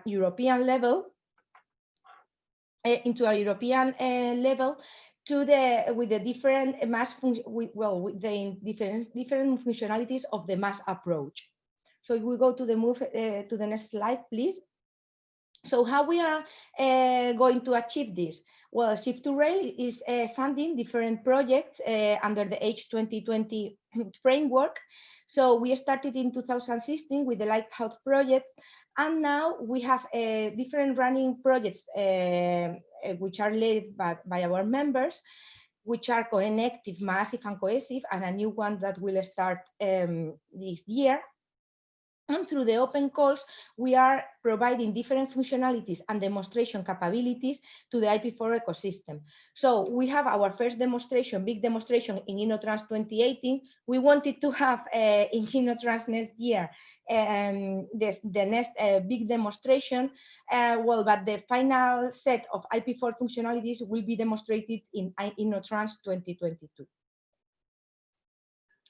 European level, to with the different Maas with the different functionalities of the Maas approach. So if we go to the next slide, please. So how we are going to achieve this? Well, Shift2Rail is funding different projects under the H2020 framework. So we started in 2016 with the Lighthouse projects, and now we have different running projects which are led by our members, which are connective, MaaSive, and cohesive, and a new one that will start this year. And through the open calls, we are providing different functionalities and demonstration capabilities to the IP4 ecosystem. So we have our first demonstration, big demonstration in InnoTrans 2018. We wanted to have in InnoTrans next year the next big demonstration. But the final set of IP4 functionalities will be demonstrated in InnoTrans 2022.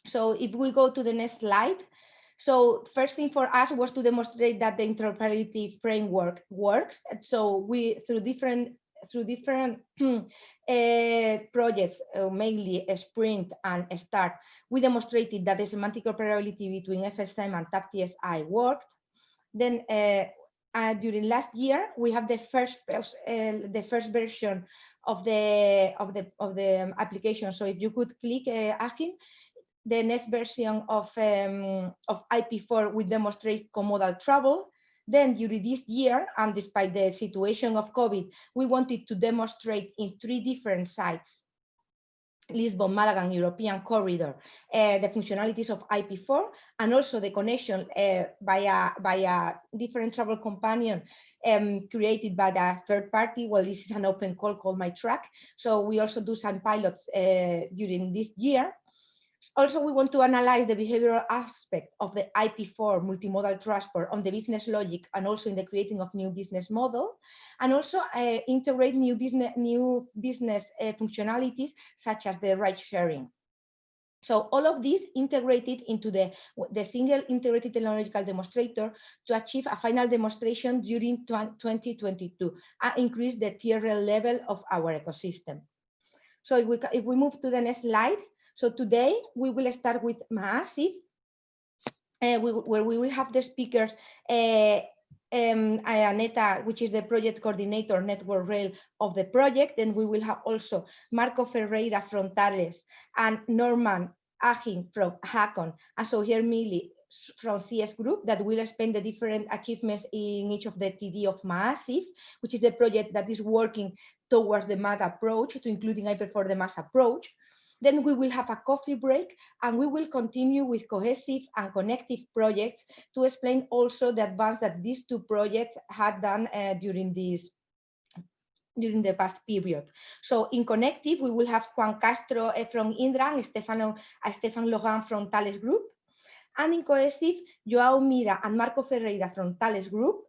So if we go to the next slide. So first thing for us was to demonstrate that the interoperability framework works. So we, through different projects, mainly Sprint and Start, we demonstrated that the semantic interoperability between FSM and TAP-TSI worked. Then during last year, we have the first version of the application. So if you could click, Achim, the next version of IP4 will demonstrate comodal travel. Then during this year, and despite the situation of COVID, we wanted to demonstrate in 3 different sites, Lisbon, Malaga, and European corridor, the functionalities of IP4, and also the connection via different travel companion created by the third party. Well, this is an open call called My-TRAC. So we also do some pilots during this year. Also, we want to analyze the behavioral aspect of the IP4 multimodal transport on the business logic and also in the creating of new business model, and also integrate new business functionalities such as the ride sharing. So all of this integrated into the single integrated technological demonstrator to achieve a final demonstration during 2022 and increase the TRL level of our ecosystem. So if we move to the next slide. So today we will start with MaaSive, where we will have the speakers, Aneta, which is the project coordinator, Network Rail of the project. Then we will have also Marco Ferreira from Thales and Norman Achim from Hakon, and so here Mili from CS Group, that will explain the different achievements in each of the TD of MaaSive, which is the project that is working towards the Maas approach, to including IP4 the Maas approach. Then we will have a coffee break, and we will continue with cohesive and connective projects to explain also the advance that these 2 projects had done during the past period. So in connective, we will have Juan Castro from Indra and Stefan Logan from Thales Group. And in cohesive, Joao Mira and Marco Ferreira from Thales Group,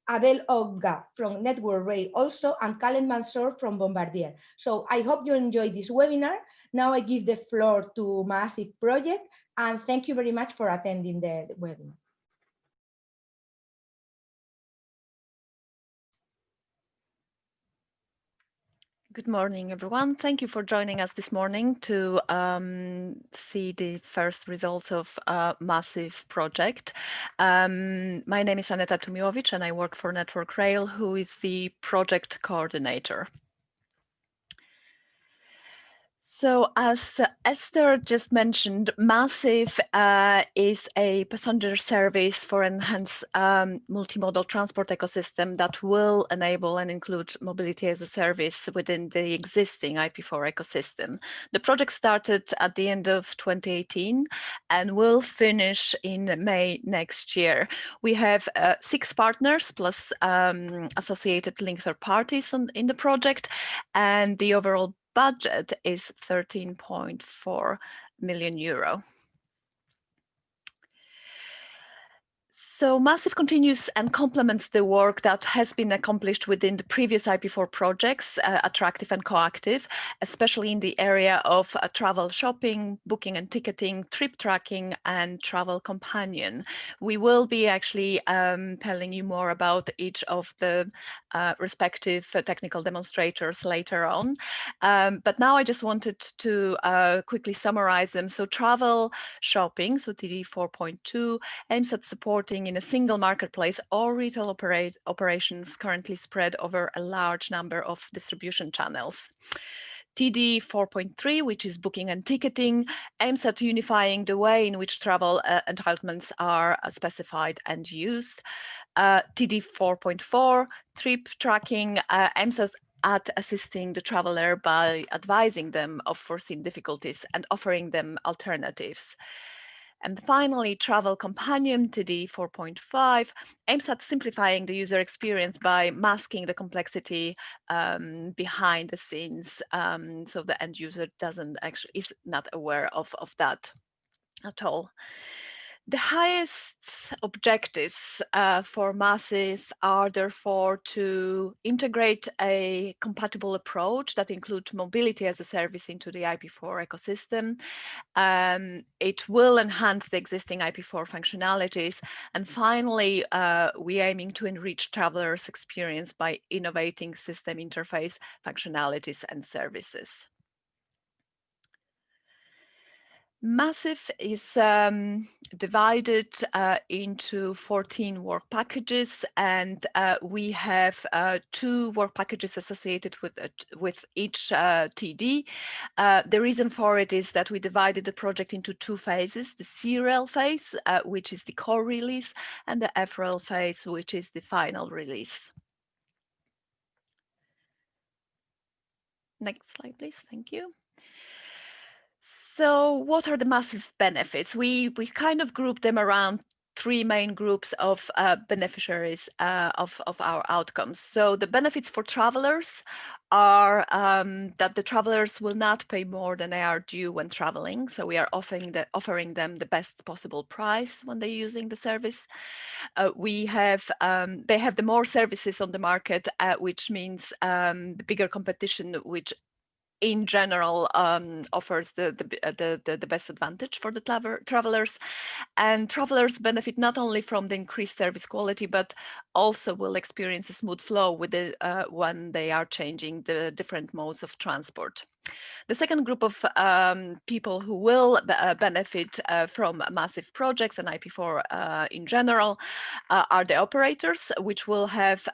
Abel Ogga from Network Rail also, and Khaled Mansour from Bombardier. So I hope you enjoyed this webinar. Now I give the floor to MaaSive project, and thank you very much for attending the webinar. Good morning, everyone. Thank you for joining us this morning to see the first results of MaaSive project. My name is Aneta Tumiłowicz, and I work for Network Rail, who is the project coordinator. So as Esther just mentioned, MaaSive is a passenger service for enhanced multimodal transport ecosystem that will enable and include mobility as a service within the existing IP4 ecosystem. The project started at the end of 2018 and will finish in May next year. We have 6 partners plus associated links or parties in the project, and the overall budget is 13.4 million euro. So MaaSive continues and complements the work that has been accomplished within the previous IP4 projects, Attractive and Coactive, especially in the area of travel shopping, booking and ticketing, trip tracking, and travel companion. We will be actually telling you more about each of the respective technical demonstrators later on. But now I just wanted to quickly summarize them. So travel shopping, so TD 4.2, aims at supporting in a single marketplace all retail operations currently spread over a large number of distribution channels. TD 4.3, which is booking and ticketing, aims at unifying the way in which travel entitlements are specified and used. TD 4.4, trip tracking, aims at assisting the traveler by advising them of foreseen difficulties and offering them alternatives. And finally, Travel Companion TD 4.5 aims at simplifying the user experience by masking the complexity behind the scenes, so the end user is not aware of that at all. The highest objectives for MaaSive are therefore to integrate a compatible approach that includes mobility as a service into the IP4 ecosystem. It will enhance the existing IP4 functionalities. And finally, we're aiming to enrich travelers' experience by innovating system interface functionalities and services. MaaSive is divided into 14 work packages, and we have 2 work packages associated with each TD. The reason for it is that we divided the project into 2 phases: the C-Rail phase, which is the core release, and the F-Rail phase, which is the final release. Next slide, please. Thank you. So what are the MaaSive benefits? We kind of group them around 3 main groups of beneficiaries of our outcomes. So the benefits for travelers are that the travelers will not pay more than they are due when traveling. So we are offering them the best possible price when they're using the service. They have the more services on the market, which means the bigger competition, which in general offers the best advantage for the travelers. And travelers benefit not only from the increased service quality, but also will experience a smooth flow with when they are changing the different modes of transport. The second group of people who will benefit from MaaSive projects and IP4 in general are the operators, which will have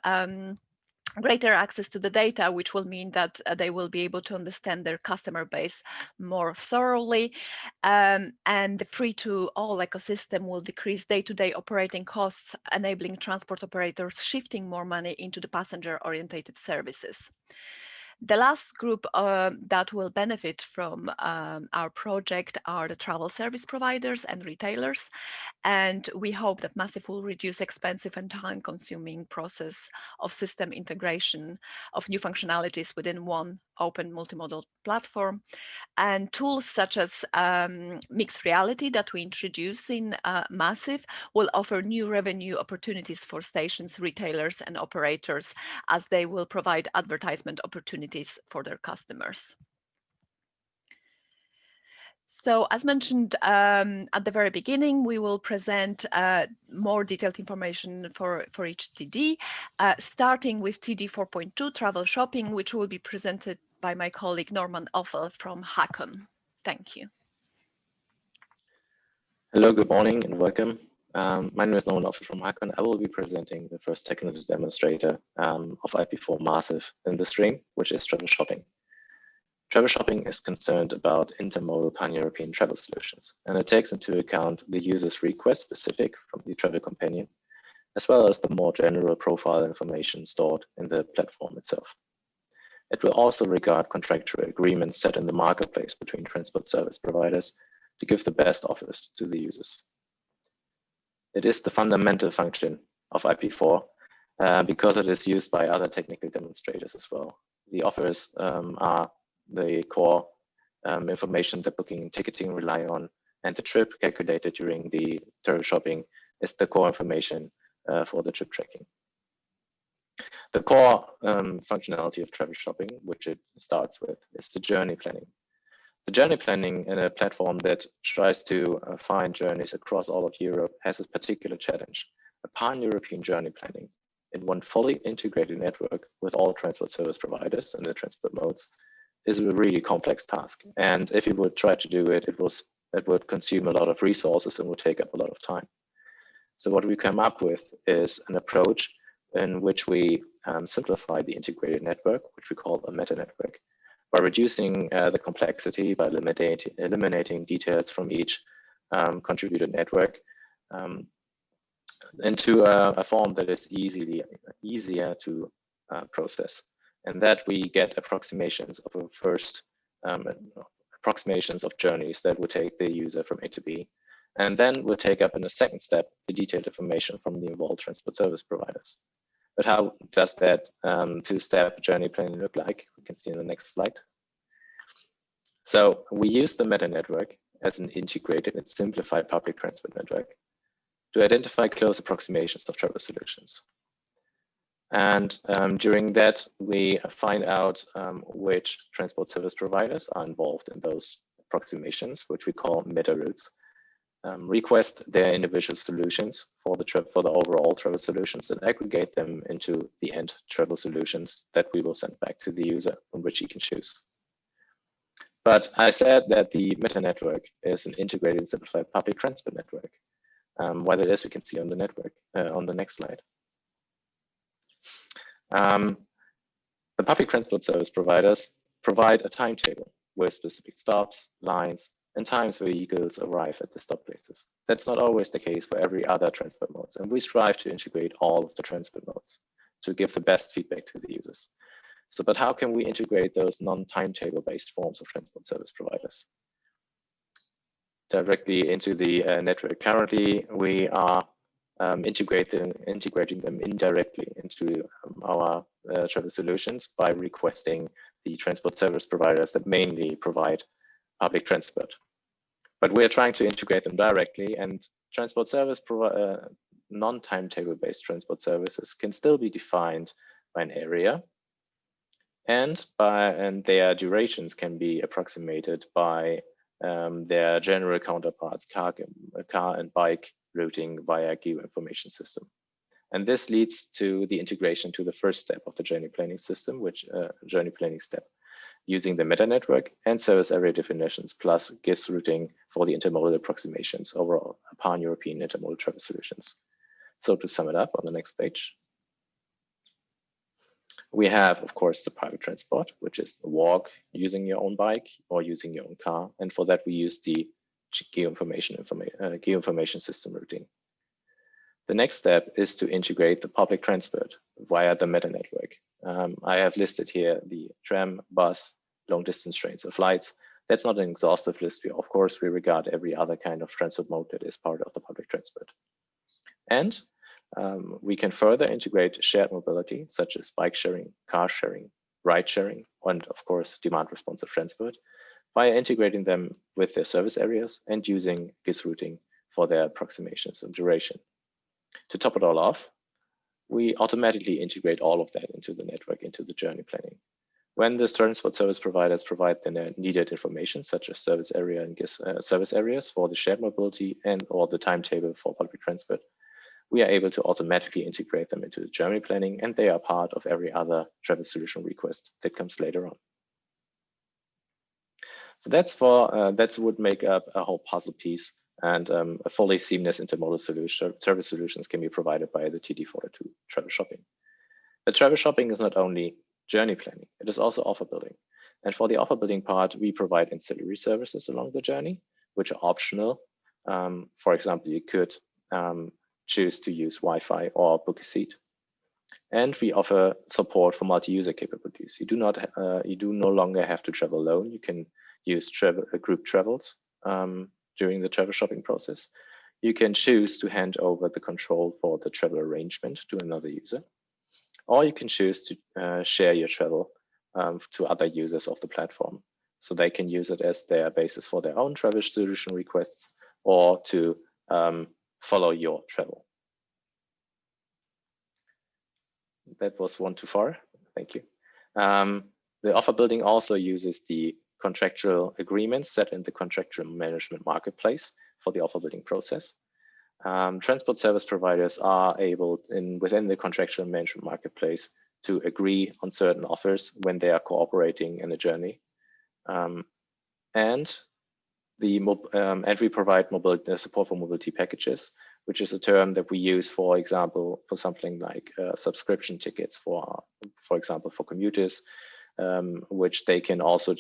greater access to the data, which will mean that they will be able to understand their customer base more thoroughly. And the free-to-all ecosystem will decrease day-to-day operating costs, enabling transport operators shifting more money into the passenger-oriented services. The last group that will benefit from our project are the travel service providers and retailers. And we hope that MaaSive will reduce expensive and time-consuming process of system integration of new functionalities within one open multimodal platform. And tools such as mixed reality that we introduce in MaaSive will offer new revenue opportunities for stations, retailers, and operators, as they will provide advertisement opportunities for their customers. So as mentioned at the very beginning, we will present more detailed information for each TD, starting with TD 4.2, travel shopping, which will be presented by my colleague Norman Offel from Hakon. Thank you. Hello, good morning and welcome. My name is Norman Offel from Hakon. I will be presenting the first technical demonstrator of IP4 MaaSive in the stream, which is travel shopping. Travel shopping is concerned about intermodal pan-European travel solutions, and it takes into account the user's request specific from the travel companion, as well as the more general profile information stored in the platform itself. It will also regard contractual agreements set in the marketplace between transport service providers to give the best offers to the users. It is the fundamental function of IP4 because it is used by other technical demonstrators as well. The offers are the core information that booking and ticketing rely on, and the trip calculated during the travel shopping is the core information for the trip tracking. The core functionality of travel shopping, which it starts with, is the journey planning. The journey planning in a platform that tries to find journeys across all of Europe has a particular challenge. A pan-European journey planning in one fully integrated network with all transport service providers and the transport modes is a really complex task. And if you would try to do it, it would consume a lot of resources and would take up a lot of time. So what we come up with is an approach in which we simplify the integrated network, which we call a meta network, by reducing the complexity, by eliminating details from each contributed network into a form that is easier to process, and that we get approximations of a first approximations of journeys that would take the user from A to B, and then we'll take up in the second step the detailed information from the involved transport service providers. But how does that two-step journey planning look like? We can see in the next slide. So we use the meta network as an integrated and simplified public transport network to identify close approximations of travel solutions. And during that, we find out which transport service providers are involved in those approximations, which we call meta routes. Request their individual solutions for the overall travel solutions and aggregate them into the end travel solutions that we will send back to the user, from which he can choose. But I said that the meta network is an integrated and simplified public transport network. What it is, we can see on the network on the next slide. The public transport service providers provide a timetable with specific stops, lines, and times where vehicles arrive at the stop places. That's not always the case for every other transport modes, and we strive to integrate all of the transport modes to give the best feedback to the users. So, but how can we integrate those non-timetable based forms of transport service providers directly into the network? Currently, we are integrating them indirectly into our travel solutions by requesting the transport service providers that mainly provide public transport. But we are trying to integrate them directly, and transport service non-timetable based transport services can still be defined by an area, and their durations can be approximated by their general counterparts, car and bike routing via geo-information system. And this leads to the integration to the first step of the journey planning system, which journey planning step, using the meta network and service area definitions plus GIS routing for the intermodal approximations overall, pan-European intermodal travel solutions. So to sum it up on the next page, we have, of course, the private transport, which is a walk using your own bike or using your own car. And for that, we use the geo-information system routing. The next step is to integrate the public transport via the meta network. I have listed here the tram, bus, long distance trains and flights. That's not an exhaustive list. Of course, we regard every other kind of transport mode that is part of the public transport. And we can further integrate shared mobility, such as bike sharing, car sharing, ride sharing, and of course, demand responsive transport, by integrating them with their service areas and using GIS routing for their approximations of duration. To top it all off, we automatically integrate all of that into the network, into the journey planning. When the transport service providers provide the needed information, such as service area and GIS service areas for the shared mobility and or the timetable for public transport, we are able to automatically integrate them into the journey planning, and they are part of every other travel solution request that comes later on. So that would make up a whole puzzle piece, and a fully seamless intermodal service solutions can be provided by the TD42 travel shopping. But travel shopping is not only journey planning, it is also offer building. And for the offer building part, we provide ancillary services along the journey, which are optional. For example, you could choose to use Wi-Fi or book a seat. And we offer support for multi-user capabilities. You do no longer have to travel alone. You can use group travels during the travel shopping process. You can choose to hand over the control for the travel arrangement to another user, or you can choose to share your travel to other users of the platform, so they can use it as their basis for their own travel solution requests, or to follow your travel. That was one too far. Thank you. The offer building also uses the contractual agreements set in the contractual management marketplace for the offer building process. Transport service providers are able, within the contractual management marketplace, to agree on certain offers when they are cooperating in a journey. And we provide support for mobility packages, which is a term that we use, for example, for something like subscription tickets, for example, for commuters, which they can also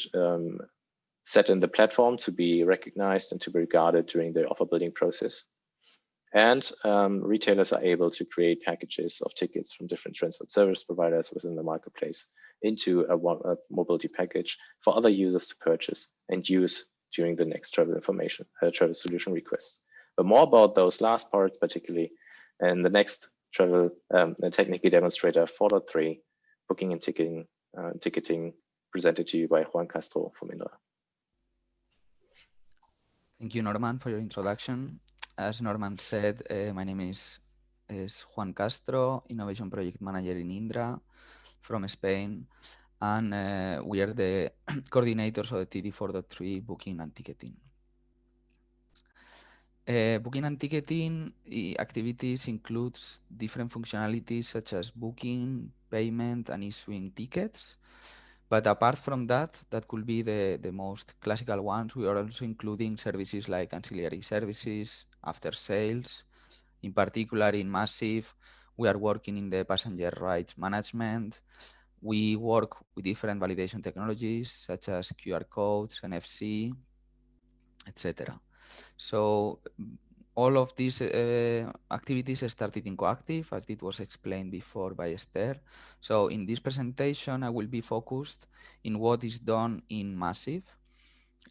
set in the platform to be recognized and to be regarded during the offer building process. And retailers are able to create packages of tickets from different transport service providers within the marketplace into a mobility package for other users to purchase and use during the next travel solution requests. But more about those last parts, particularly in the next travel technical demonstrator 4.3, booking and ticketing, presented to you by Juan Castro from Indra. Thank you, Norman, for your introduction. As Norman said, my name is Juan Castro, Innovation Project Manager in Indra from Spain, and we are the coordinators of the TD4.3 booking and ticketing. Booking and ticketing activities includes different functionalities such as booking, payment, and issuing tickets. But apart from that, that could be the most classical ones. We are also including services like ancillary services, after sales. In particular, in MaaSive, we are working in the passenger rights management. We work with different validation technologies such as QR codes, NFC, etc. So all of these activities started in Coactive, as it was explained before by Esther. So in this presentation, I will be focused in what is done in MaaSive.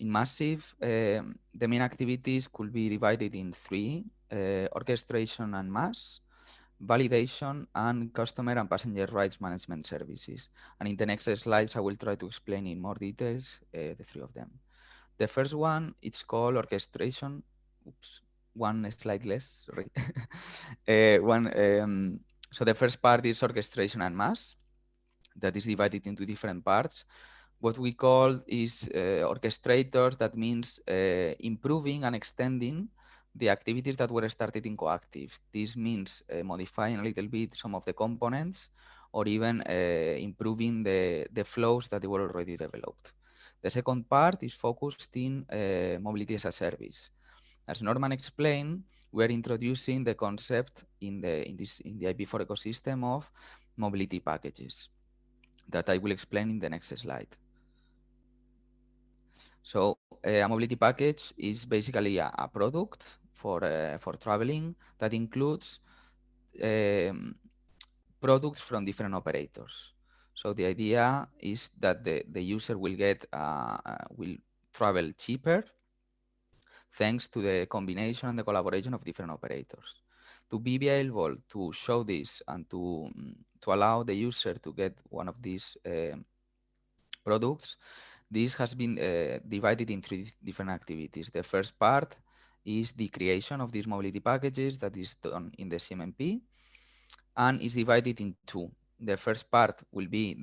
In MaaSive, the main activities could be divided in three: orchestration and Maas, validation, and customer and passenger rights management services. And in the next slides, I will try to explain in more details the three of them. The first one, it's called orchestration. Oops, one slide less, sorry. So the first part is orchestration and Maas. That is divided into different parts. What we call is orchestrators. That means improving and extending the activities that were started in Coactive. This means modifying a little bit some of the components, or even improving the flows that were already developed. The second part is focused in mobility as a service. As Norman explained, we are introducing the concept in the IP4 ecosystem of mobility packages that I will explain in the next slide. So a mobility package is basically a product for traveling that includes products from different operators. So the idea is that the user will will travel cheaper thanks to the combination and the collaboration of different operators. To be able to show this and to allow the user to get one of these products, this has been divided in three different activities. The first part is the creation of these mobility packages that is done in the CMMP and is divided in two. The first part will be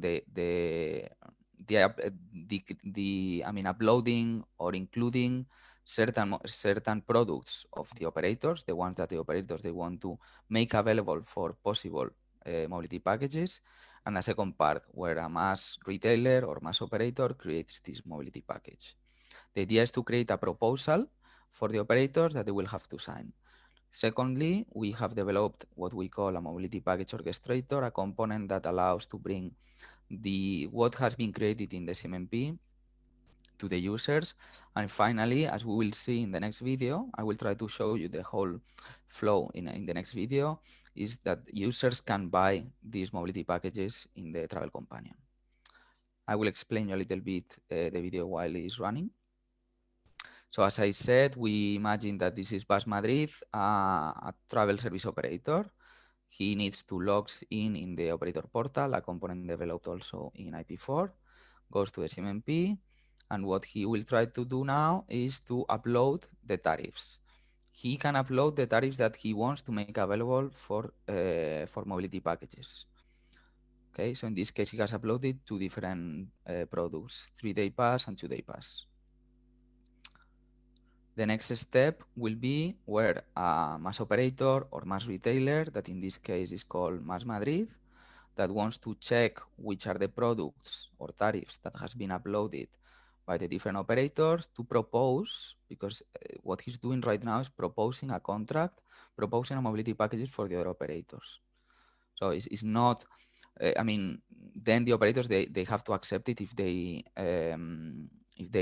uploading or including certain products of the operators, the ones that the operators they want to make available for possible mobility packages, and a second part where a Maas retailer or Maas operator creates this mobility package. The idea is to create a proposal for the operators that they will have to sign. Secondly, we have developed what we call a mobility package orchestrator, a component that allows to bring what has been created in the CMMP to the users. And finally, as we will see in the next video, I will try to show you the whole flow in the next video, is that users can buy these mobility packages in the Travel Companion. I will explain you a little bit the video while it's running. So as I said, we imagine that this is Bus Madrid, a travel service operator. He needs to log in the operator portal, a component developed also in IP4, goes to the CMMP, and what he will try to do now is to upload the tariffs. he can upload the tariffs that he wants to make available for mobility packages. Okay, so in this case, he has uploaded two different products, 3-day pass and 2-day pass. The next step will be where a mass operator or mass retailer, that in this case is called Maas Madrid, that wants to check which are the products or tariffs that has been uploaded by the different operators to propose, because what he's doing right now is proposing a contract, proposing a mobility packages for the other operators. So it's not, I mean, then the operators, they have to accept it if they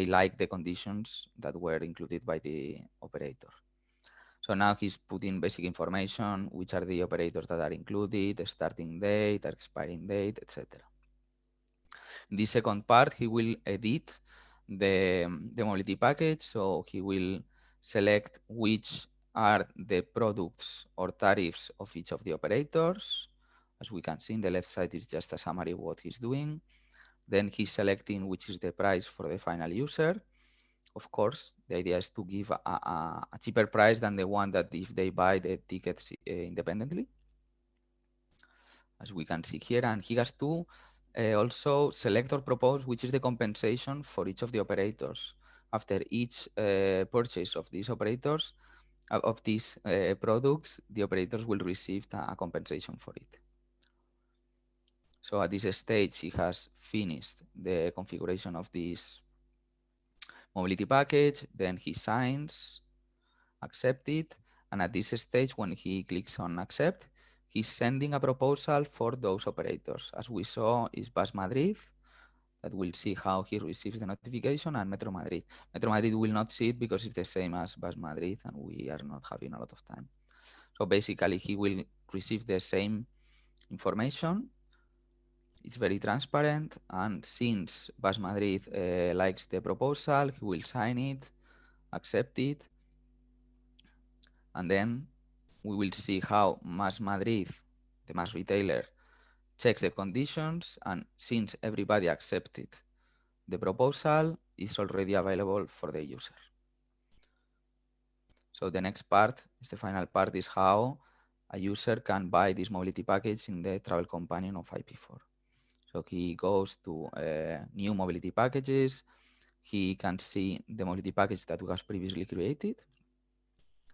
like the conditions that were included by the operator. So now he's putting basic information, which are the operators that are included, the starting date, expiring date, etc. In the second part, he will edit the mobility package. So he will select which are the products or tariffs of each of the operators. As we can see, in the left side is just a summary of what he's doing. Then he's selecting which is the price for the final user. Of course, the idea is to give a cheaper price than the one that if they buy the tickets independently, as we can see here. And he has to also select or propose which is the compensation for each of the operators. After each purchase of these operators, of these products, the operators will receive a compensation for it. So at this stage, he has finished the configuration of this mobility package, then he signs, accept it, and at this stage, when he clicks on accept, he's sending a proposal for those operators. As we saw, is Bus Madrid, that will see how he receives the notification, and Metro Madrid. Metro Madrid will not see it because it's the same as Bus Madrid, and we are not having a lot of time. So basically, he will receive the same information. It's very transparent, and since Bus Madrid likes the proposal, he will sign it, accept it, and then we will see how Maas Madrid, the mass retailer, checks the conditions, and since everybody accepted the proposal, is already available for the user. So the next part, is the final part, is how a user can buy this mobility package in the travel companion of IP4. So he goes to new mobility packages. He can see the mobility package that was previously created,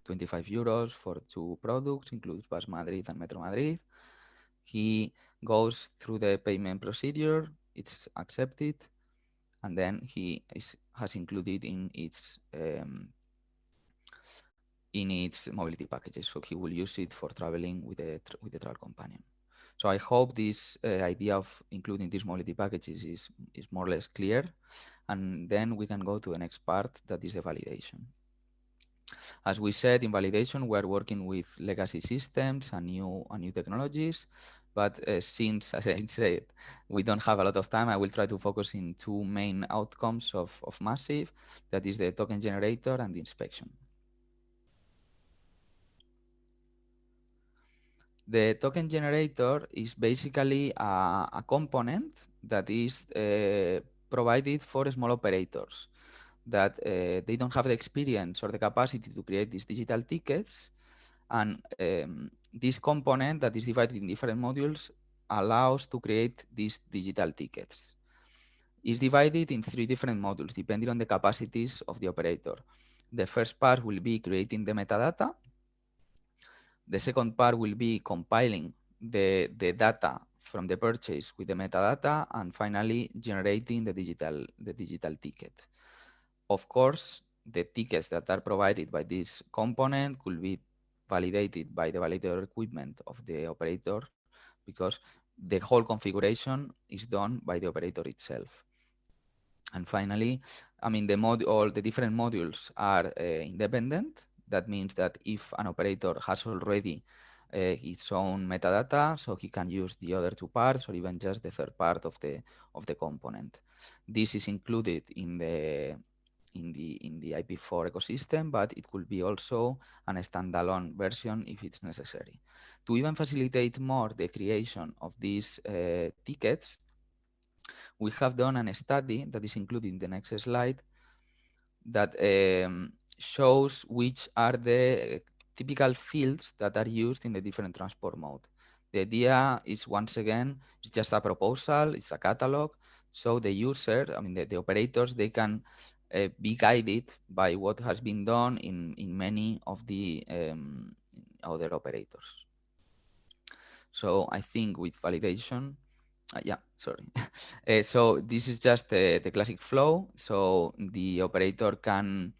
25 euros for two products, includes Bus Madrid and Metro Madrid. He goes through the payment procedure, it's accepted, and then he has included in its mobility packages. So he will use it for traveling with the travel companion. So I hope this idea of including these mobility packages is more or less clear. And then we can go to the next part, that is the validation. As we said, in validation, we're working with legacy systems and new technologies. But since, as I said, we don't have a lot of time, I will try to focus in two main outcomes of MaaSive, that is the token generator and the inspection. The token generator is basically a component that is provided for small operators that they don't have the experience or the capacity to create these digital tickets. And this component that is divided in different modules allows to create these digital tickets. It's divided in 3 different modules depending on the capacities of the operator. The first part will be creating the metadata. The second part will be compiling the data from the purchase with the metadata, and finally generating the digital ticket. Of course, the tickets that are provided by this component could be validated by the validator equipment of the operator, because the whole configuration is done by the operator itself. And finally, I mean, all the different modules are independent. That means that if an operator has already its own metadata, so he can use the other 2 parts or even just the third part of the component. This is included in the IP4 ecosystem, but it could be also a standalone version if it's necessary. To even facilitate more the creation of these tickets, we have done a study that is included in the next slide that shows which are the typical fields that are used in the different transport mode. The idea is, once again, it's just a proposal, it's a catalog. So the user, I mean, the operators, they can be guided by what has been done in many of the other operators. So I think with validation, yeah, sorry. So this is just the classic flow. So the operator can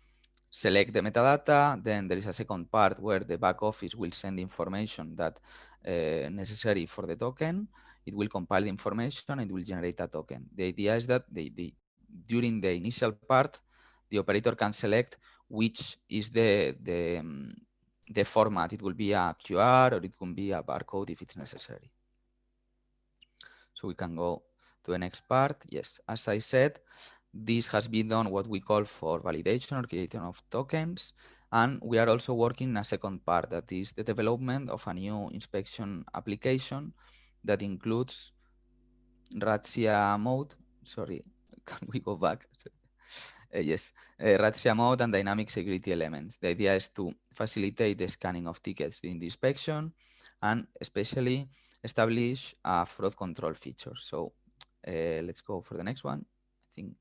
select the metadata, then there is a second part where the back office will send information that necessary for the token. It will compile the information, it will generate a token. The idea is that during the initial part, the operator can select which is the format. It will be a QR or it can be a barcode if it's necessary. So we can go to the next part. Yes, as I said, this has been done what we call for validation or creation of tokens. And we are also working in a second part, that is the development of a new inspection application that includes Razzia mode. Sorry, can we go back? Yes, Razzia mode and dynamic security elements. The idea is to facilitate the scanning of tickets in the inspection and especially establish a fraud control feature. So let's go for the next one. I think,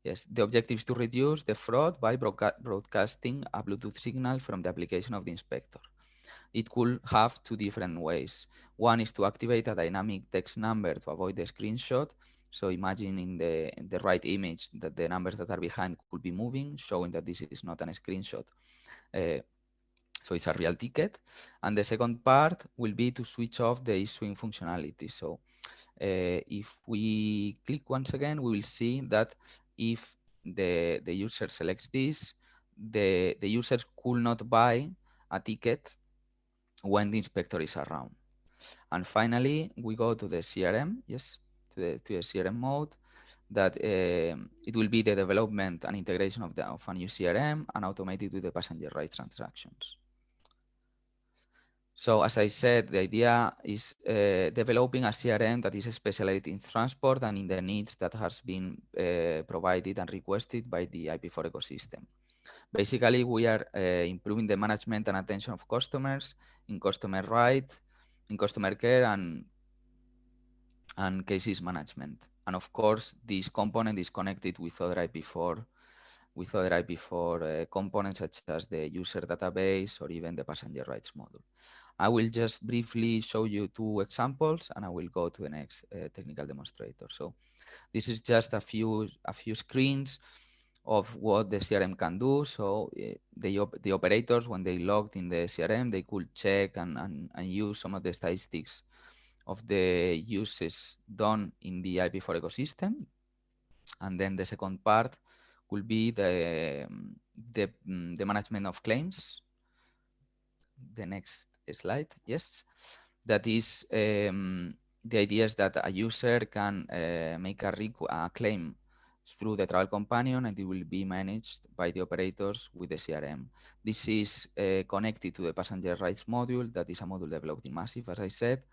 yes, the objective is to reduce the fraud by broadcasting a Bluetooth signal from the application of the inspector. It could have two different ways. One is to activate a dynamic text number to avoid the screenshot. So imagine in the right image that the numbers that are behind could be moving, showing that this is not a screenshot. So it's a real ticket. And the second part will be to switch off the issuing functionality. So if we click once again, we will see that if the user selects this, the user could not buy a ticket when the inspector is around. And finally, we go to the CRM, yes, to the CRM mode, that it will be the development and integration of a new CRM and automated with the passenger rights transactions. So as I said, the idea is developing a CRM that is specialized in transport and in the needs that has been provided and requested by the IP4 ecosystem. Basically, we are improving the management and attention of customers in customer rights, in customer care, and cases management. And of course, this component is connected with other IP4 components such as the user database or even the passenger rights module. I will just briefly show you two examples and I will go to the next technical demonstrator. So this is just a few screens of what the CRM can do. So the operators, when they logged in the CRM, they could check and use some of the statistics of the uses done in the IP4 ecosystem. And then the second part will be the management of claims. The next slide, yes. That is, the idea is that a user can make a claim through the travel companion and it will be managed by the operators with the CRM. This is connected to the passenger rights module, that is a module developed in MaaSive, as I said.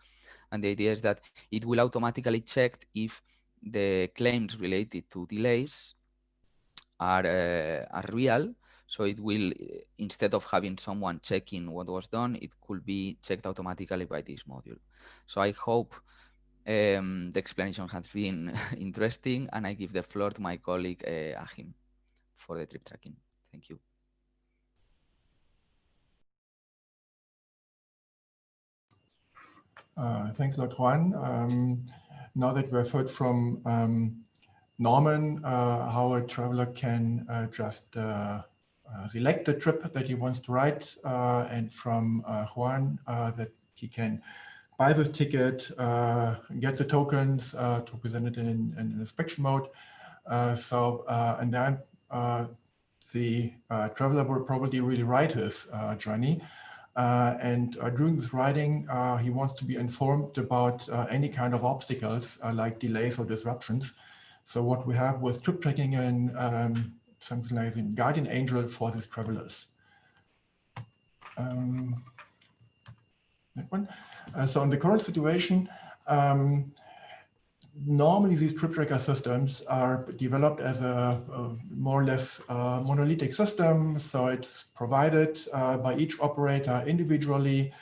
And the idea is that it will automatically check if the claims related to delays are real. So it will, instead of having someone checking what was done, it could be checked automatically by this module. So I hope the explanation has been interesting, and I give the floor to my colleague Achim for the trip tracking. Thank you. Thanks a lot, Juan. Now that we've heard from Norman how a traveler can just select the trip that he wants to write, and from Juan that he can buy the ticket, get the tokens to present it in inspection mode. And then the traveler will probably really write his journey. And during this writing, he wants to be informed about any kind of obstacles like delays or disruptions. So what we have was trip tracking and something like the guardian angel for these travelers. That one. So in the current situation, normally these trip tracker systems are developed as a more or less monolithic system. So it's provided by each operator individually,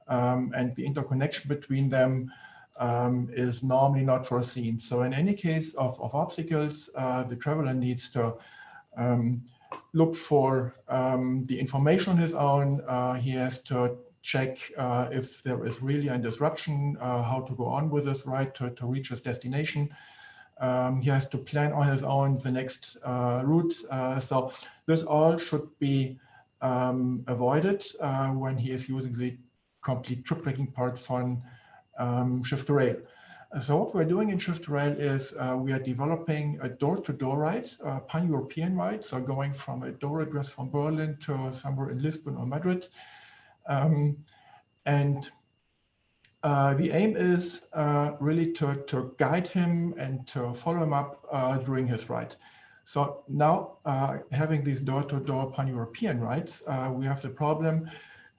and the interconnection between them is normally not foreseen. So in any case of obstacles, the traveler needs to look for the information on his own. He has to check if there is really a disruption, how to go on with this ride to reach his destination. He has to plan on his own the next route. So this all should be avoided when he is using the complete trip tracking part from Shift2Rail. So what we're doing in Shift2Rail is we are developing a door-to-door ride, pan-European ride, so going from a door address from Berlin to somewhere in Lisbon or Madrid. And the aim is really to guide him and to follow him up during his ride. So now having these door-to-door pan-European rides, we have the problem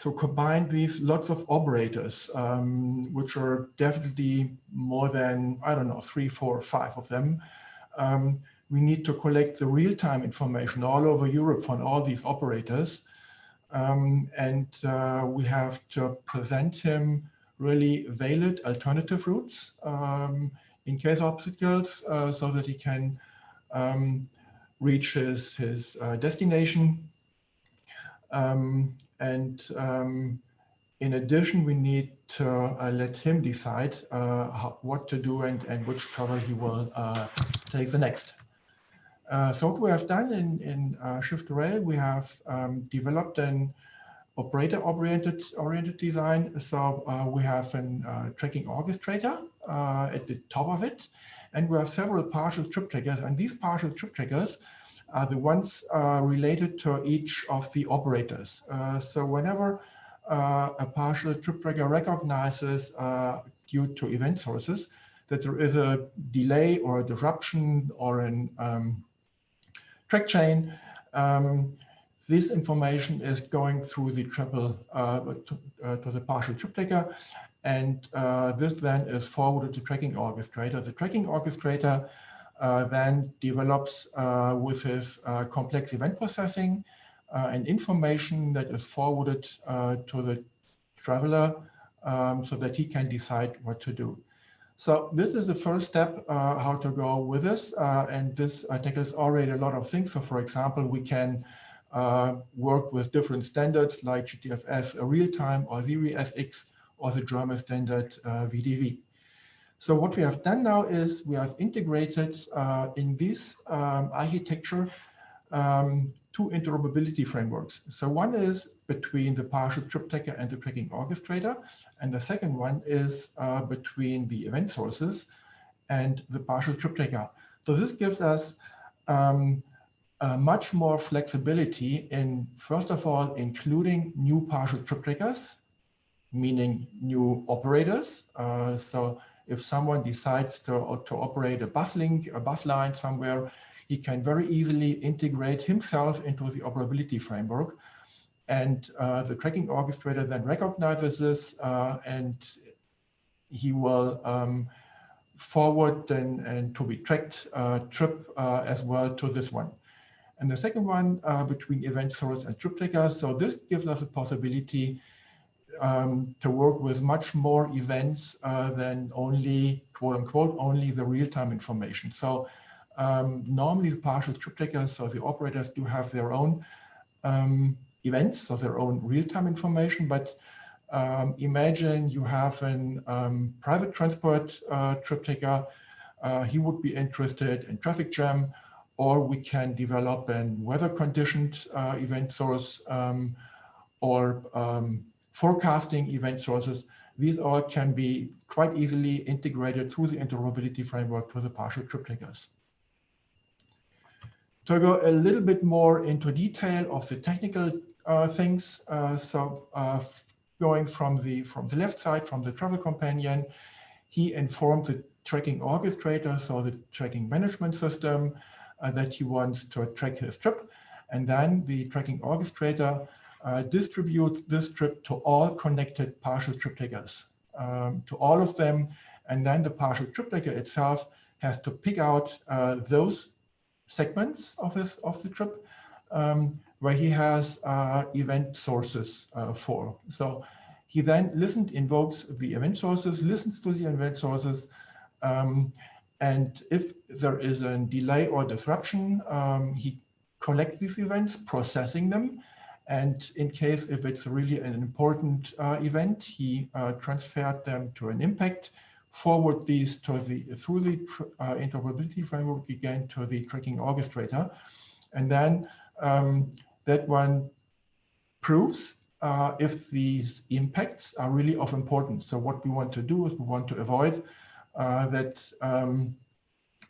to combine these lots of operators, which are definitely more than, I don't know, 3, 4, 5 of them. We need to collect the real-time information all over Europe from all these operators. And we have to present him really valid alternative routes in case of obstacles, so that he can reach his destination. In addition, we need to let him decide what to do and which travel he will take the next. So what we have done in Shift2Rail, we have developed an operator-oriented design. So we have a tracking orchestrator at the top of it, and we have several partial trip trackers. And these partial trip trackers are the ones related to each of the operators. So whenever a partial trip tracker recognizes due to event sources that there is a delay or a disruption or an track chain, this information is going through the to the partial trip tracker, and this then is forwarded to tracking orchestrator. The tracking orchestrator then develops with his complex event processing and information that is forwarded to the traveler so that he can decide what to do. So this is the first step, how to go with this. And this tackles already a lot of things. So for example, we can work with different standards like GTFS real-time or ZRSX or the German standard VDV. So what we have done now is we have integrated in this architecture 2 interoperability frameworks. So one is between the partial trip tracker and the tracking orchestrator, and the second one is between the event sources and the partial trip tracker. So this gives us much more flexibility in, first of all, including new partial trip trackers, meaning new operators. So if someone decides to operate a bus link, a bus line somewhere, he can very easily integrate himself into the operability framework. And the tracking orchestrator then recognizes this and he will forward and to be tracked trip as well to this one. And the second one between event source and trip tracker. So this gives us a possibility to work with much more events than only, quote unquote, only the real-time information. So normally the partial trip trackers, so the operators do have their own events, so their own real-time information, but imagine you have a private transport trip tracker. He would be interested in traffic jam, or we can develop a weather-conditioned event source or forecasting event sources. These all can be quite easily integrated through the interoperability framework to the partial trip trackers. To go a little bit more into detail of the technical things, going from the left side, from the travel companion, he informed the tracking orchestrator, so the tracking management system, that he wants to track his trip. And then the tracking orchestrator distributes this trip to all connected partial trip trackers, to all of them. and then the partial trip tracker itself has to pick out those segments of the trip where he has event sources for. So he then invokes the event sources, listens to the event sources, and if there is a delay or disruption, he collects these events, processing them. And in case if it's really an important event, he transferred them to an impact, forward these to through the interoperability framework again to the tracking orchestrator. And then that one proves if these impacts are really of importance. So what we want to do is we want to avoid that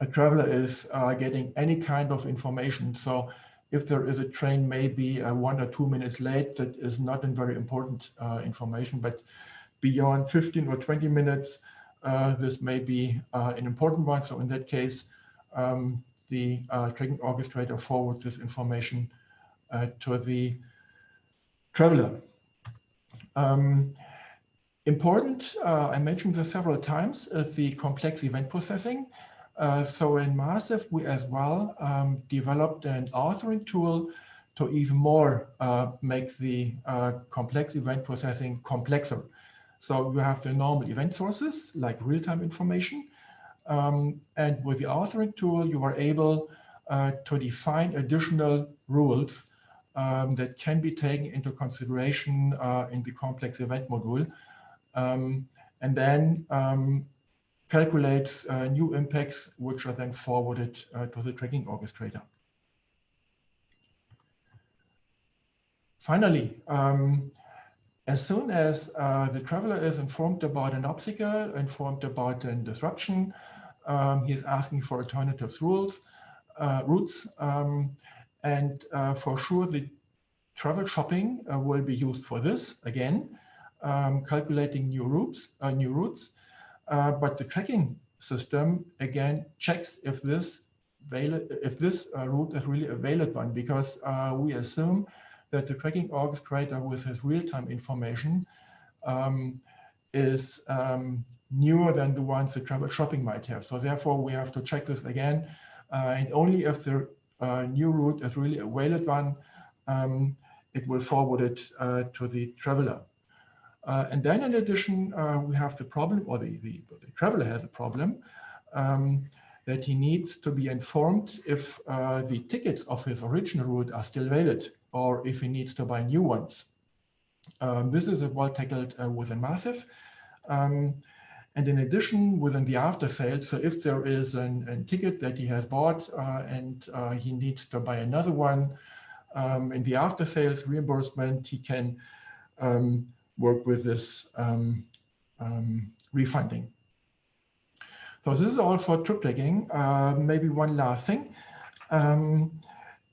a traveler is getting any kind of information. So if there is a train maybe 1 or 2 minutes late, that is not a very important information, but beyond 15 or 20 minutes, this may be an important one. So in that case, the tracking orchestrator forwards this information to the traveler. Important, I mentioned this several times, is the complex event processing. So in MaaSive, we as well developed an authoring tool to even more make the complex event processing complexer. So you have the normal event sources like real-time information. And with the authoring tool, you are able to define additional rules that can be taken into consideration in the complex event module. And then calculates new impacts, which are then forwarded to the tracking orchestrator. Finally, as soon as the traveler is informed about an obstacle, informed about a disruption, he is asking for alternative routes, and for sure the travel shopping will be used for this again, calculating new routes. But the tracking system again checks if this route is really a valid one, because we assume that the tracking orchestrator with his real-time information is newer than the ones the travel shopping might have. So therefore, we have to check this again, and only if the new route is really a valid one, it will forward it to the traveler. And then in addition, we have the problem, or the traveler has a problem, that he needs to be informed if the tickets of his original route are still valid, or if he needs to buy new ones. This is well tackled within MaaSive. And in addition, within the after sales, so if there is a ticket that he has bought and he needs to buy another one, in the after sales reimbursement, he can work with this refunding. So this is all for trip tracking. Maybe one last thing.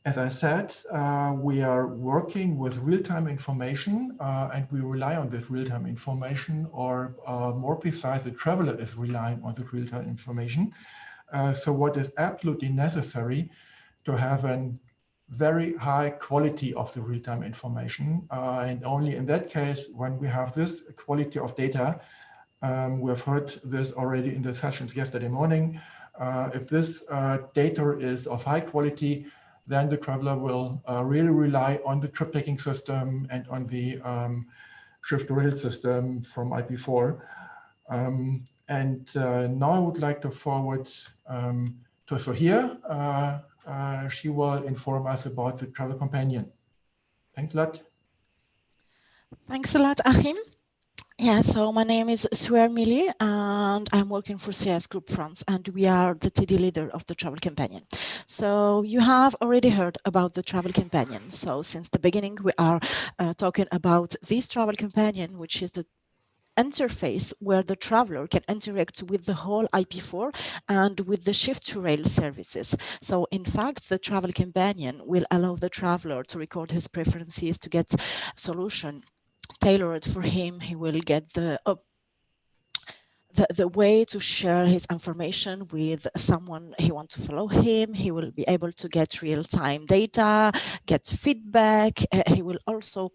As I said, we are working with real-time information and we rely on this real-time information, or more precise, the traveler is relying on the real-time information. So what is absolutely necessary to have a very high quality of the real-time information. And only in that case, when we have this quality of data, we have heard this already in the sessions yesterday morning. If this data is of high quality, then the traveler will really rely on the trip tracking system and on the Shift2Rail system from IP4. And now I would like to forward to Sohir. She will inform us about the travel companion. Thanks a lot. Thanks a lot, Achim. Yeah, so my name is Suer Mili and I'm working for CS Group France, and we are the TD leader of the Travel Companion. So you have already heard about the Travel Companion. So since the beginning, we are talking about this Travel Companion, which is the interface where the traveler can interact with the whole IP4 and with the Shift2Rail services. So in fact, the Travel Companion will allow the traveler to record his preferences, to get solution tailored for him. He will get the way to share his information with someone he wants to follow him. He will be able to get real-time data, get feedback. He will also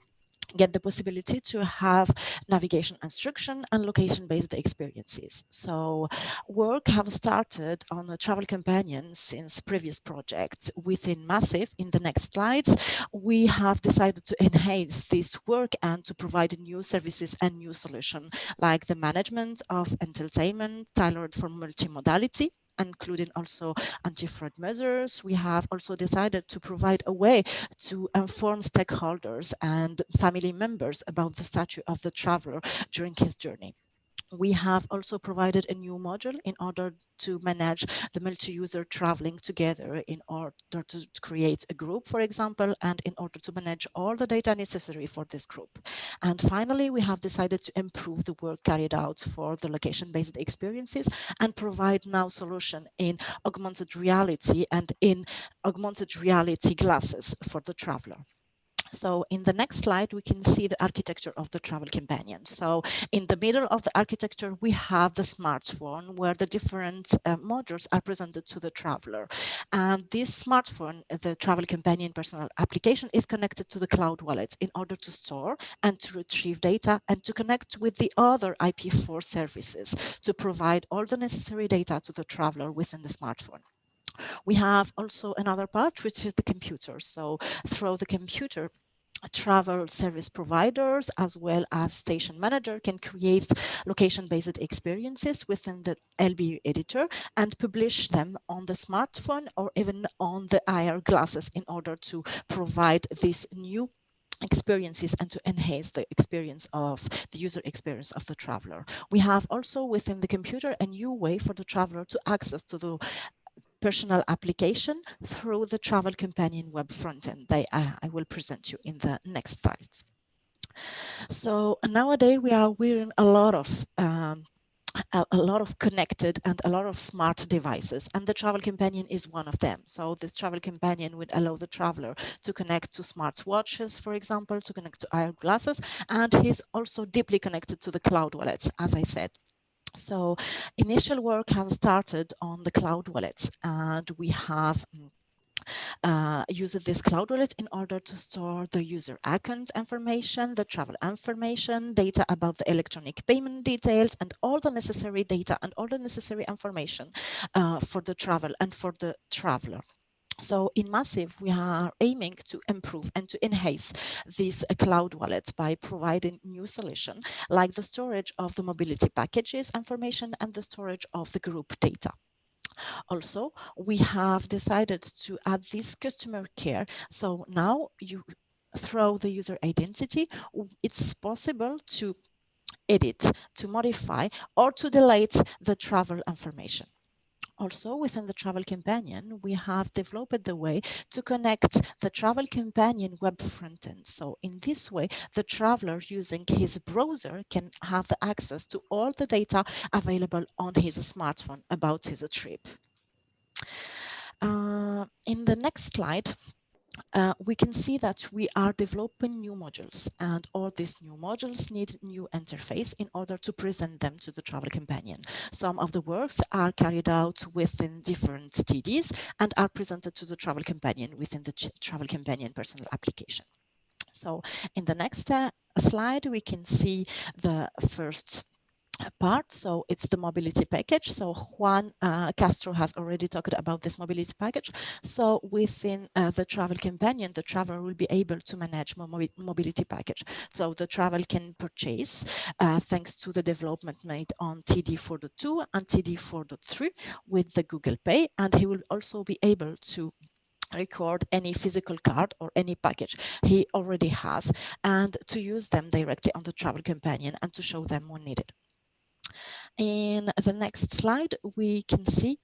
get the possibility to have navigation instruction and location-based experiences. So work have started on a travel companion since previous projects within MaaSive. In the next slides, we have decided to enhance this work and to provide new services and new solutions like the management of entertainment tailored for multimodality, including also anti-fraud measures. We have also decided to provide a way to inform stakeholders and family members about the status of the traveler during his journey. We have also provided a new module in order to manage the multi-user traveling together in order to create a group, for example, and in order to manage all the data necessary for this group. And finally, we have decided to improve the work carried out for the location-based experiences and provide now solution in augmented reality and in augmented reality glasses for the traveler. So in the next slide, we can see the architecture of the travel companion. So in the middle of the architecture, we have the smartphone where the different modules are presented to the traveler. And this smartphone, the travel companion personal application, is connected to the cloud wallet in order to store and to retrieve data and to connect with the other IP4 services to provide all the necessary data to the traveler within the smartphone. We have also another part, which is the computer. So through the computer, travel service providers as well as station manager can create location-based experiences within the LBU editor and publish them on the smartphone or even on the IR glasses in order to provide these new experiences and to enhance the experience of the user experience of the traveler. We have also within the computer a new way for the traveler to access to the personal application through the travel companion web frontend. I will present you in the next slides. So nowadays we are wearing a lot of connected and a lot of smart devices, and the travel companion is one of them. So this travel companion would allow the traveler to connect to smart watches, for example, to connect to IR glasses, and he's also deeply connected to the cloud wallets, as I said. So initial work has started on the cloud wallets, and we have used this cloud wallet in order to store the user account information, the travel information, data about the electronic payment details, and all the necessary data and all the necessary information for the travel and for the traveler. So in MaaSive, we are aiming to improve and to enhance this cloud wallet by providing new solution like the storage of the mobility packages information and the storage of the group data. Also, we have decided to add this customer care. So now you through the user identity, it's possible to edit, to modify, or to delete the travel information. Also, within the travel companion, we have developed the way to connect the travel companion web frontend. So in this way, the traveler using his browser can have the access to all the data available on his smartphone about his trip. In the next slide, we can see that we are developing new modules, and all these new modules need new interface in order to present them to the travel companion. Some of the works are carried out within different TDs and are presented to the travel companion within the travel companion personal application. So in the next slide, we can see the first part. So it's the mobility package. So Juan Castro has already talked about this mobility package. So within the travel companion, the traveler will be able to manage mobility package. So the travel can purchase thanks to the development made on TD4.2 and TD4.3 with the Google Pay, and he will also be able to record any physical card or any package he already has and to use them directly on the travel companion and to show them when needed. In the next slide, we can see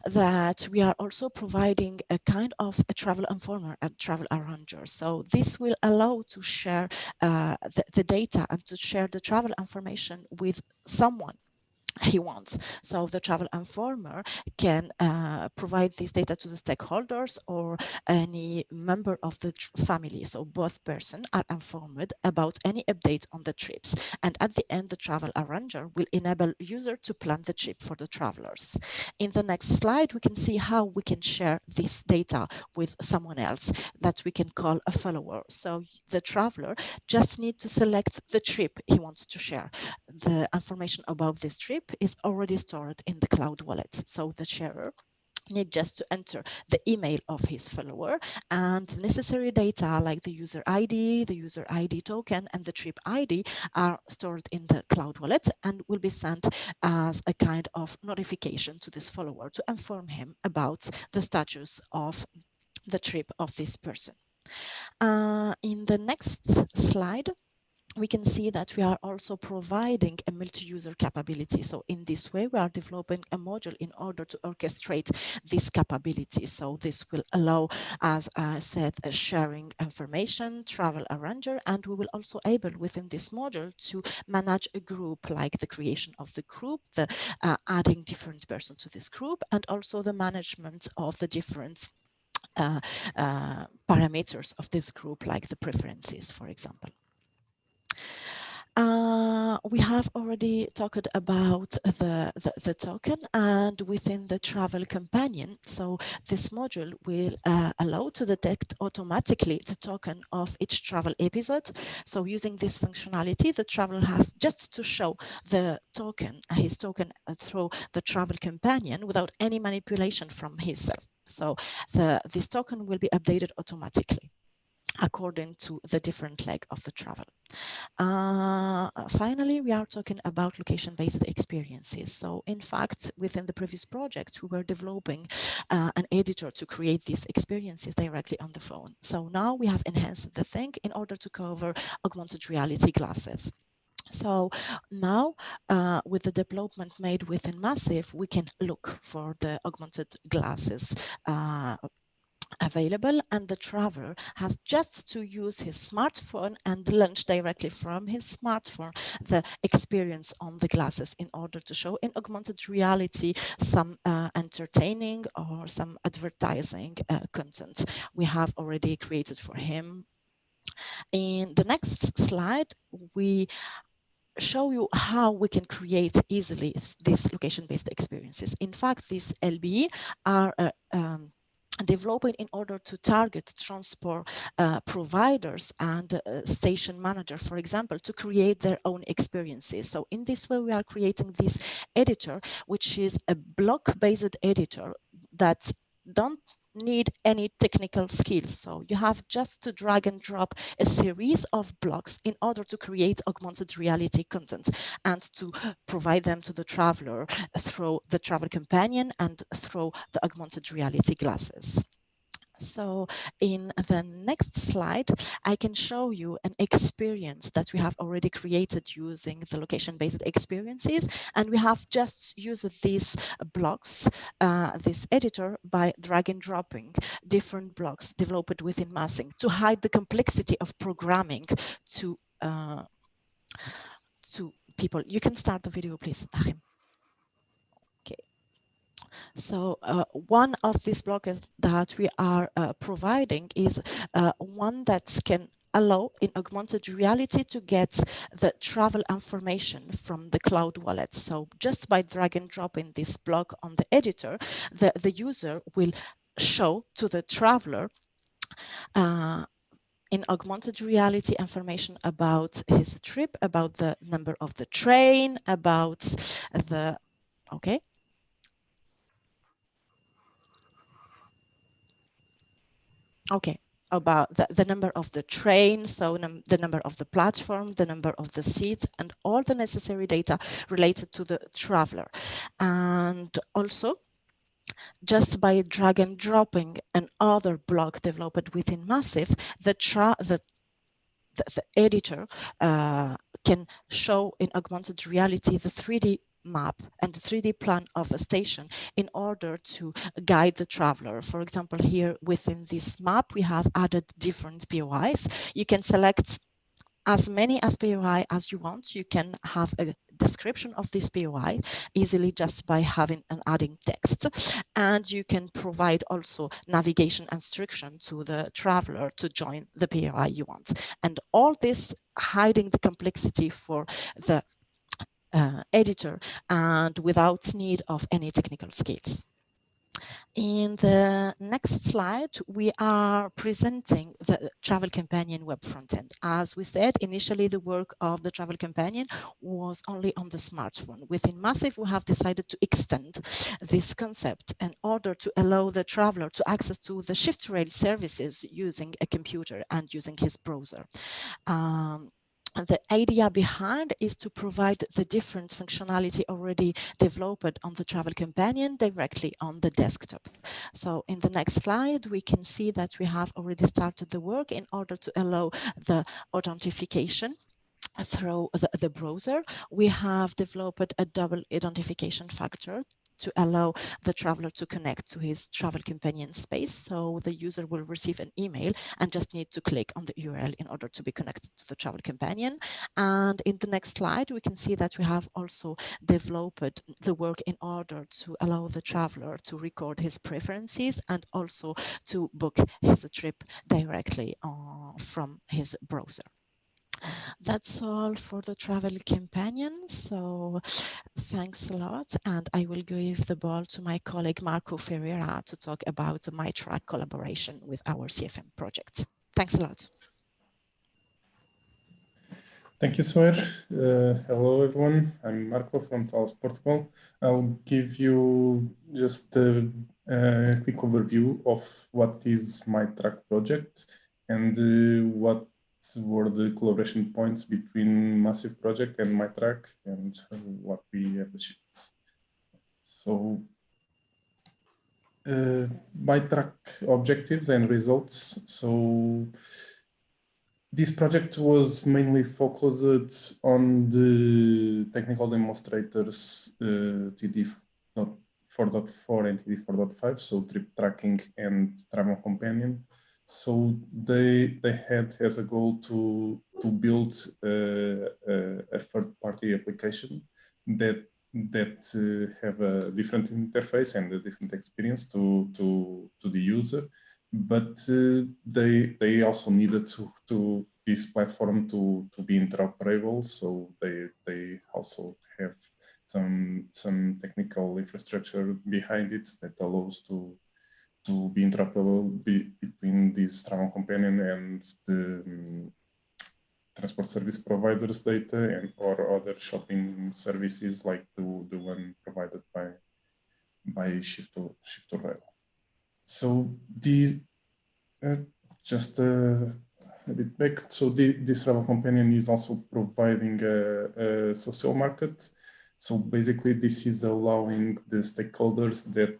that we are also providing a kind of a travel informer and travel arranger. So this will allow to share the data and to share the travel information with someone he wants. So the travel informer can provide this data to the stakeholders or any member of the family. So both persons are informed about any update on the trips. And at the end, the travel arranger will enable user to plan the trip for the travelers. In the next slide, we can see how we can share this data with someone else that we can call a follower. So the traveler just need to select the trip he wants to share. The information about this trip is already stored in the cloud wallet. So the sharer need just to enter the email of his follower, and the necessary data like the user ID token, and the trip ID are stored in the cloud wallet and will be sent as a kind of notification to this follower to inform him about the status of the trip of this person. In the next slide, we can see that we are also providing a multi-user capability. So in this way, we are developing a module in order to orchestrate this capability. So this will allow, as I said, sharing information, travel arranger, and we will also able within this module to manage a group, like the creation of the group, the adding different persons to this group, and also the management of the different parameters of this group, like the preferences, for example. We have already talked about the token, and within the travel companion. So this module will allow to detect automatically the token of each travel episode. So using this functionality, the traveler has just to show the token, his token through the travel companion without any manipulation from himself. So this token will be updated automatically according to the different leg of the travel. Finally, we are talking about location-based experiences. So in fact, within the previous project, we were developing an editor to create these experiences directly on the phone. So now we have enhanced the thing in order to cover augmented reality glasses. So now with the development made within MaaSive, we can look for the augmented glasses available, and the traveler has just to use his smartphone and launch directly from his smartphone the experience on the glasses in order to show in augmented reality some entertaining or some advertising content we have already created for him. In the next slide, we show you how we can create easily these location-based experiences. In fact, these LBE are developed in order to target transport providers and station manager, for example, to create their own experiences. So in this way, we are creating this editor, which is a block-based editor that don't need any technical skills. So you have just to drag and drop a series of blocks in order to create augmented reality content and to provide them to the traveler through the travel companion and through the augmented reality glasses. So in the next slide, I can show you an experience that we have already created using the location-based experiences. And we have just used these blocks, this editor, by drag and dropping different blocks developed within MaaSive to hide the complexity of programming to people. You can start the video, please, Achim. So one of these blocks that we are providing is one that can allow in augmented reality to get the travel information from the cloud wallet. So just by drag and dropping this block on the editor, the user will show to the traveler in augmented reality information about his trip, about the number of the train, about the, okay. Okay, about the number of the train, so the number of the platform, the number of the seats, and all the necessary data related to the traveler. And also, just by drag and dropping another block developed within MaaSive, the editor can show in augmented reality the 3D map and the 3D plan of a station in order to guide the traveler. For example, here within this map, we have added different POIs. You can select as many as POI as you want. You can have a description of this POI easily just by having and adding text. And you can provide also navigation instruction to the traveler to join the POI you want. And all this hiding the complexity for the editor and without need of any technical skills. In the next slide, we are presenting the Travel Companion web frontend. As we said, initially the work of the Travel Companion was only on the smartphone. Within MaaSive, we have decided to extend this concept in order to allow the traveler to access to the Shift2Rail services using a computer and using his browser. The idea behind is to provide the different functionality already developed on the Travel Companion directly on the desktop. So in the next slide, we can see that we have already started the work in order to allow the authentication through the browser. We have developed a double identification factor to allow the traveler to connect to his Travel Companion space. So the user will receive an email and just need to click on the URL in order to be connected to the Travel Companion. And in the next slide, we can see that we have also developed the work in order to allow the traveler to record his preferences and also to book his trip directly from his browser. That's all for the Travel Companion. So thanks a lot. And I will give the ball to my colleague Marco Ferreira to talk about the My-TRAC collaboration with our CFM project. Thanks a lot. Thank you, Swer. Hello, everyone. I'm Marco from Talos, Portugal. I'll give you just a quick overview of what is My-TRAC project and what were the collaboration points between MaaSive project and My-TRAC and what we have achieved. So, My-TRAC objectives and results. So, this project was mainly focused on the technical demonstrators TD 4.4 and TD 4.5, so trip tracking and travel companion. So they had as a goal to build a third-party application that have a different interface and a different experience to the user. But they also needed to this platform to be interoperable, so they also have some technical infrastructure behind it that allows to be interoperable between this travel companion and the transport service providers data and or other shopping services like the one provided by Shift2Rail. So just a bit back. So this travel companion is also providing a social market. So basically, this is allowing the stakeholders that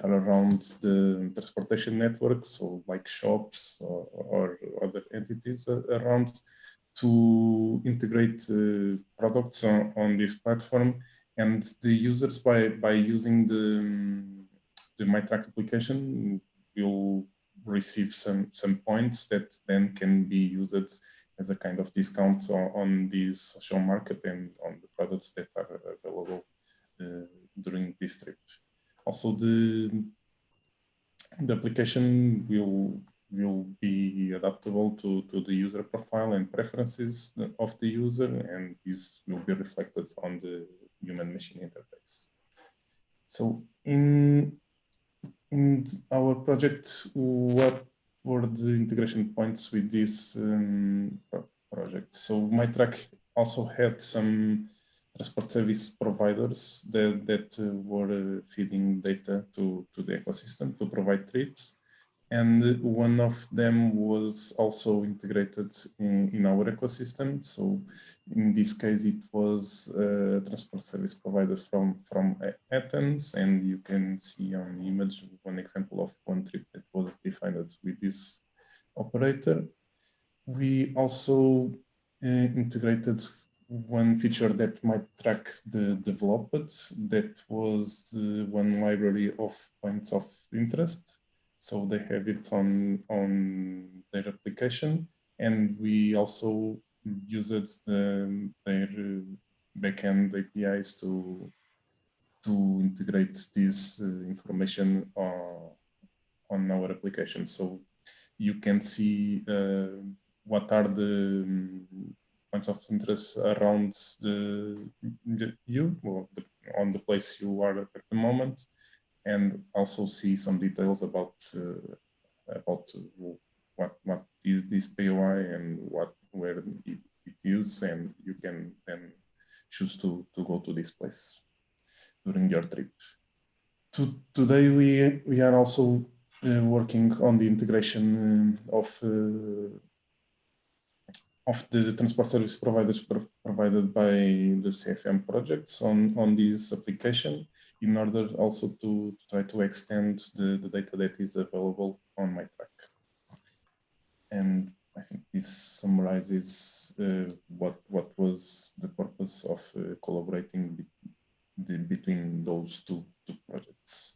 are around the transportation network, so like shops or other entities around, to integrate products on this platform, and the users by using the My-TRAC application will receive some points that then can be used as a kind of discount on this social market and on the products that are available during this trip. Also, the application will be adaptable to the user profile and preferences of the user, and this will be reflected on the human-machine interface. So in our project, what were the integration points with this project? So My-TRAC also had some transport service providers that were feeding data to the ecosystem to provide trips. And one of them was also integrated in our ecosystem. So in this case, it was a transport service provider from Athens. And you can see on the image one example of one trip that was defined with this operator. We also integrated one feature that My-TRAC developed, that was one library of points of interest. So they have it on their application, and we also used their backend APIs to integrate this information on our application. So you can see what are the points of interest around on the place you are at the moment, and also see some details about what is this POI and where it used, and you can then choose to go to this place during your trip. Today we are also working on the integration of the transport service providers provided by the CFM projects on this application, in order also to try to extend the data that is available on My-TRAC. And I think this summarizes what was the purpose of collaborating between those two projects.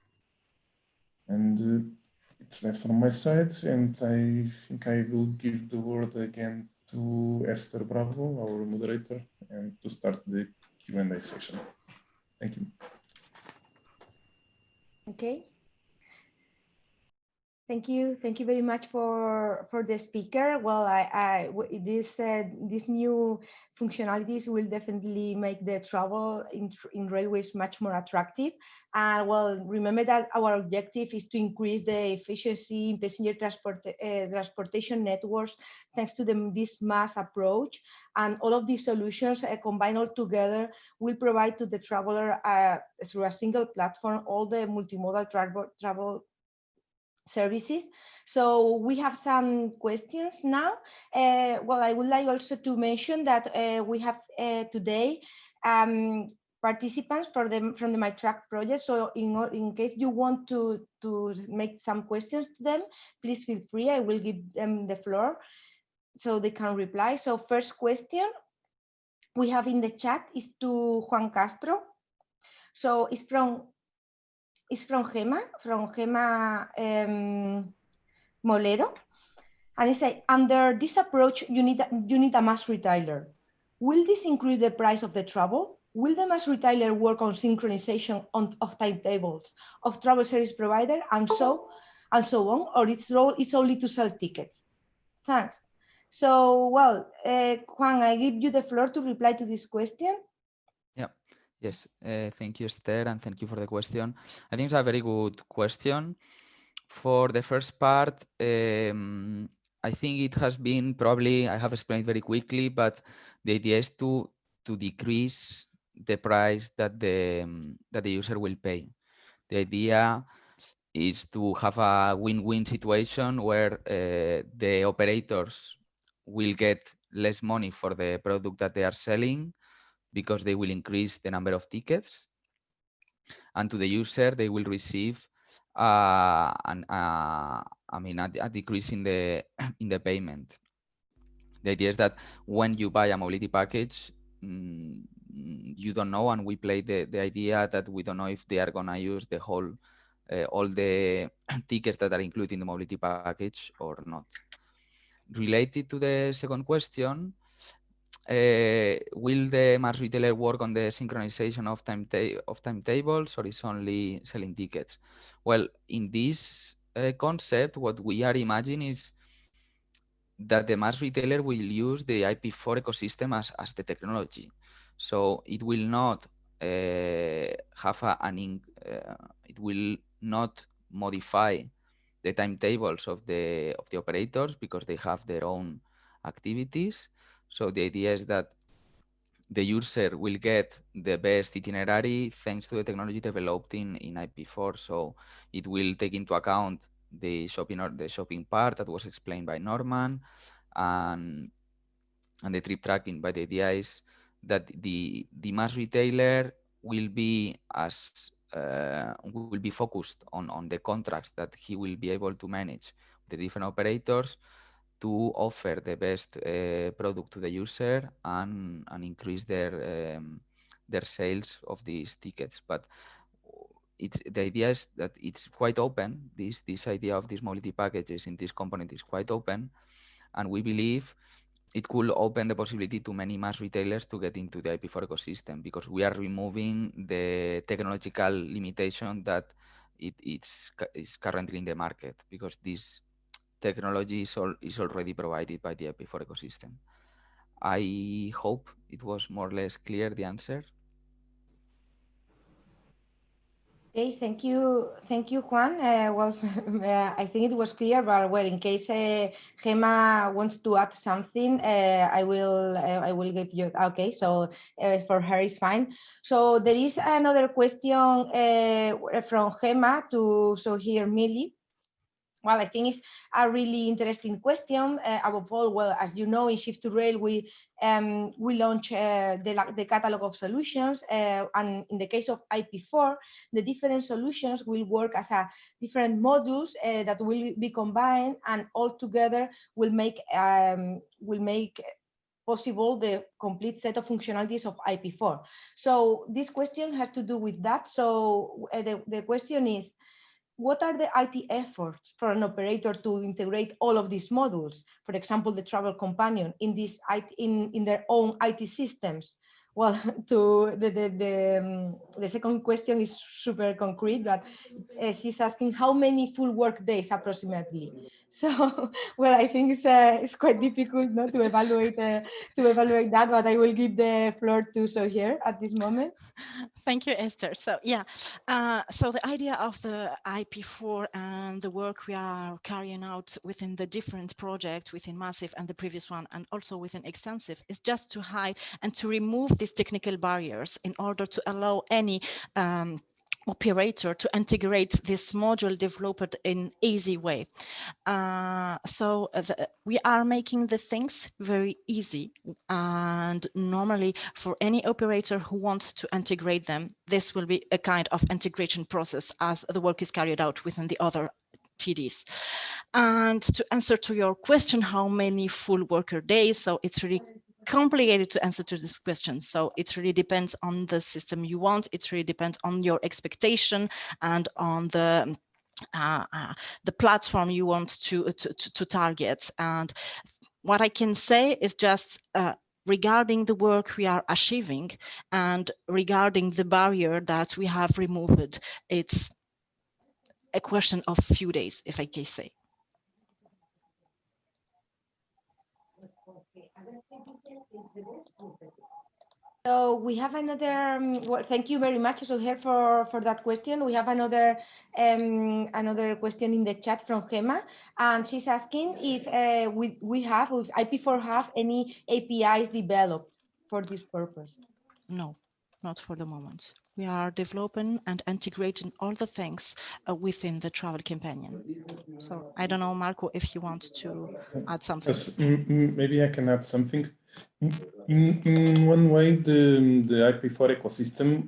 And it's that from my side, and I think I will give the word again to Esther Bravo, our moderator, and to start the Q&A session. Thank you. Okay. Thank you very much for the speaker. Well, these new functionalities will definitely make the travel in railways much more attractive. And well, remember that our objective is to increase the efficiency in passenger transportation networks thanks to this mass approach. And all of these solutions combined all together will provide to the traveler through a single platform all the multimodal travel services. So we have some questions now. Well, I would like also to mention that we have today participants from the My-TRAC project. So in case you want to make some questions to them, please feel free. I will give them the floor so they can reply. So first question we have in the chat is to Juan Castro. So it's from Gema Molero, and it says, under this approach, you need a mass retailer. Will this increase the price of the travel? Will the mass retailer work on synchronization of timetables of travel service provider and so on, or its role is only to sell tickets? Thanks. So, well, Juan, I give you the floor to reply to this question. Yeah. Yes, thank you, Esther, and thank you for the question. I think it's a very good question. For the first part, I think it has been probably, I have explained very quickly, but the idea is to decrease the price that the user will pay. The idea is to have a win-win situation where the operators will get less money for the product that they are selling, because they will increase the number of tickets, and to the user they will receive a decrease in the in the payment. The idea is that when you buy a mobility package, you don't know, and we play the idea that we don't know if they are gonna use the whole all the tickets that are included in the mobility package or not. Related to the second question, will the mass retailer work on the synchronization of timetables, or is only selling tickets? Well, in this concept, what we are imagining is that the mass retailer will use the IP4 ecosystem as the technology. So it will not it will not modify the timetables of the operators, because they have their own activities. So the idea is that the user will get the best itinerary thanks to the technology developed in IP4. So it will take into account the shopping part that was explained by Norman, and the trip tracking. But the idea is that the mass retailer will be focused on the contracts that he will be able to manage the different operators, to offer the best product to the user and increase their sales of these tickets. But the idea is that it's quite open. This idea of these mobility packages in this component is quite open, and we believe it could open the possibility to many mass retailers to get into the IP4 ecosystem, because we are removing the technological limitation that is currently in the market, because this technology is already provided by the IP4 ecosystem. I hope it was more or less clear, the answer. Okay, thank you, Juan. Well, I think it was clear, but well, in case Gemma wants to add something, I will give you. Okay, so for her is fine. So there is another question from Gemma to here Millie. Well, I think it's a really interesting question. Above all, well, as you know, in Shift2Rail, we launch the catalog of solutions. And in the case of IP4, the different solutions will work as a different modules that will be combined, and all together will make possible the complete set of functionalities of IP4. So this question has to do with that. So the question is, what are the IT efforts for an operator to integrate all of these modules? For example, the travel companion in their own IT systems. Well, the second question is super concrete, that she's asking how many full work days approximately. So, well, I think it's quite difficult not to evaluate that, but I will give the floor to Soher at this moment. Thank you, Esther. So yeah, so the idea of the IP4 and the work we are carrying out within the different projects within MaaSive and the previous one, and also within Extensive, is just to hide and to remove these technical barriers in order to allow any operator to integrate this module developed in easy way. We are making the things very easy, and normally for any operator who wants to integrate them, this will be a kind of integration process as the work is carried out within the other TDs. And to answer to your question, how many full worker days? So it's really complicated to answer to this question. So it really depends on the system you want. It really depends on your expectation and on the platform you want to target. And what I can say is just regarding the work we are achieving and regarding the barrier that we have removed, it's a question of few days, if I can say. So we have another. Well, thank you very much, Soher, for that question. We have another question in the chat from Gemma, and she's asking if with IP4 have any APIs developed for this purpose. No, not for the moment. We are developing and integrating all the things within the travel companion. So I don't know, Marco, if you want to add something. Yes, maybe I can add something. In one way, the IP4 ecosystem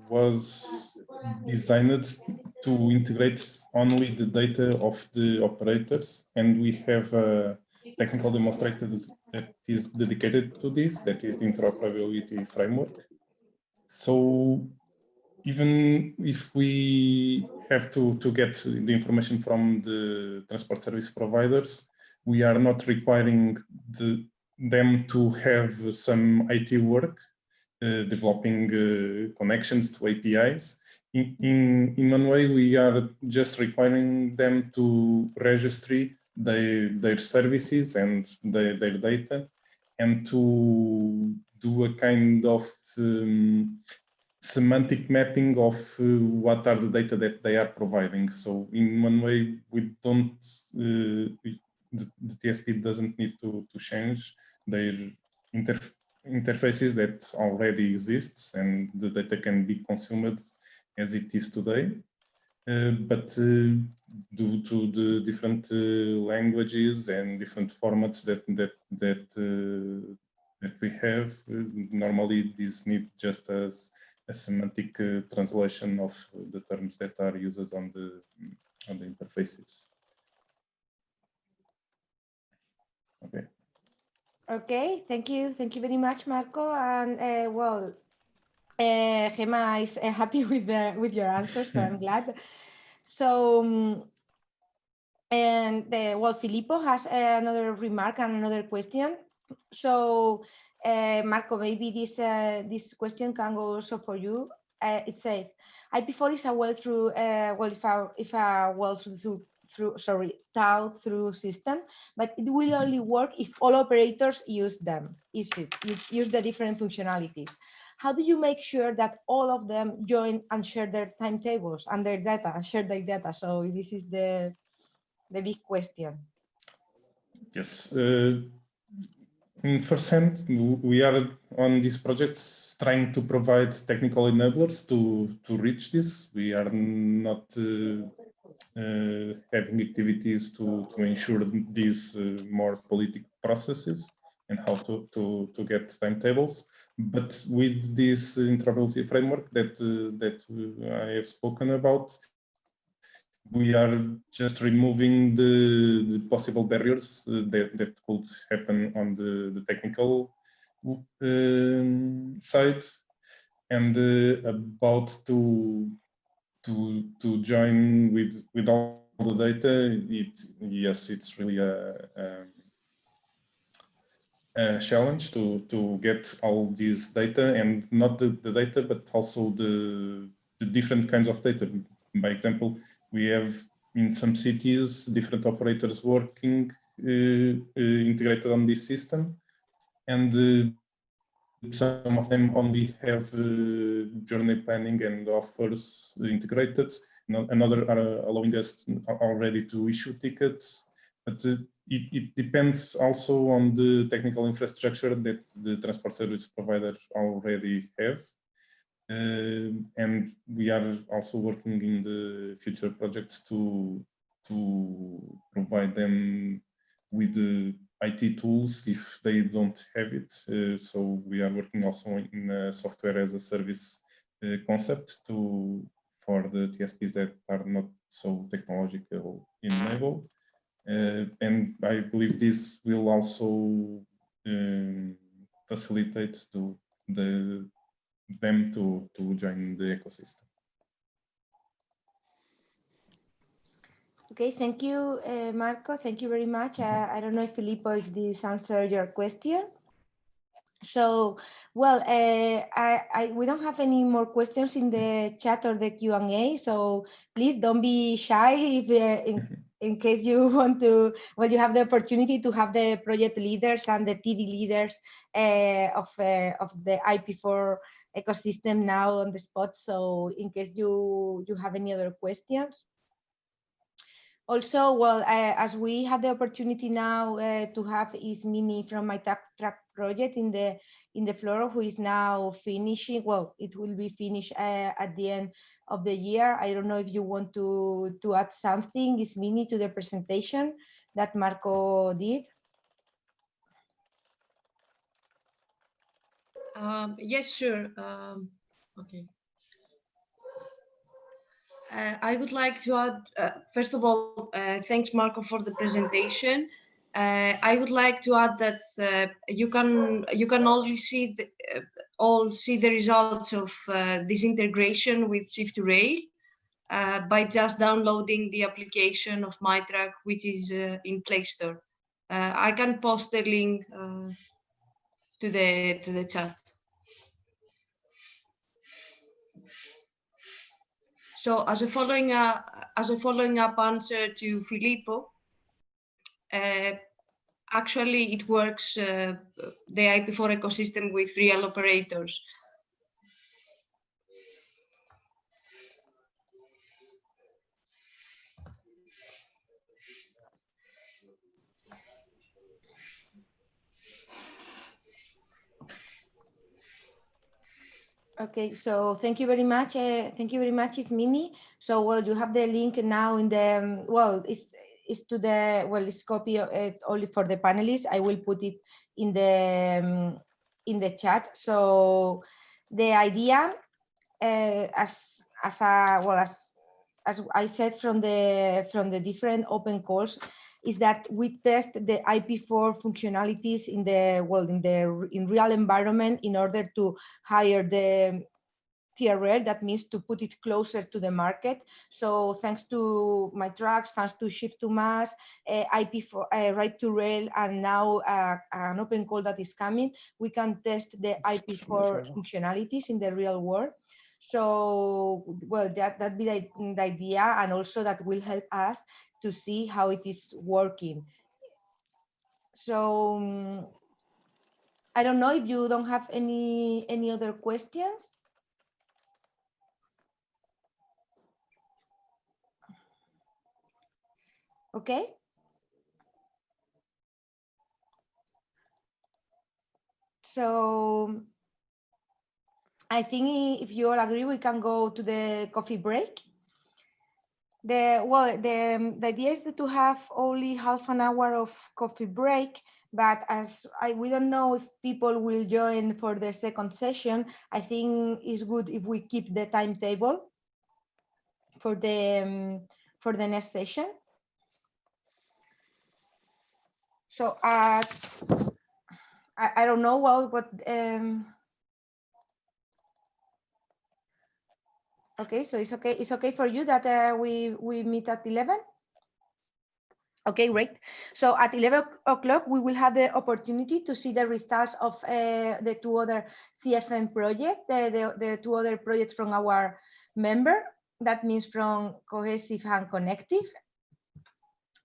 was designed to integrate only the data of the operators, and we have a technical demonstrator that is dedicated to this, that is the interoperability framework. So even if we have to get the information from the transport service providers, we are not requiring them to have some IT work, developing connections to APIs. In one way, we are just requiring them to register their services and their data, and to do a kind of semantic mapping of what are the data that they are providing. So in one way, we don't, the TSP doesn't need to change their interfaces that already exists, and the data can be consumed as it is today. But due to the different languages and different formats that we have, normally these need just as a semantic translation of the terms that are used on the interfaces. Okay. Okay, thank you very much, Marco. And well, Gemma is happy with your answers, so I'm glad. So, well, Filippo has another remark and another question. So, Marco, maybe this question can go also for you. It says IP4 is a thought through system, but it will only work if all operators use them. Use the different functionalities. How do you make sure that all of them join and share their timetables and their data, share their data? So this is the big question. Yes. In first hand, we are on these projects trying to provide technical enablers to reach this. We are not having activities to ensure these more political processes and how to get timetables. But with this interoperability framework that I have spoken about, we are just removing the possible barriers that could happen on the technical side, and about to join with all the data. Yes, it's really a challenge to get all these data, and not the data, but also the different kinds of data. By example, we have in some cities different operators working integrated on this system, and some of them only have journey planning and offers integrated. Another are allowing us already to issue tickets, but it depends also on the technical infrastructure that the transport service provider already have. And we are also working in the future projects to provide them with the IT tools if they don't have it. So we are working also in a software as a service concept for the TSPs that are not so technological enabled. And I believe this will also facilitate them to join the ecosystem. Okay, thank you, Marco. Thank you very much. I don't know, Filippo, if this answered your question. So, well, we don't have any more questions in the chat or the Q&A. So please don't be shy if in case you want to. Well, you have the opportunity to have the project leaders and the TD leaders of the IP4 ecosystem now on the spot. So in case you have any other questions. Also, well, as we have the opportunity now to have Ismini from My-TRAC project in the floor, who is now finishing. Well, it will be finished at the end of the year. I don't know if you want to add something, Ismini, to the presentation that Marco did. Yes, sure. Okay. I would like to add, first of all, thanks, Marco, for the presentation. I would like to add that you can only see the results of this integration with Shift2Rail by just downloading the application of My-TRAC, which is in Play Store. I can post the link to the chat. So as a following up answer to Filippo, actually it works the IP4 ecosystem with real operators. Okay, so thank you very much. Thank you very much, Ismini. So, well, you have the link now in the, well, it's to the, well, it's copy only for the panelists. I will put it in the chat. So the idea, as I said from the different open calls, is that we test the IP4 functionalities in real environment in order to hire the MaaTRAC, that means to put it closer to the market. So thanks to My-TRAC, thanks to Shift2Maas, IP4 Right2Rail, and now an open call that is coming, we can test the IP4 functionalities in the real world. So, well, that'd be the idea, and also that will help us to see how it is working. So, I don't know if you don't have any other questions. Okay. So I think if you all agree, we can go to the coffee break. The idea is to have only half an hour of coffee break, but as we don't know if people will join for the second session, I think it's good if we keep the timetable for the next session. So I don't know what okay, so it's okay for you that we meet at 11. Okay, great. So at 11 o'clock, we will have the opportunity to see the results of the two other CFM projects, the two other projects from our member. That means from Cohesive and Connective.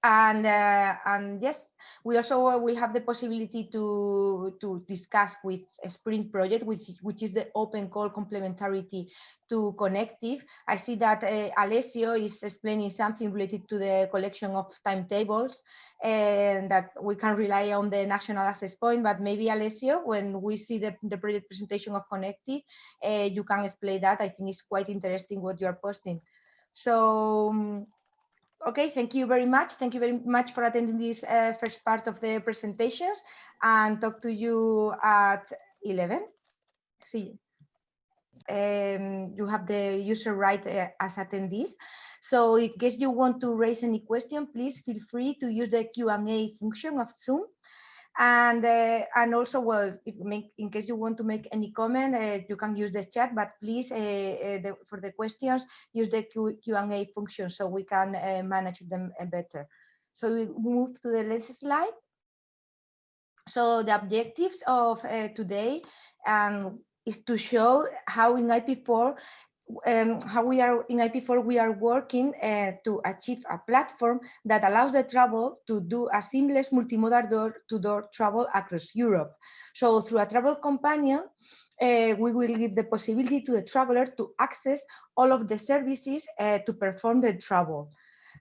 And yes, we also will have the possibility to discuss with a Sprint project, which is the open call complementarity to Connective. I see that Alessio is explaining something related to the collection of timetables, and that we can rely on the national access point. But maybe Alessio, when we see the project presentation of Connective, you can explain that. I think it's quite interesting what you are posting. So. Okay, thank you very much. Thank you very much for attending this first part of the presentations, and talk to you at 11. See, you have the user right as attendees. So in case you want to raise any question, please feel free to use the Q&A function of Zoom. And also, well, in case you want to make any comment, you can use the chat, but please, for the questions, use the Q&A function so we can manage them better. So we move to the next slide. So the objectives of today is to show how in IP4 we are working to achieve a platform that allows the travel to do a seamless multimodal door-to-door travel across Europe. So through a travel companion, we will give the possibility to the traveler to access all of the services to perform the travel.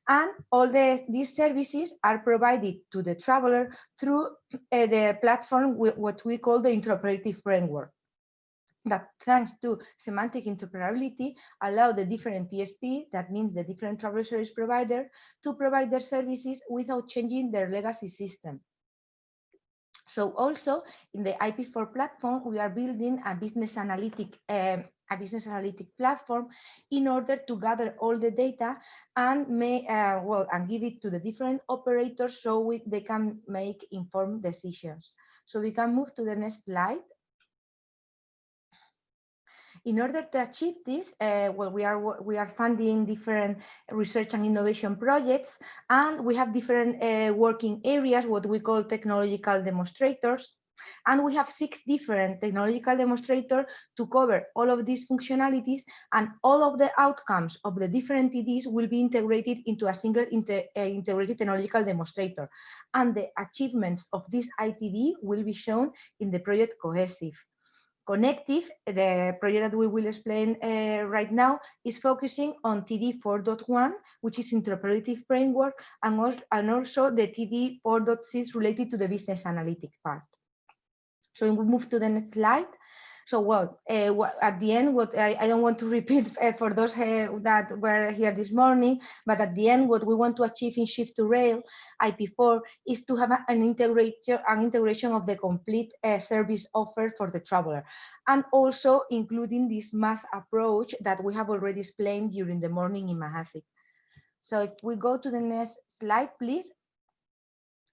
And all these services are provided to the traveler through the platform, what we call the interoperative framework, that thanks to semantic interoperability allow the different TSP, that means the different travel service provider, to provide their services without changing their legacy system. So also in the IP4 platform, we are building a business analytic platform in order to gather all the data and give it to the different operators so they can make informed decisions. So we can move to the next slide. In order to achieve this, we are funding different research and innovation projects, and we have different working areas, what we call technological demonstrators. And we have 6 different technological demonstrators to cover all of these functionalities, and all of the outcomes of the different TDs will be integrated into a single integrated technological demonstrator. And the achievements of this ITD will be shown in the project Cohesive. Connective, the project that we will explain right now, is focusing on TD 4.1, which is interoperative framework, and also the TD 4.6 related to the business analytic part. So we move to the next slide. So at the end, I don't want to repeat for those that were here this morning, but at the end, what we want to achieve in Shift2Rail IP4 is to have an integration of the complete service offer for the traveler, and also including this Maas approach that we have already explained during the morning in MaaSive. So if we go to the next slide, please.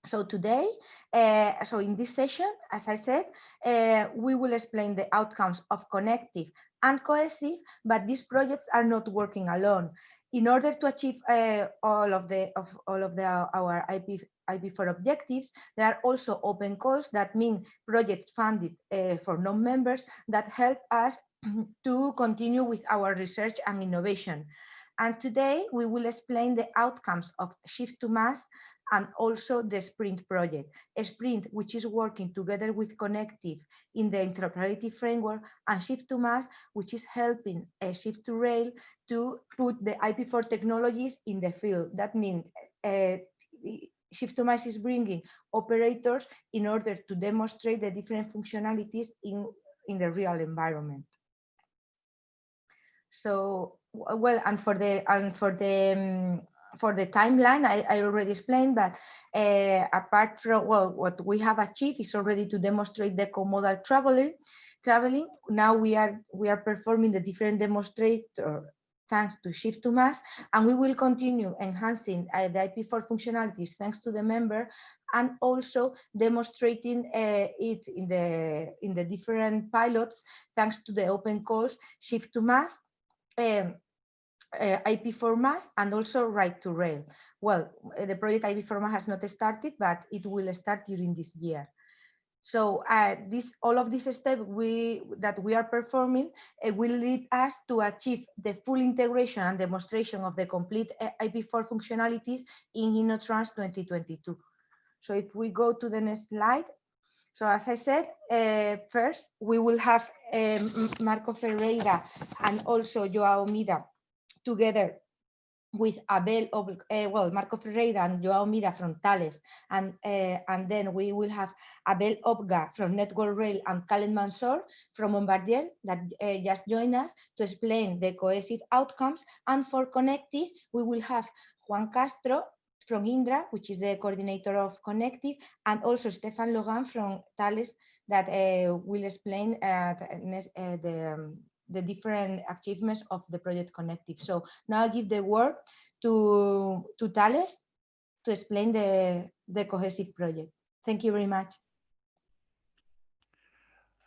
So today, so in this session, as I said, we will explain the outcomes of connective and cohesive, but these projects are not working alone. In order to achieve all of our IP4 objectives, there are also open calls, that mean projects funded for non-members that help us to continue with our research and innovation. And today we will explain the outcomes of Shift2Maas and also the Sprint project. A Sprint, which is working together with Connective in the interoperability framework, and Shift2Maas, which is helping Shift2Rail to put the IP4 technologies in the field. That means Shift2Maas is bringing operators in order to demonstrate the different functionalities in the real environment. So, well, and for the timeline, I already explained, but apart from, well, what we have achieved is already to demonstrate the co-modal traveling. Now we are performing the different demonstrator thanks to Shift2Maas, and we will continue enhancing the IP4 functionalities thanks to the member, and also demonstrating it in the different pilots thanks to the open calls Shift2Maas, IP4 Maas, and also Right2Rail. Well, the project IP4 Maas has not started, but it will start during this year. So all of these steps that we are performing will lead us to achieve the full integration and demonstration of the complete IP4 functionalities in InnoTrans 2022. So if we go to the next slide. So as I said, first we will have Marco Ferreira and also Joao Mira together with Abel, Marco Ferreira and Joao Mira from Thales, and then we will have Abel Obga from Network Rail and Khaled Mansour from Bombardier that just joined us to explain the cohesive outcomes. And for Connective, we will have Juan Castro from Indra, which is the coordinator of Connective, and also Stefan Logan from Thales that will explain the different achievements of the project Connective. So now I'll give the word to Thales to explain the cohesive project. Thank you very much.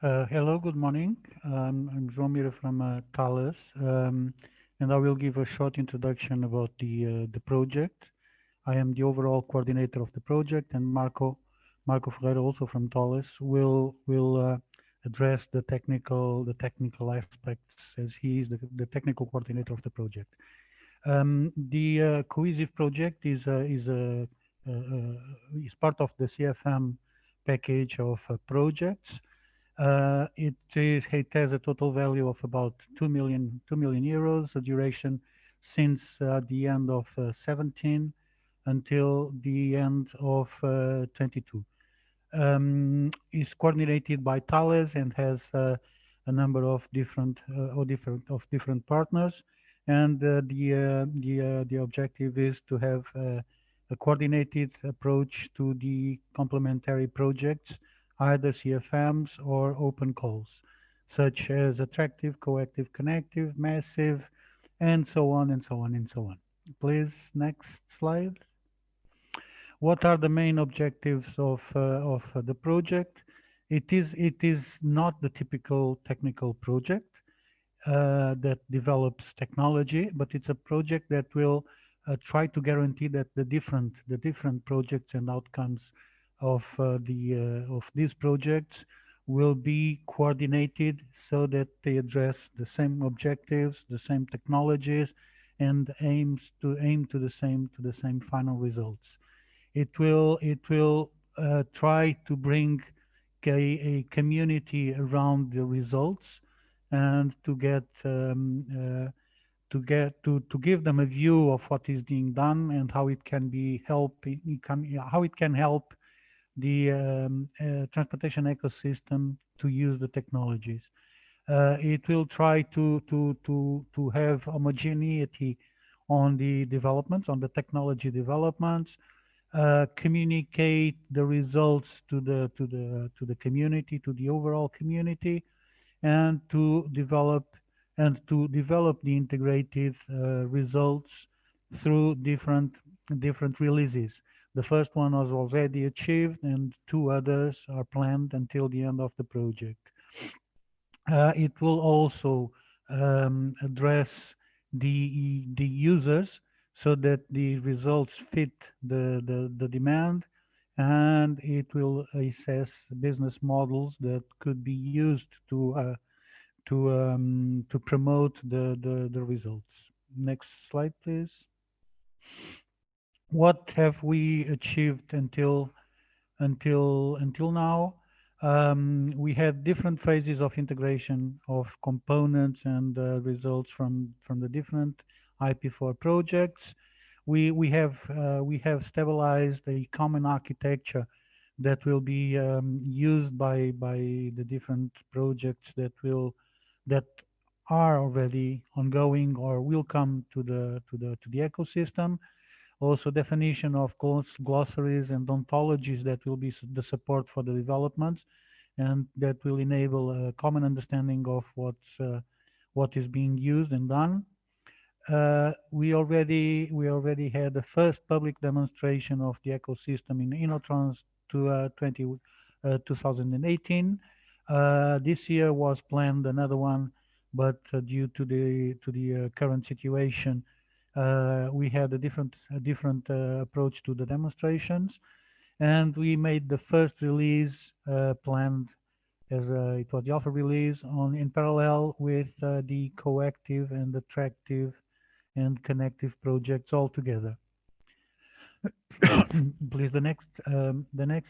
Hello, good morning. I'm João Mira from Thales, and I will give a short introduction about the project. I am the overall coordinator of the project, and Marco Ferreira, also from Thales, will address the technical aspects, as he is the technical coordinator of the project. The cohesive project is part of the CFM package of projects. It has a total value of about 2 million euros, a duration since the end of 17 until the end of 22. Is coordinated by Thales and has a number of different partners, and the objective is to have a coordinated approach to the complementary projects, either CFMs or open calls, such as attractive, coactive, connective, MaaSive, and so on and so on and so on. Please, next slide. What are the main objectives of the project? It is not the typical technical project that develops technology, but it's a project that will try to guarantee that the different projects and outcomes of these projects will be coordinated so that they address the same objectives, the same technologies, and aim to the same final results. It will try to bring a community around the results, and to give them a view of what is being done and how it can help the transportation ecosystem to use the technologies. It will try to have homogeneity on the developments, on the technology developments, communicate the results to the community, to the overall community, and to develop the integrated results through different releases. The first one was already achieved, and two others are planned until the end of the project. It will also address the users so that the results fit the demand, and it will assess business models that could be used to promote the results. Next slide, please. What have we achieved until now? We had different phases of integration of components and results from the different IP4 projects. We have stabilized a common architecture that will be used by the different projects that are already ongoing or will come to the ecosystem. Also, definition of glossaries and ontologies that will be the support for the developments, and that will enable a common understanding of what is being used and done. We already had the first public demonstration of the ecosystem in InnoTrans 2018. This year was planned another one, but due to the current situation, we had a different approach to the demonstrations, and we made the first release planned as it was the alpha release in parallel with the coactive and attractive and connective projects all together. Please, the next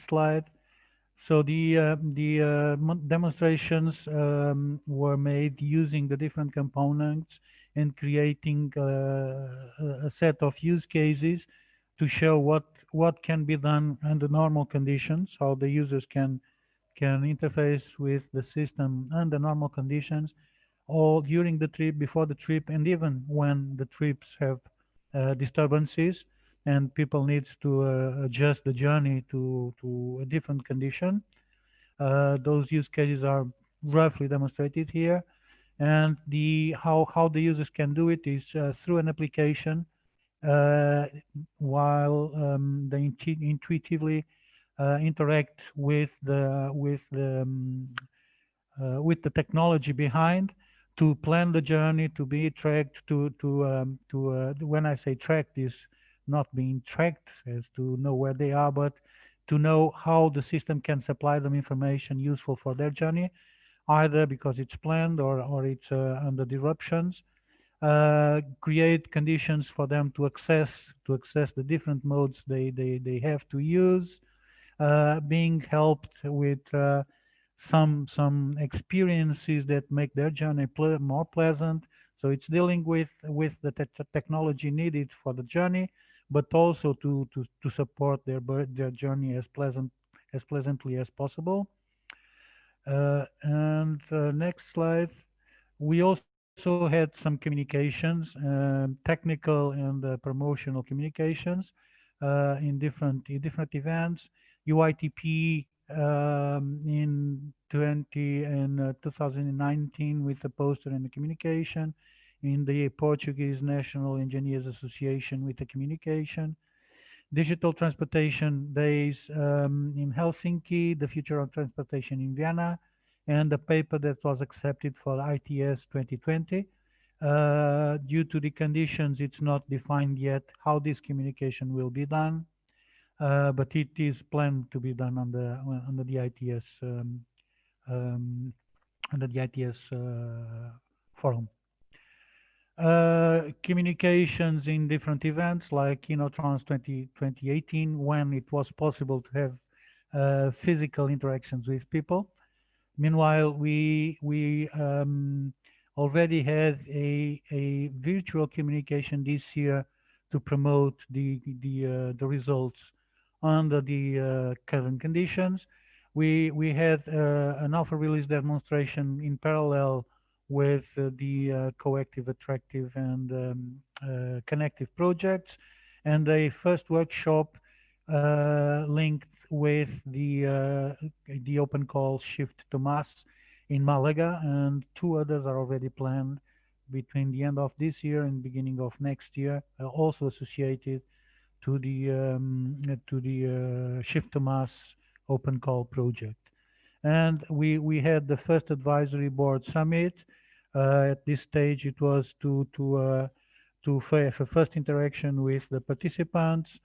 slide. So the demonstrations were made using the different components and creating a set of use cases to show what can be done under normal conditions, how the users can interface with the system under normal conditions, all during the trip, before the trip, and even when the trips have disturbances and people needs to adjust the journey to a different condition. Those use cases are roughly demonstrated here, and how the users can do it is through an application, while they intuitively interact with the technology behind to plan the journey, to be tracked, when I say tracked, is not being tracked as to know where they are, but to know how the system can supply them information useful for their journey, either because it's planned or it's under disruptions. Create conditions for them to access the different modes they have to use, being helped with some experiences that make their journey more pleasant. So it's dealing with the technology needed for the journey, but also to support their journey as pleasantly as possible. And next slide. We also had some communications, technical and promotional communications in different events. UITP in 2019 with a poster and a communication. In the Portuguese National Engineers Association with a communication. Digital Transportation Days in Helsinki, the Future of Transportation in Vienna, and the paper that was accepted for ITS 2020. Due to the conditions, it's not defined yet how this communication will be done, but it is planned to be done under the ITS forum. Communications in different events like InnoTrans 2018, when it was possible to have physical interactions with people. Meanwhile, we already had a virtual communication this year to promote the results under the current conditions. We had an alpha release demonstration in parallel with the coactive, attractive, and connective projects, and a first workshop linked with the open call Shift2Maas in Malaga, and two others are already planned between the end of this year and beginning of next year, also associated to the Shift2Maas open call project. And we had the first advisory board summit. At this stage, it was to have a first interaction with the participants,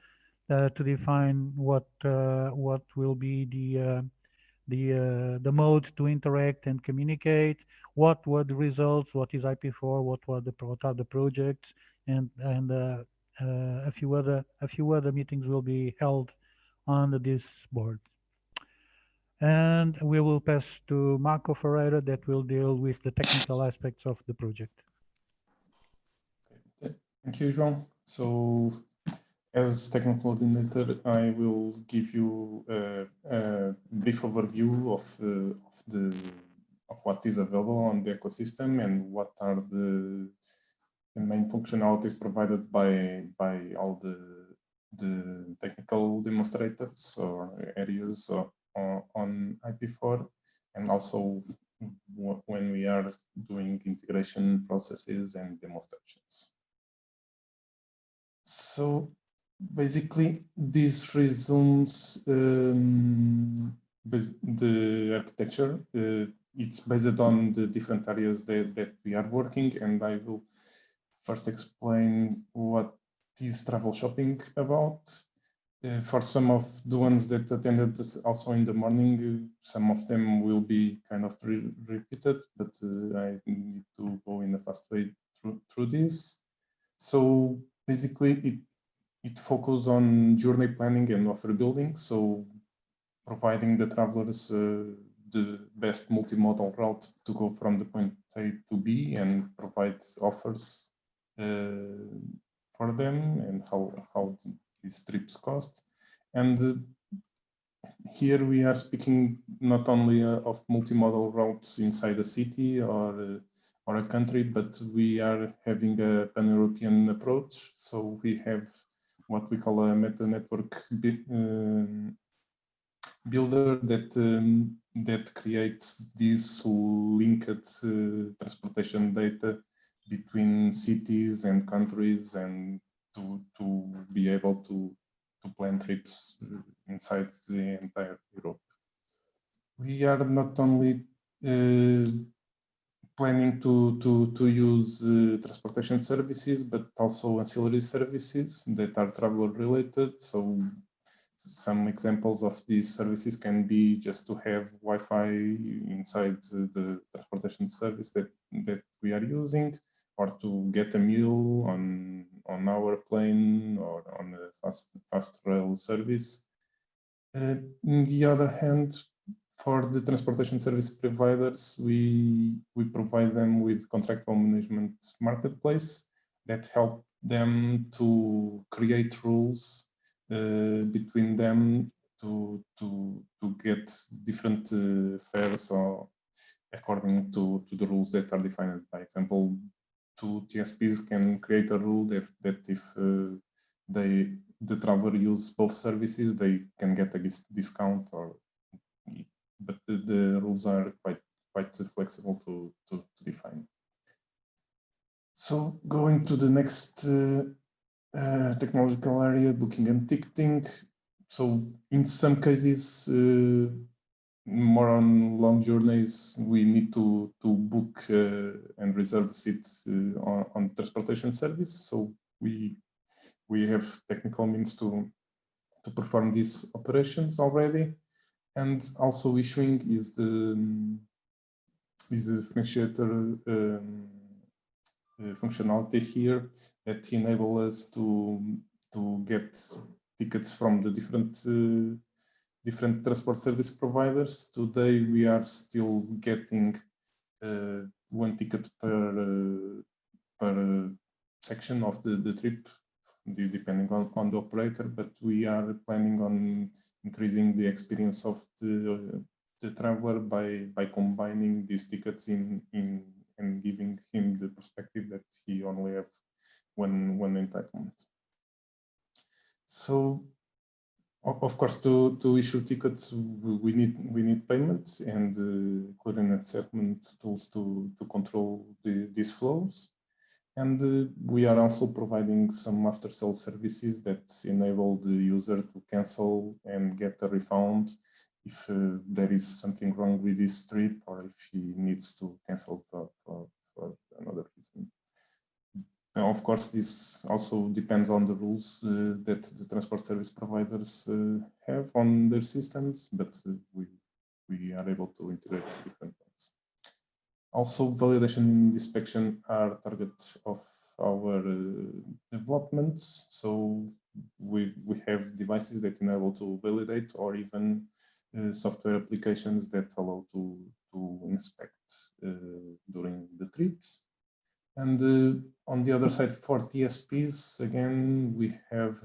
to define what will be the mode to interact and communicate, what were the results, what is IP4, what are the projects, and a few other meetings will be held on this board. And we will pass to Marco Ferreira that will deal with the technical aspects of the project. Thank you, João. So, as technical coordinator, I will give you a brief overview of what is available on the ecosystem and what are the main functionalities provided by all the technical demonstrators or areas on IP4, and also when we are doing integration processes and demonstrations. So basically, this resumes the architecture. It's based on the different areas that we are working, and I will first explain what is travel shopping about. For some of the ones that attended also in the morning, some of them will be kind of repeated, but I need to go in a fast way through this. So basically, it focuses on journey planning and offer building, so providing the travelers the best multimodal route to go from the point A to B and provide offers for them and how these trips cost. And here we are speaking not only of multimodal routes inside a city or a country, but we are having a pan-European approach. So we have what we call a meta network builder that creates this linked transportation data between cities and countries, and to be able to plan trips inside the entire Europe. We are not only planning to use transportation services, but also ancillary services that are traveler related. So some examples of these services can be just to have Wi-Fi inside the transportation service that we are using, or to get a meal on our plane or on a fast rail service. On the other hand, for the transportation service providers, we provide them with contractual management marketplace that help them to create rules between them to get different fares or according to the rules that are defined. By example, two TSPs can create a rule that if the traveler use both services, they can get a discount, but the rules are quite flexible to define. So going to the next technological area, booking and ticketing. So in some cases, more on long journeys, we need to book and reserve seats on transportation service. So we have technical means to perform these operations already. And also issuing is the differentiator functionality here that enable us to get tickets from the different transport service providers. Today we are still getting one ticket per section of the trip, depending on the operator, but we are planning on increasing the experience of the traveler by combining these tickets and giving him the perspective that he only have one entitlement. So, of course, to issue tickets, we need payment and clearing and settlement tools to control these flows. And we are also providing some after-sale services that enable the user to cancel and get a refund if there is something wrong with his trip, or if he needs to cancel for another reason. Now, of course, this also depends on the rules that the transport service providers have on their systems, but we are able to integrate different ones. Also, validation and inspection are targets of our developments. So we have devices that enable to validate, or even software applications that allow to inspect during the trips. And on the other side, for TSPs, again, we have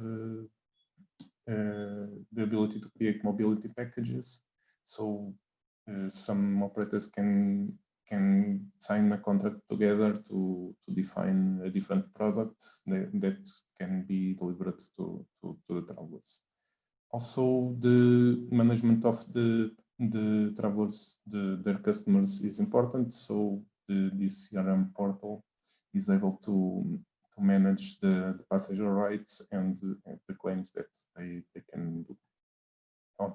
the ability to create mobility packages. So some operators can sign a contract together to define a different product that can be delivered to the travelers. Also, the management of the travelers, their customers, is important. So this CRM portal is able to manage the passenger rights and the claims that they can do on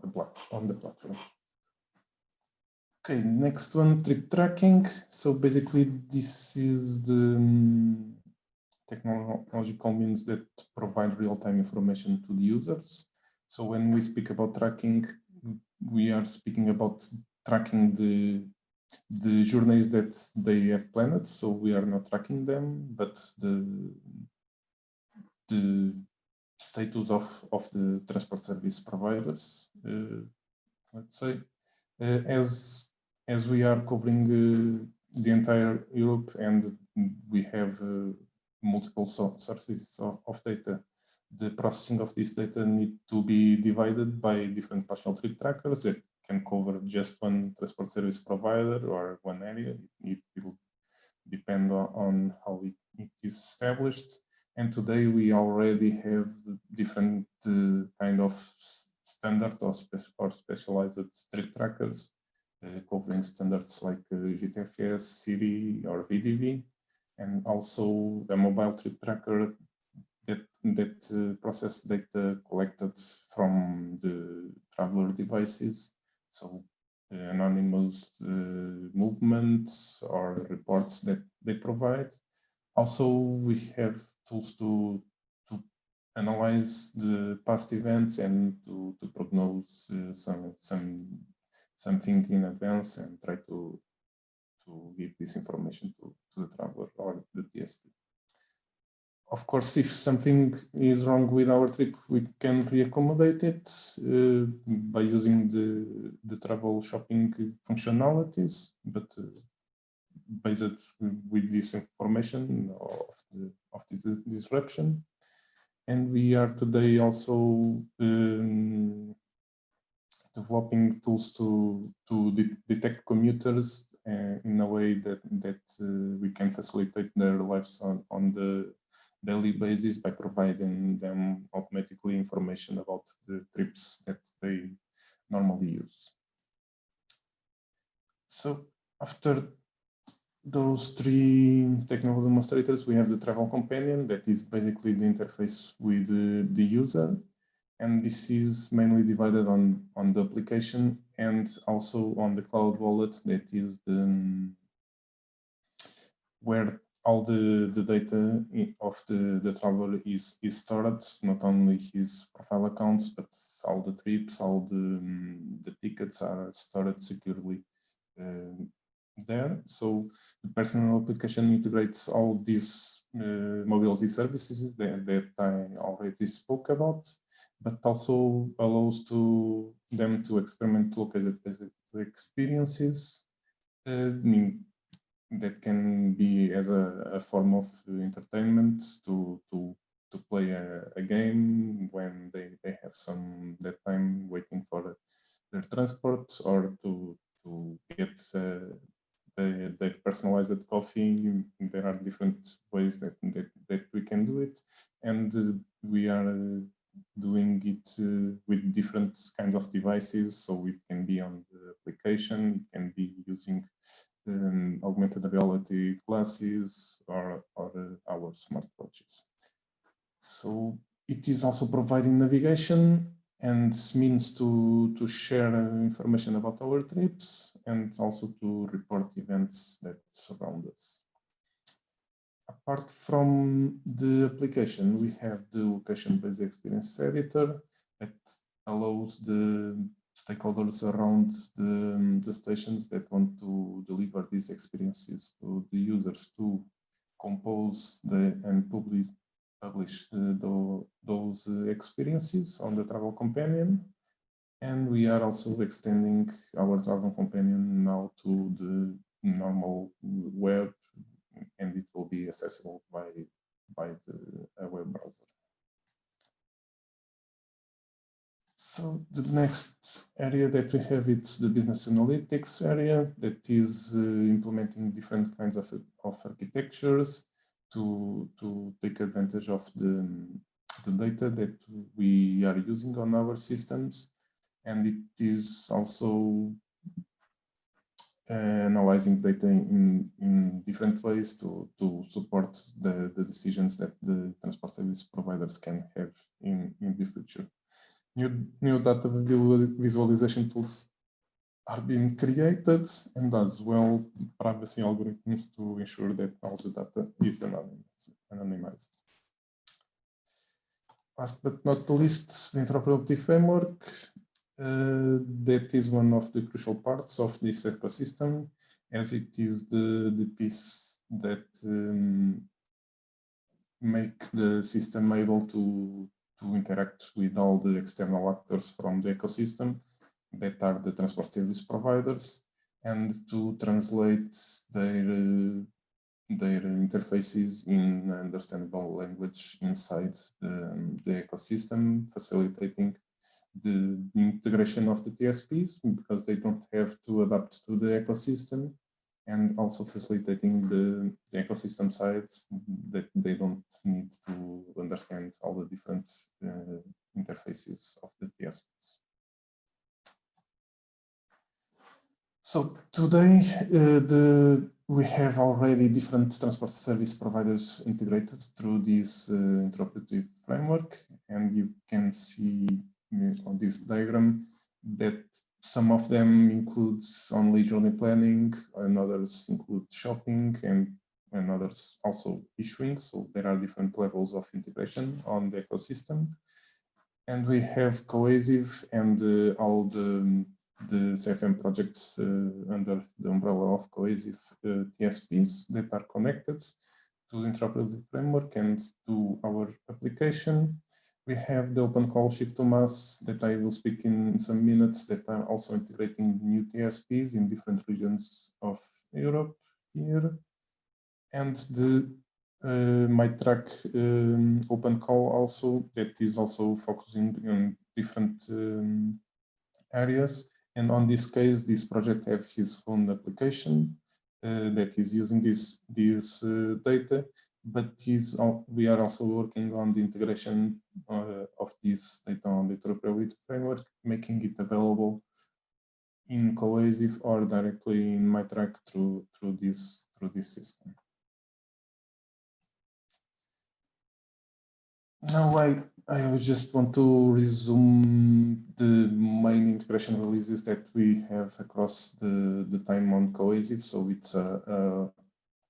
the platform. Okay, next one, trip tracking. So basically, this is the technological means that provide real-time information to the users. So when we speak about tracking, we are speaking about tracking the journeys that they have planned. So we are not tracking them, but the status of the transport service providers, let's say, as we are covering the entire Europe, and we have multiple sources of data. The processing of this data need to be divided by different partial trip trackers that can cover just one transport service provider or one area. It will depend on how it is established. And today we already have different kind of standard or specialized trip trackers covering standards like GTFS, Siri, or VDV, and also a mobile trip tracker that process data collected from the traveler devices. So anonymous movements or reports that they provide. Also, we have tools to analyze the past events and to prognose something in advance and try to give this information to the traveler or the TSP. Of course, if something is wrong with our trip, we can re-accommodate it by using the travel shopping functionalities, but based with this information of this disruption. And we are today also developing tools to detect commuters in a way that we can facilitate their lives on the daily basis by providing them automatically information about the trips that they normally use. So after those three technical demonstrators, we have the travel companion that is basically the interface with the user. And this is mainly divided on the application and also on the cloud wallet that is where all the data of the traveler is stored, not only his profile accounts, but all the trips, all the tickets are stored securely there. So the personal application integrates all these mobility services that I already spoke about, but also allows them to experiment located experiences. That can be as a form of entertainment to play a game when they have some that time waiting for their transport, or to get their personalized coffee. There are different ways that we can do it, and we are doing it with different kinds of devices. So it can be on the application, it can be using augmented reality glasses or our smartwatches. So it is also providing navigation and means to share information about our trips and also to report events that surround us. Apart from the application, we have the location-based experience editor that allows the stakeholders around the stations that want to deliver these experiences to the users to compose and publish those experiences on the Travel Companion. And we are also extending our Travel Companion now to the normal web, and it will be accessible by a web browser. So the next area that we have, it's the business analytics area that is implementing different kinds of architectures to take advantage of the data that we are using on our systems. And it is also analyzing data in different ways to support the decisions that the transport service providers can have in the future. New data visualization tools are being created, and as well privacy algorithms to ensure that all the data is anonymized. Last but not the least, the interoperability framework. That is one of the crucial parts of this ecosystem, as it is the piece that make the system able to interact with all the external actors from the ecosystem that are the transport service providers, and to translate their interfaces in understandable language inside the ecosystem, facilitating the integration of the TSPs because they don't have to adapt to the ecosystem, and also facilitating the ecosystem sides that they don't need to understand all the different interfaces of the TSPs. So today we have already different transport service providers integrated through this interoperative framework, and you can see on this diagram that some of them include only journey planning, and others include shopping, and others also issuing. So there are different levels of integration on the ecosystem. And we have Cohesive and all the CFM projects under the umbrella of Cohesive TSPs that are connected to the interoperability framework and to our application. We have the open call Shift2Maas that I will speak in some minutes that are also integrating new TSPs in different regions of Europe here. And the My-TRAC open call also that is also focusing on different areas. And on this case, this project has his own application that is using this data. But we are also working on the integration of this data on the interoperability framework, making it available in Cohesive or directly in My-TRAC through this system. Now I just want to resume the main integration releases that we have across the time on Cohesive. So it's a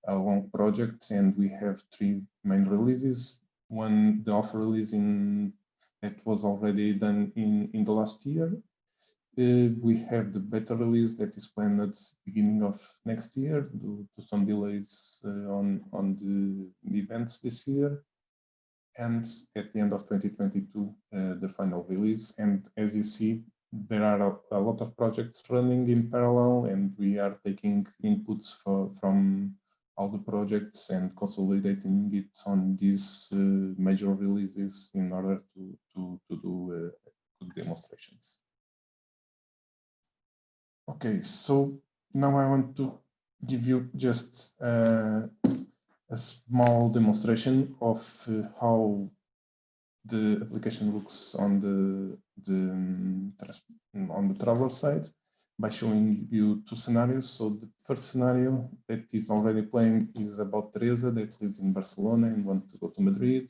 long project, and we have 3 main releases. One, the alpha release that was already done in the last year. We have the beta release that is planned at the beginning of next year due to some delays on the events this year. And at the end of 2022, the final release. And as you see, there are a lot of projects running in parallel, and we are taking inputs from all the projects and consolidating it on these major releases in order to do good demonstrations. Okay, so now I want to give you just a small demonstration of how the application looks on the traveler side. by showing you two scenarios. So the first scenario that is already playing is about Teresa that lives in Barcelona and wants to go to Madrid.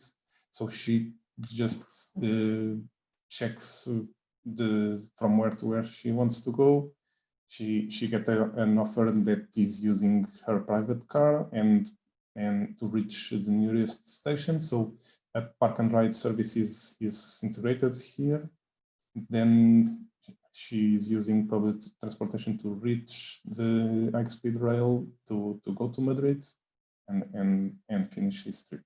So she just checks from where to where she wants to go. She gets an offer that is using her private car and to reach the nearest station. So a park and ride service is integrated here. Then she is using public transportation to reach the high-speed rail to go to Madrid and finish his trip.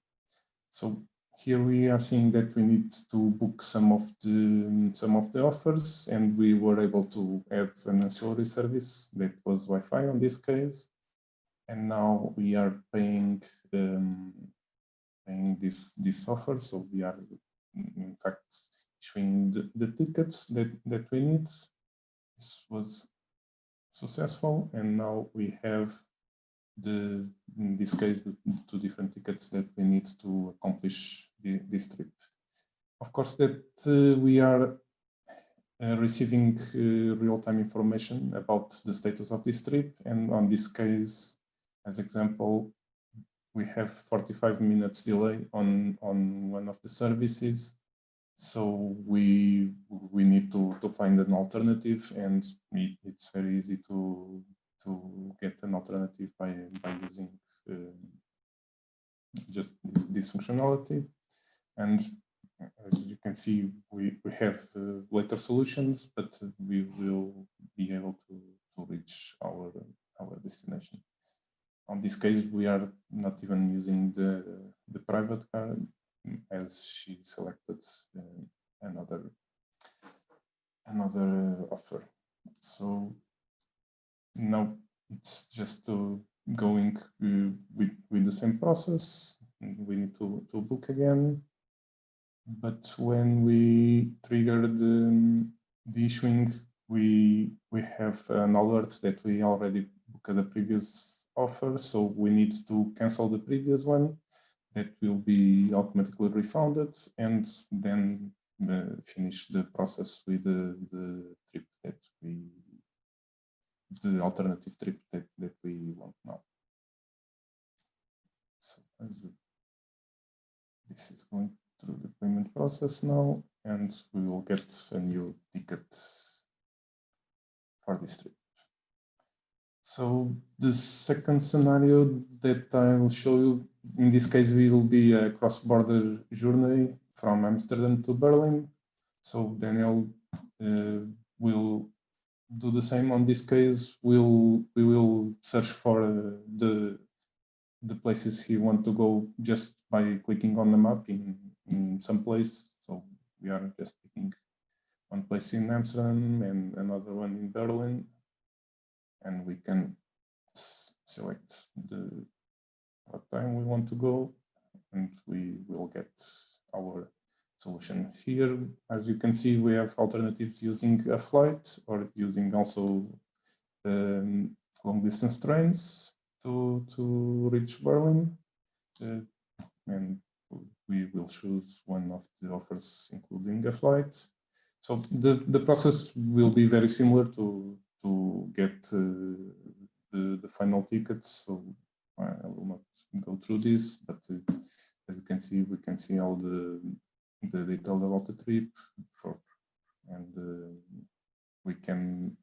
So here we are seeing that we need to book some of the offers, and we were able to add an ancillary service that was Wi-Fi on this case. And now we are paying this offer. So we are in fact issuing the tickets that we need. This was successful, and now we have in this case the two different tickets that we need to accomplish this trip. Of course, that we are receiving real-time information about the status of this trip, and on this case, as example, we have 45 minutes delay on one of the services. So we need to find an alternative, and it's very easy to get an alternative by using just this functionality. And as you can see, we have later solutions, but we will be able to reach our destination. On this case, we are not even using the private car, as she selected another offer. So now it's just going with the same process. We need to book again, but when we trigger the issuing, we have an alert that we already booked the previous offer, so we need to cancel the previous one. That will be automatically refunded, and then finish the process with the trip that the alternative trip that we want now. So this is going through the payment process now, and we will get a new ticket for this trip. So the second scenario that I will show you, in this case, will be a cross-border journey from Amsterdam to Berlin. So Daniel will do the same. On this case, we will search for the places he wants to go just by clicking on the map in some place. So we are just picking one place in Amsterdam and another one in Berlin. And we can select what time we want to go, and we will get our solution. Here, as you can see, we have alternatives using a flight or using also long distance trains to reach Berlin. And we will choose one of the offers including a flight. So the process will be very similar to get the final tickets. So I will not go through this, but as you can see, we can see all the detail about the trip, and we can,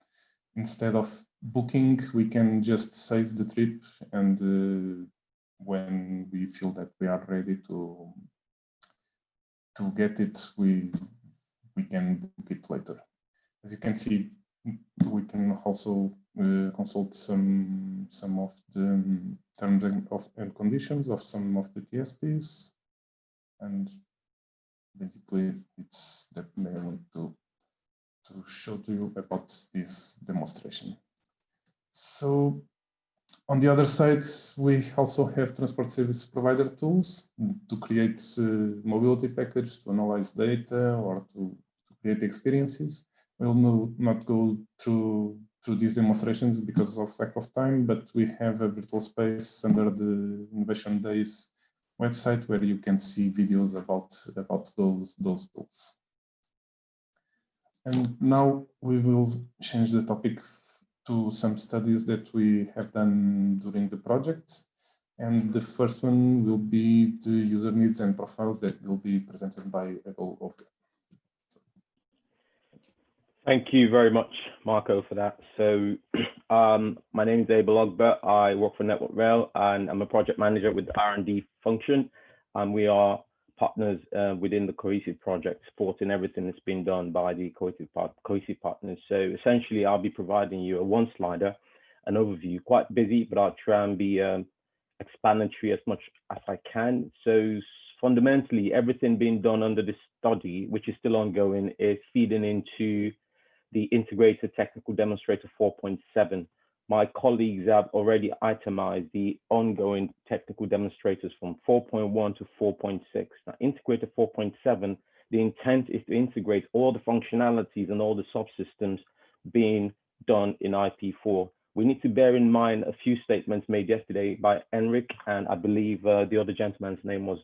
instead of booking, we can just save the trip, and when we feel that we are ready to get it, we can book it later. As you can see, we can also consult some of the terms and conditions of some of the TSPs, and basically it's that I want to show to you about this demonstration. So on the other side, we also have transport service provider tools to create mobility package, to analyze data, or to create experiences. We'll not go through these demonstrations because of lack of time, but we have a virtual space under the Innovation Days website where you can see videos about those tools. And now we will change the topic to some studies that we have done during the project. And the first one will be the user needs and profiles that will be presented by Abel. Thank you very much, Marco, for that. So my name is Abel Ogba. I work for Network Rail and I'm a project manager with the R&D function. And we are partners within the Cohesive project, supporting everything that's been done by the Cohesive partners. So essentially, I'll be providing you a one slider, an overview, quite busy, but I'll try and be explanatory as much as I can. So fundamentally, everything being done under this study, which is still ongoing, is feeding into the Integrated Technical Demonstrator 4.7. My colleagues have already itemized the ongoing technical demonstrators from 4.1 to 4.6. Now, Integrated 4.7, the intent is to integrate all the functionalities and all the subsystems being done in IP4. We need to bear in mind a few statements made yesterday by Henrik, and I believe the other gentleman's name was,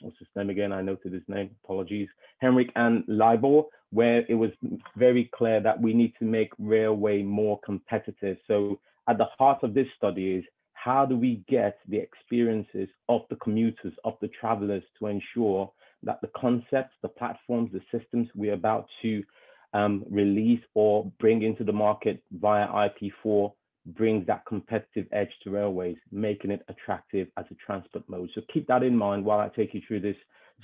what's his name again? I noted his name, apologies. Henrik and Libor, where it was very clear that we need to make railway more competitive. So at the heart of this study is how do we get the experiences of the commuters, of the travelers, to ensure that the concepts, the platforms, the systems we're about to release or bring into the market via IP4 brings that competitive edge to railways, making it attractive as a transport mode. So keep that in mind while I take you through this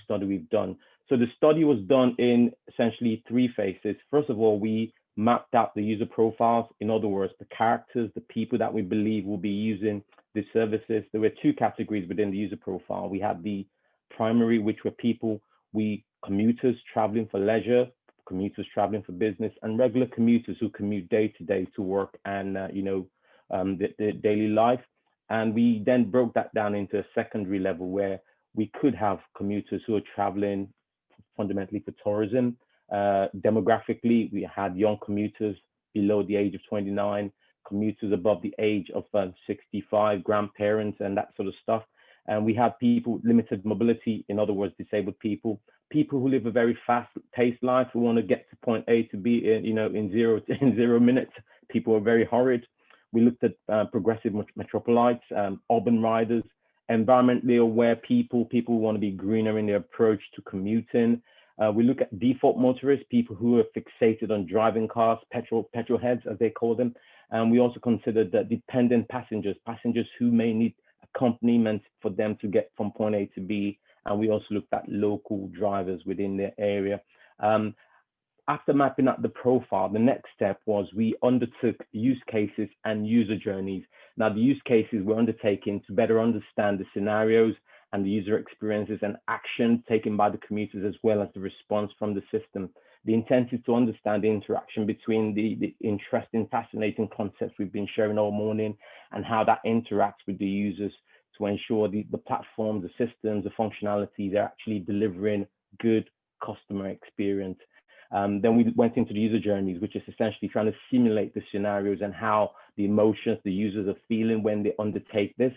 study we've done. So the study was done in essentially 3 phases. First of all, we mapped out the user profiles. In other words, the characters, the people that we believe will be using the services. There were 2 categories within the user profile. We had the primary, which were people, commuters traveling for leisure, commuters traveling for business, and regular commuters who commute day to day to work and the daily life. And we then broke that down into a secondary level where we could have commuters who are traveling fundamentally for tourism. Demographically, we had young commuters below the age of 29, commuters above the age of 65, grandparents and that sort of stuff. And we had people with limited mobility, in other words, disabled people, people who live a very fast-paced life, who want to get to point A to B in 0 minutes. People are very hurried. We looked at progressive metropolites, urban riders, environmentally aware people who want to be greener in their approach to commuting. We look at default motorists, people who are fixated on driving cars, petrol heads, as they call them. And we also considered the dependent passengers, passengers who may need accompaniment for them to get from point A to B. And we also looked at local drivers within their area. After mapping out the profile, the next step was we undertook use cases and user journeys. Now, the use cases were undertaken to better understand the scenarios and the user experiences and actions taken by the commuters, as well as the response from the system. The intent is to understand the interaction between the interesting, fascinating concepts we've been sharing all morning and how that interacts with the users to ensure the platforms, the systems, the functionalities are actually delivering good customer experience. Then we went into the user journeys, which is essentially trying to simulate the scenarios and how the emotions the users are feeling when they undertake this,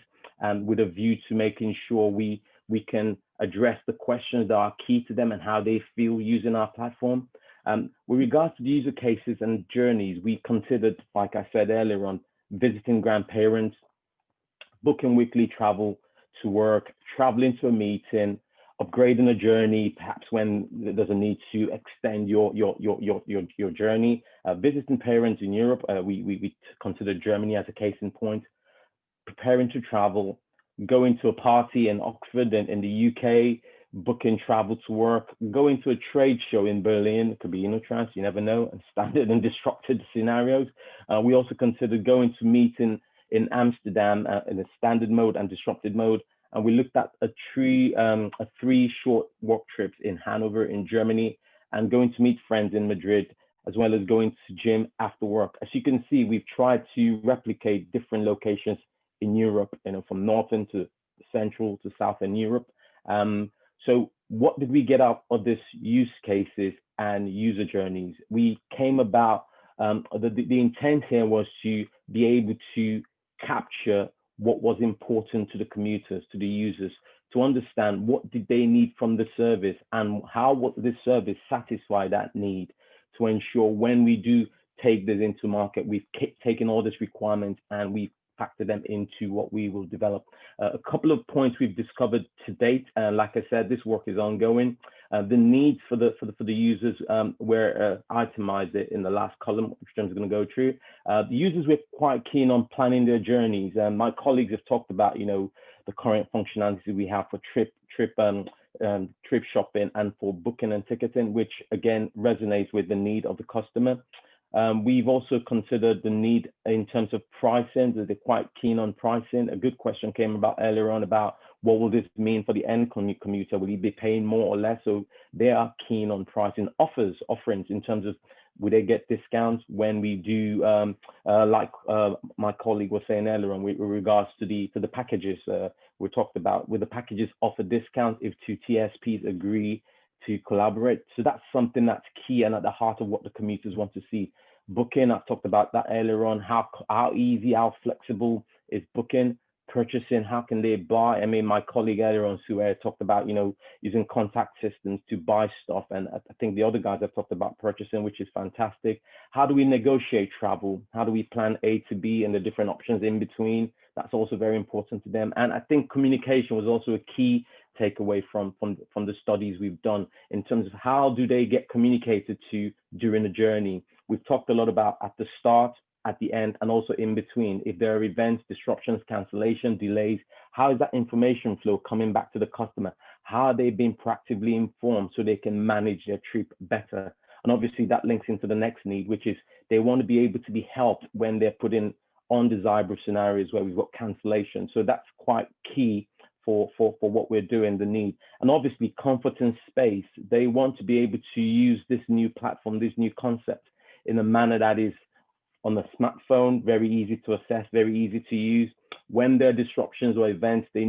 with a view to making sure we can address the questions that are key to them and how they feel using our platform. With regards to the user cases and journeys, we considered, like I said earlier on, visiting grandparents, booking weekly travel to work, traveling to a meeting, upgrading a journey, perhaps when there's a need to extend your journey, visiting parents in Europe. We consider Germany as a case in point, preparing to travel, going to a party in Oxford and in the UK, booking travel to work, going to a trade show in Berlin, it could be Trans, you never know, and standard and disrupted scenarios. We also considered going to meeting in Amsterdam in a standard mode and disrupted mode. And we looked at a 3 short work trips in Hanover in Germany and going to meet friends in Madrid, as well as going to gym after work. As you can see, we've tried to replicate different locations in Europe, from northern to central to southern Europe. So what did we get out of this use cases and user journeys? We came about, the intent here was to be able to capture what was important to the commuters, to the users, to understand what did they need from the service and how would this service satisfy that need, to ensure when we do take this into market. We've taken all these requirements and we've factored them into what we will develop. A couple of points we've discovered to date, and like I said, this work is ongoing. The needs for the users were itemized in the last column, which I'm going to go through. The users were quite keen on planning their journeys, and my colleagues have talked about, you know, the current functionality we have for trip shopping and for booking and ticketing, which again resonates with the need of the customer. We've also considered the need in terms of pricing, that they're quite keen on pricing. A good question came about earlier on about what will this mean for the end commuter? Will he be paying more or less? So they are keen on pricing, offerings in terms of would they get discounts when we do, like my colleague was saying earlier on with regards to the packages we talked about, with the packages offer discounts if two TSPs agree to collaborate. So that's something that's key and at the heart of what the commuters want to see. Booking, I've talked about that earlier on, how easy, how flexible is booking. Purchasing, how can they buy? I mean, my colleague earlier on, Sue, talked about, you know, using contact systems to buy stuff. And I think the other guys have talked about purchasing, which is fantastic. How do we negotiate travel? How do we plan A to B and the different options in between? That's also very important to them. And I think communication was also a key takeaway from the studies we've done in terms of how do they get communicated to during the journey. We've talked a lot about at the start, at the end, and also in between. If there are events, disruptions, cancellation, delays, how is that information flow coming back to the customer? How are they being proactively informed so they can manage their trip better? And obviously that links into the next need, which is they want to be able to be helped when they're put in undesirable scenarios where we've got cancellation. So that's quite key for what we're doing, the need. And obviously comfort and space. They want to be able to use this new platform, this new concept in a manner that is on the smartphone, very easy to assess, very easy to use. When there are disruptions or events, they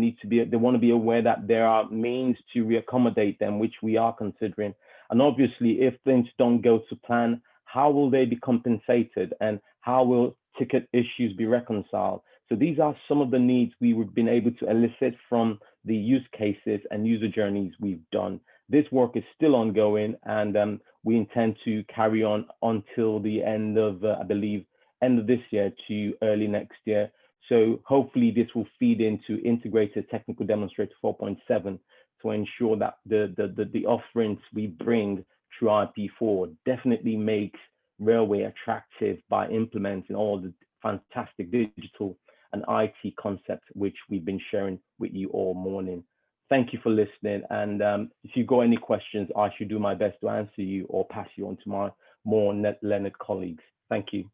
want to be aware that there are means to reaccommodate them, which we are considering. And obviously, if things don't go to plan, how will they be compensated and how will ticket issues be reconciled? So these are some of the needs we've been able to elicit from the use cases and user journeys we've done. This work is still ongoing, and we intend to carry on until the end of, I believe, end of this year to early next year. So hopefully this will feed into integrated technical demonstrator 4.7 to ensure that the offerings we bring through IP4 definitely makes railway attractive by implementing all the fantastic digital and IT concepts which we've been sharing with you all morning. Thank you for listening. And if you've got any questions, I should do my best to answer you or pass you on to my more learned colleagues. Thank you.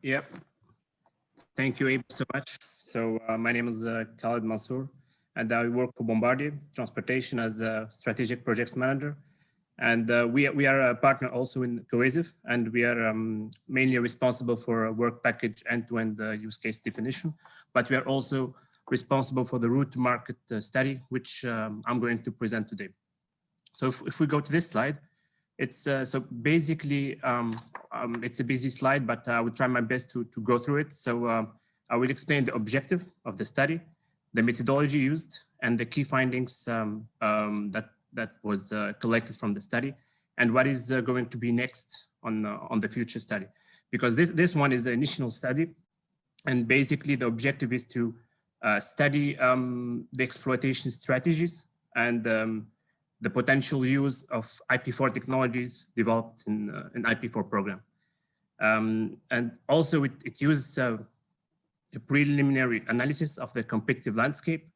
Yep. Thank you, Abe, so much. So my name is Khalid Mansour, and I work for Bombardier Transportation as a strategic projects manager. And we are a partner also in Cohesive, and we are mainly responsible for work package end-to-end use case definition, but we are also responsible for the route to market study, which I'm going to present today. So if we go to this slide, it's so basically, it's a busy slide, but I will try my best to go through it. So I will explain the objective of the study, the methodology used, and the key findings that was collected from the study, and what is going to be next on the future study. Because this one is the initial study, and basically the objective is to study the exploitation strategies and the potential use of IP4 technologies developed in IP4 program. And also it uses a preliminary analysis of the competitive landscape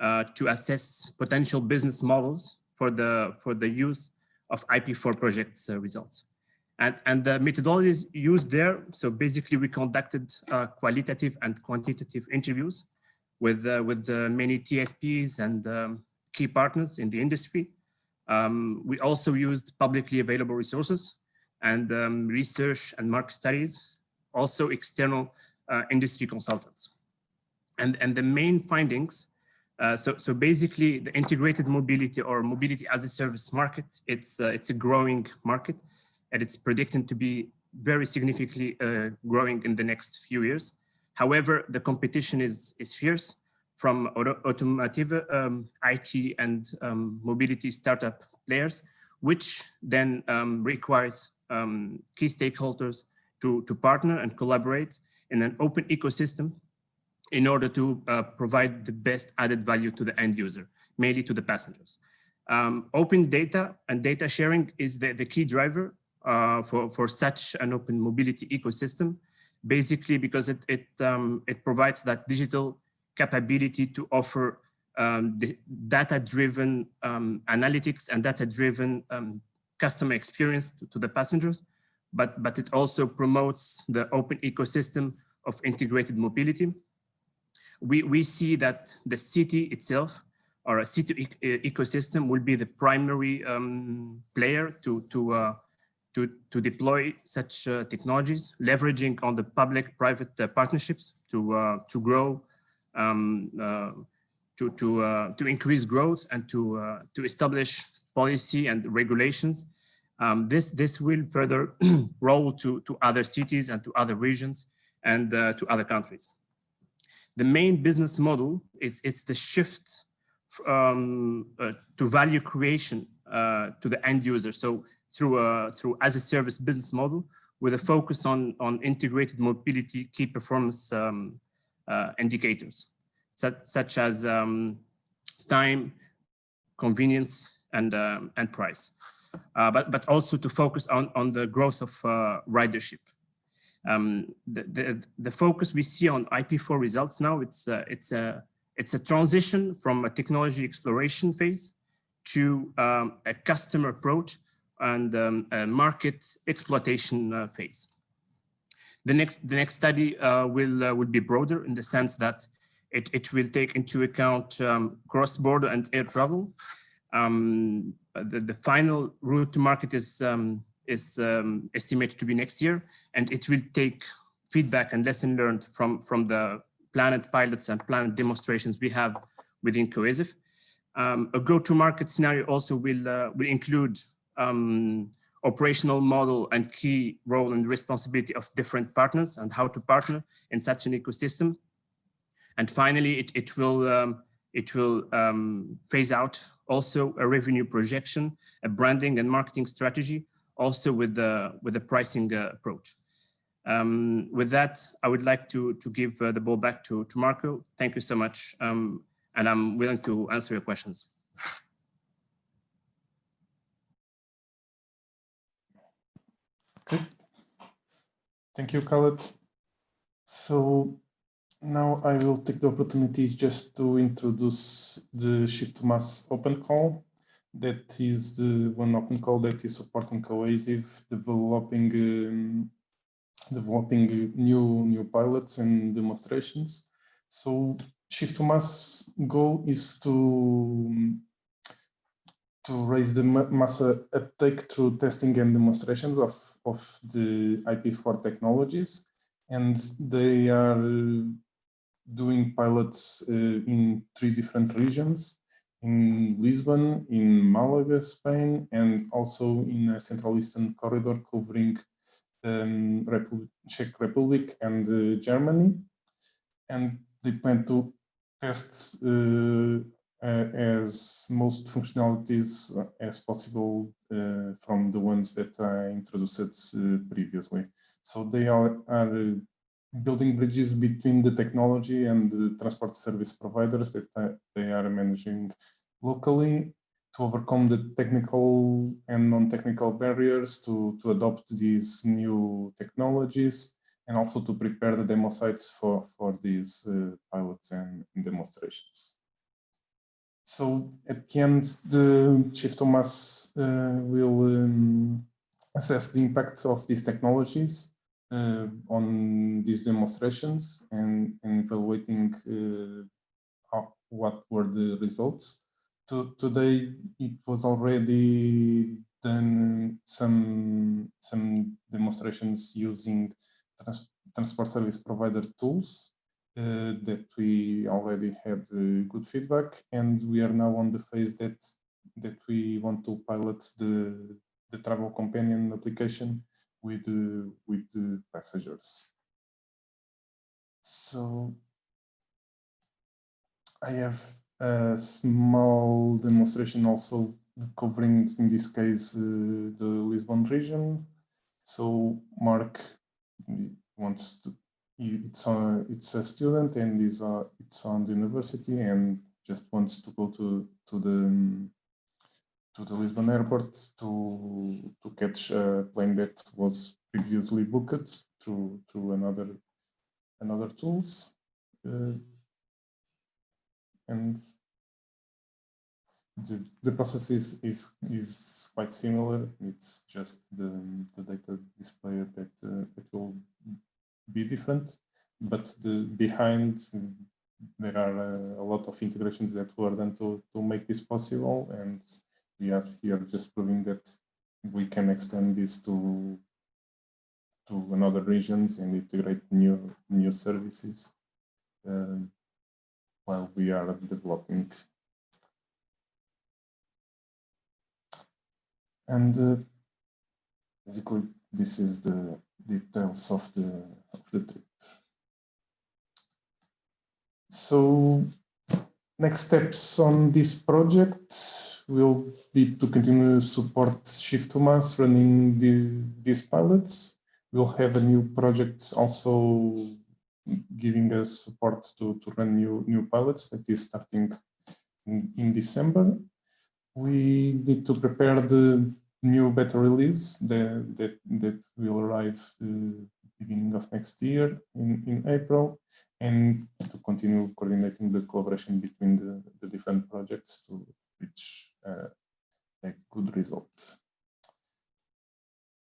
to assess potential business models for the use of IP4 projects results. And the methodologies used there, so basically we conducted qualitative and quantitative interviews with many TSPs and key partners in the industry. We also used publicly available resources and research and market studies, also external industry consultants. And the main findings, so basically the integrated mobility or mobility as a service market, it's a growing market, and it's predicted to be very significantly growing in the next few years. However, the competition is fierce from automotive, IT and mobility startup players, which then requires key stakeholders to partner and collaborate in an open ecosystem in order to provide the best added value to the end user, mainly to the passengers. Open data and data sharing is the key driver for such an open mobility ecosystem, basically because it provides that digital capability to offer the data-driven analytics and data-driven customer experience to the passengers, but it also promotes the open ecosystem of integrated mobility. We see that the city itself, or a city ecosystem, will be the primary player to deploy such technologies, leveraging on the public-private partnerships to grow, to increase growth and to establish policy and regulations. This will further roll to other cities and to other regions and to other countries. The main business model, it's the shift to value creation to the end user. So through as a service business model with a focus on integrated mobility key performance indicators, such as time, convenience, and price, but also to focus on the growth of ridership. The focus we see on IP4 results now, it's a transition from a technology exploration phase to a customer approach and a market exploitation phase. The next study will be broader in the sense that it will take into account cross-border and air travel. The final route to market is estimated to be next year, and it will take feedback and lesson learned from the planned pilots and planned demonstrations we have within Cohesive. A go-to-market scenario also will include operational model and key role and responsibility of different partners and how to partner in such an ecosystem. And finally, it will phase out also a revenue projection, a branding and marketing strategy, also with the pricing approach. With that, I would like to give the ball back to Marco. Thank you so much, and I'm willing to answer your questions. Okay, thank you, Khaled. So now I will take the opportunity just to introduce the Shift2Maas open call. That is the one open call that is supporting Cohesive, developing new pilots and demonstrations. So Shift2Maas goal is to raise the mass uptake through testing and demonstrations of the IP4 technologies, and they are doing pilots in 3 different regions: in Lisbon, in Malaga, Spain, and also in a Central Eastern corridor covering Czech Republic and Germany. And they plan to test as most functionalities as possible from the ones that I introduced previously. So they are building bridges between the technology and the transport service providers that they are managing locally to overcome the technical and non-technical barriers to adopt these new technologies, and also to prepare the demo sites for these pilots and demonstrations. So at the end, the Shift2Maas will assess the impact of these technologies on these demonstrations and evaluating what were the results. Today, it was already done some demonstrations using transport service provider tools that we already had good feedback, and we are now on the phase that we want to pilot the travel companion application with the passengers. So I have a small demonstration also covering, in this case, the Lisbon region. So Mark wants to, it's a student and it's on the university and just wants to go to the Lisbon airport to catch a plane that was previously booked through another tools, and the process is quite similar. It's just the data display that it will be different, but behind there are a lot of integrations that were done to make this possible, and we are here just proving that we can extend this to another regions and integrate new services while we are developing. And basically, this is the details of the trip. So next steps on this project will be to continue to support Shift2Maas running these pilots. We'll have a new project also giving us support to run new pilots that is starting in December. We need to prepare the new beta release that will arrive beginning of next year in April, and to continue coordinating the collaboration between the different projects to reach a good result.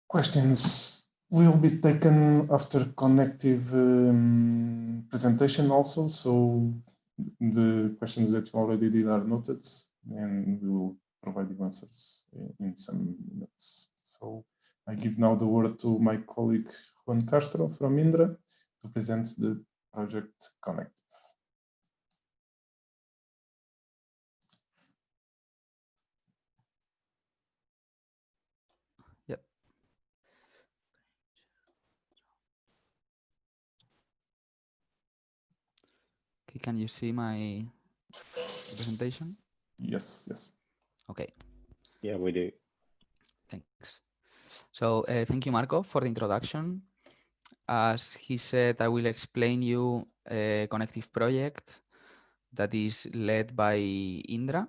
Questions will be taken after connective presentation also, so the questions that you already did are noted, and we will provide the answers in some minutes. So I give now the word to my colleague Juan Castro from Indra to present the project Connective. Yep. Okay, can you see my presentation? Yes, yes. Okay. Yeah, we do. Thanks. So thank you, Marco, for the introduction. As he said, I will explain you a connective project that is led by Indra.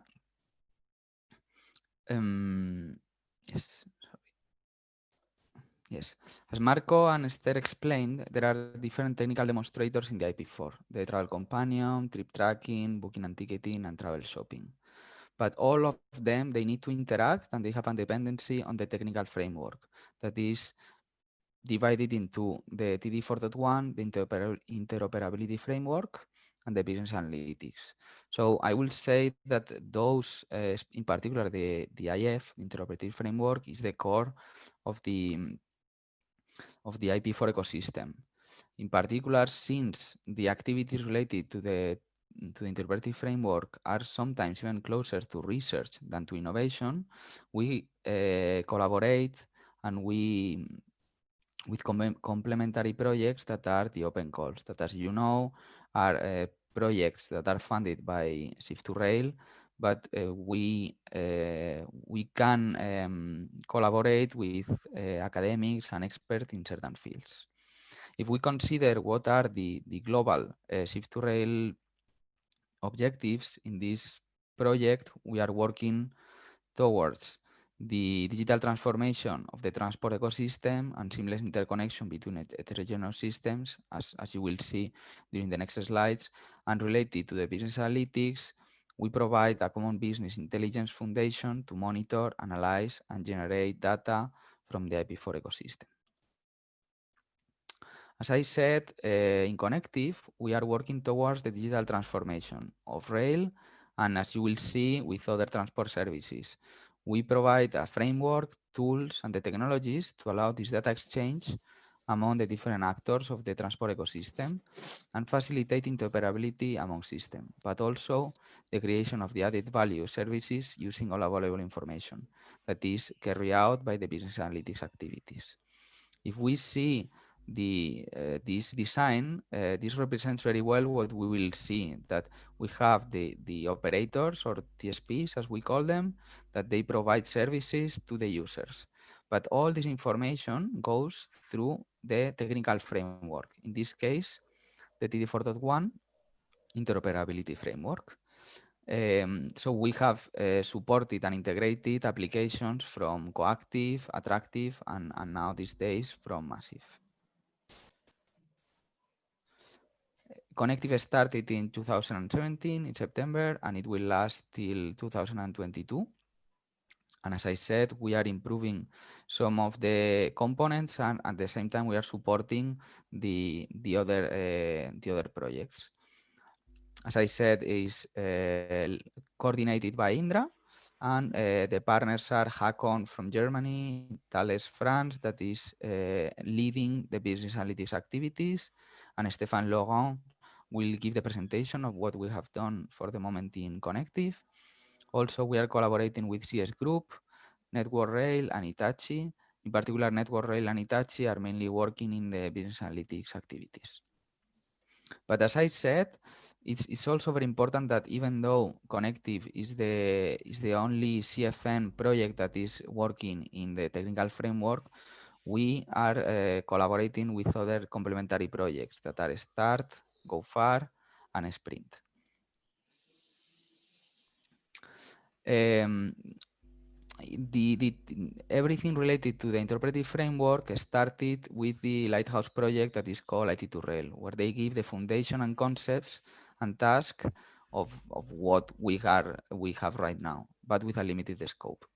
Yes. Yes, as Marco and Esther explained, there are different technical demonstrators in the IP4, the travel companion, trip tracking, booking and ticketing, and travel shopping. But all of them, they need to interact and they have a dependency on the technical framework that is divided into the TD4.1, the interoperability framework, and the business analytics. So I will say that those, in particular, the IF, interoperative framework, is the core of the IP4 ecosystem. In particular, since the activities related to the interpretive framework are sometimes even closer to research than to innovation, we collaborate and with complementary projects that are the open calls, that, as you know, are projects that are funded by Shift2Rail, but we can collaborate with academics and experts in certain fields. If we consider what are the global Shift2Rail objectives in this project, we are working towards the digital transformation of the transport ecosystem and seamless interconnection between heterogeneous systems, as you will see during the next slides. And related to the business analytics, we provide a common business intelligence foundation to monitor, analyze, and generate data from the IP4 ecosystem. As I said, in Connective, we are working towards the digital transformation of rail, and as you will see with other transport services. We provide a framework, tools, and the technologies to allow this data exchange among the different actors of the transport ecosystem and facilitate interoperability among systems, but also the creation of the added value services using all available information that is carried out by the business analytics activities. If we see this design, this represents very well what we will see, that we have the operators, or TSPs as we call them, that they provide services to the users. But all this information goes through the technical framework. In this case, the TD4.1 interoperability framework. So we have supported and integrated applications from Coactive, Attractive, and now these days from MaaSive. Connective started in 2017 in September, and it will last till 2022. And as I said, we are improving some of the components, and at the same time we are supporting the other projects. As I said, is coordinated by Indra, and the partners are Hakon from Germany, Thales France, that is leading the business analytics activities, and Stéphane Laurent will give the presentation of what we have done for the moment in Connective. Also, we are collaborating with CS Group, Network Rail, and Hitachi. In particular, Network Rail and Hitachi are mainly working in the business analytics activities. But as I said, it's also very important that even though Connective is the only CFN project that is working in the technical framework, we are collaborating with other complementary projects that are START, GoFar, and Sprint. Everything related to the interpretive framework started with the Lighthouse project that is called IP4 where they give the foundation and concepts and tasks of what we have right now, but with a limited scope.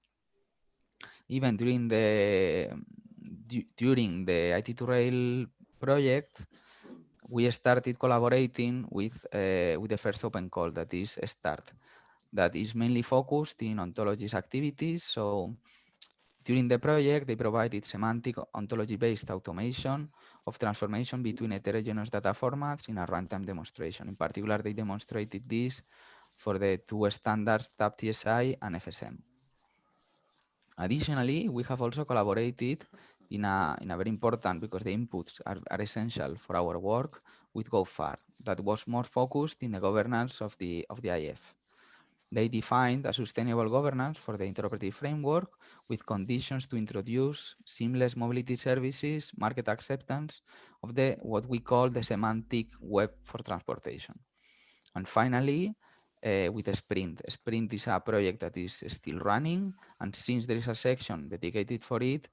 Even during the IP4 project, we started collaborating with the first open call, that is START, that is mainly focused in ontologies activities. So during the project, they provided semantic ontology-based automation of transformation between heterogeneous data formats in a runtime demonstration. In particular, they demonstrated this for the two standards, TAP-TSI and FSM. Additionally, we have also collaborated in a very important, because the inputs are essential for our work, with GoFar, that was more focused in the governance of the IF. They defined a sustainable governance for the interoperative framework with conditions to introduce seamless mobility services, market acceptance of what we call the semantic web for transportation. And finally, with Sprint. Sprint is a project that is still running, and since there is a section dedicated for it,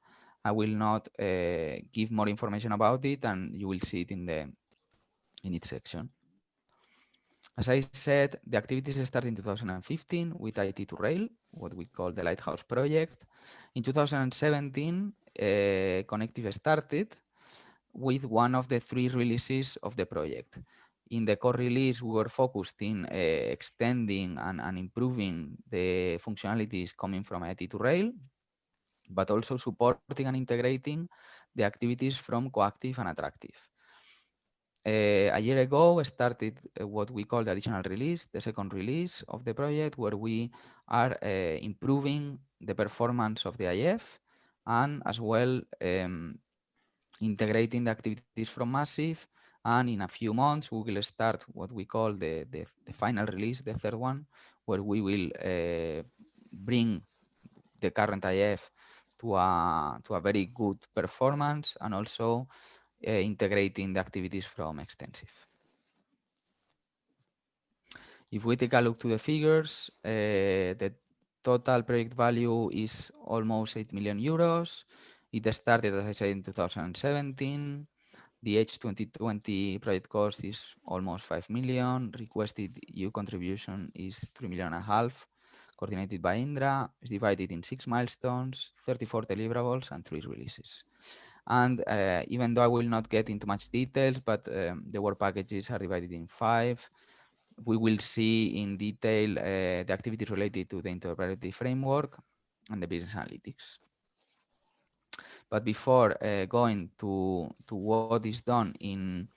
I will not give more information about it, and you will see it in its section. As I said, the activities started in 2015 with IT2Rail, what we call the Lighthouse project. In 2017, Connective started with one of the 3 releases of the project. In the core release, we were focused in extending and improving the functionalities coming from IT2Rail, but also supporting and integrating the activities from Coactive and Attractive. A year ago, started what we call the additional release, the second release of the project, where we are improving the performance of the IF, and as well integrating the activities from MaaSive. And in a few months, we will start what we call the final release, the third one, where we will bring the current IF to a very good performance, and also integrating the activities from Extensive. If we take a look to the figures, the total project value is almost 8 million euros. It started, as I said, in 2017. The H2020 project cost is almost 5 million. Requested EU contribution is 3.5 million, coordinated by Indra. It's divided in 6 milestones, 34 deliverables, and 3 releases. And even though I will not get into much details, but the work packages are divided in 5. We will see in detail the activities related to the interoperability framework and the business analytics. But before going to what is done in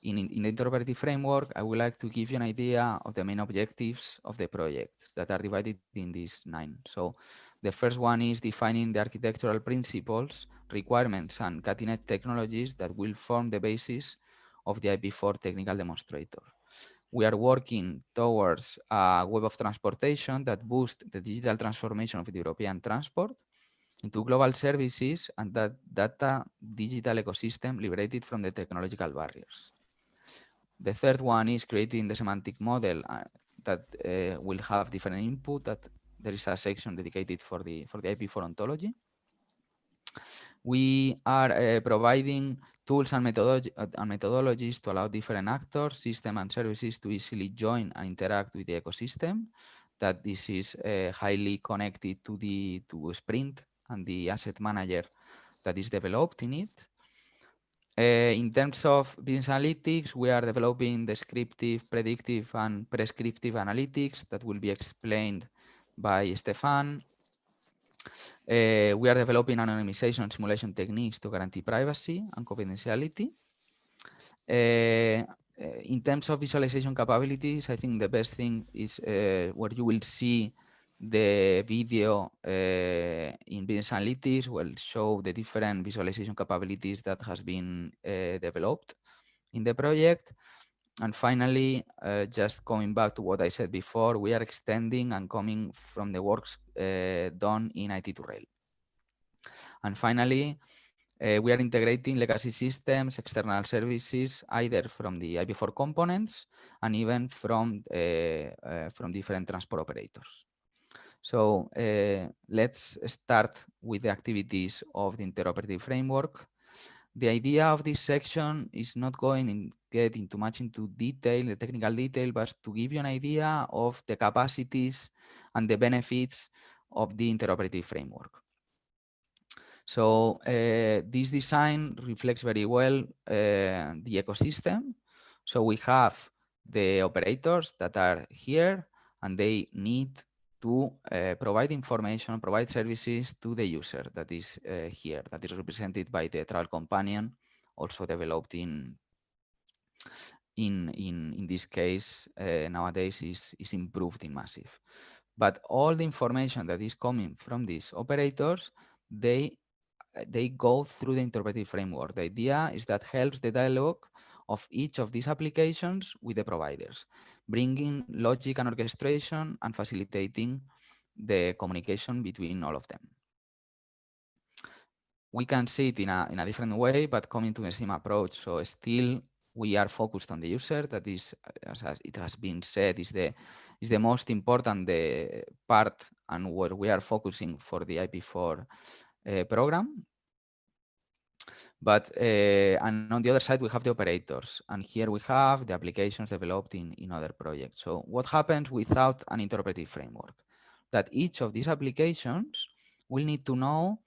the interoperability framework, I would like to give you an idea of the main objectives of the project that are divided in these 9. So The first one is defining the architectural principles, requirements, and cutting-edge technologies that will form the basis of the IP4 technical demonstrator. We are working towards a web of transportation that boosts the digital transformation of the European transport into global services and that data digital ecosystem liberated from the technological barriers. The third one is creating the semantic model that will have different input. That there is a section dedicated for the IP4 ontology. We are providing tools and methodologies to allow different actors, systems, and services to easily join and interact with the ecosystem. That this is highly connected to Sprint and the asset manager that is developed in it. In terms of business analytics, we are developing descriptive, predictive, and prescriptive analytics that will be explained by Stefan. We are developing anonymization simulation techniques to guarantee privacy and confidentiality. In terms of visualization capabilities, I think the best thing is where you will see the video in business analytics will show the different visualization capabilities that has been developed in the project. And finally, just coming back to what I said before, we are extending and coming from the works done in IT2Rail. And finally, we are integrating legacy systems, external services, either from the IP4 components and even from different transport operators. So let's start with the activities of the interoperative framework. The idea of this section is not getting too much into detail, the technical detail, but to give you an idea of the capacities and the benefits of the interoperative framework. So this design reflects very well the ecosystem. So we have the operators that are here, and they need to provide information, provide services to the user that is here, that is represented by the travel companion, also developed in this case nowadays is improved in MaaSive. But all the information that is coming from these operators, they go through the interpretive framework. The idea is that helps the dialogue of each of these applications with the providers, bringing logic and orchestration and facilitating the communication between all of them. We can see it in a different way, but coming to the same approach. So still we are focused on the user. That is, as it has been said, is the most important part and where we are focusing for the IP4 program. But and on the other side, we have the operators. And here we have the applications developed in other projects. So what happens without an interpretive framework? That each of these applications will need to know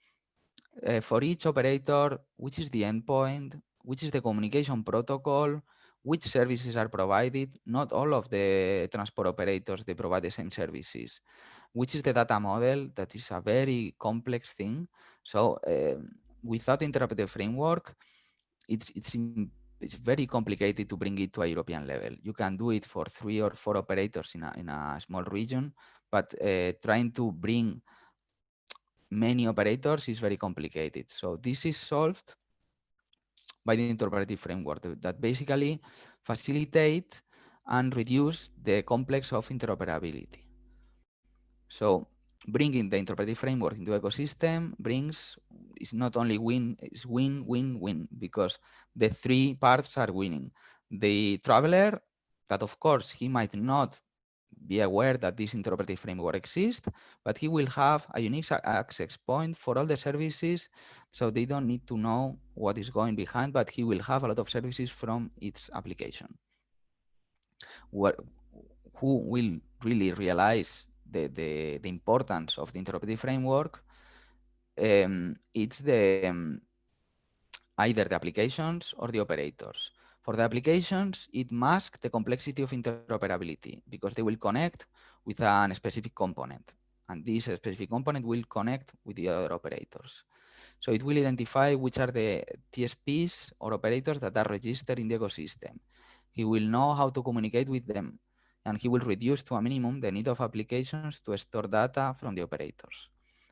for each operator, which is the endpoint, which is the communication protocol, which services are provided. Not all of the transport operators, they provide the same services. Which is the data model? That is a very complex thing. So without interpretive framework, it's very complicated to bring it to a European level. You can do it for 3 or 4 operators in a small region, but trying to bring many operators is very complicated. So this is solved by the interpretive framework that basically facilitate and reduce the complex of interoperability. So bringing the interpretive framework into ecosystem is not only win, it's win-win-win, because the 3 parts are winning. The traveler, that of course he might not be aware that this interpretive framework exists, but he will have a unique access point for all the services, so they don't need to know what is going behind, but he will have a lot of services from its application. Who will really realize the importance of the interpretive framework? It's either the applications or the operators. For the applications, it masks the complexity of interoperability because they will connect with a specific component, and this specific component will connect with the other operators. So it will identify which are the TSPs or operators that are registered in the ecosystem. He will know how to communicate with them, and he will reduce to a minimum the need of applications to store data from the operators.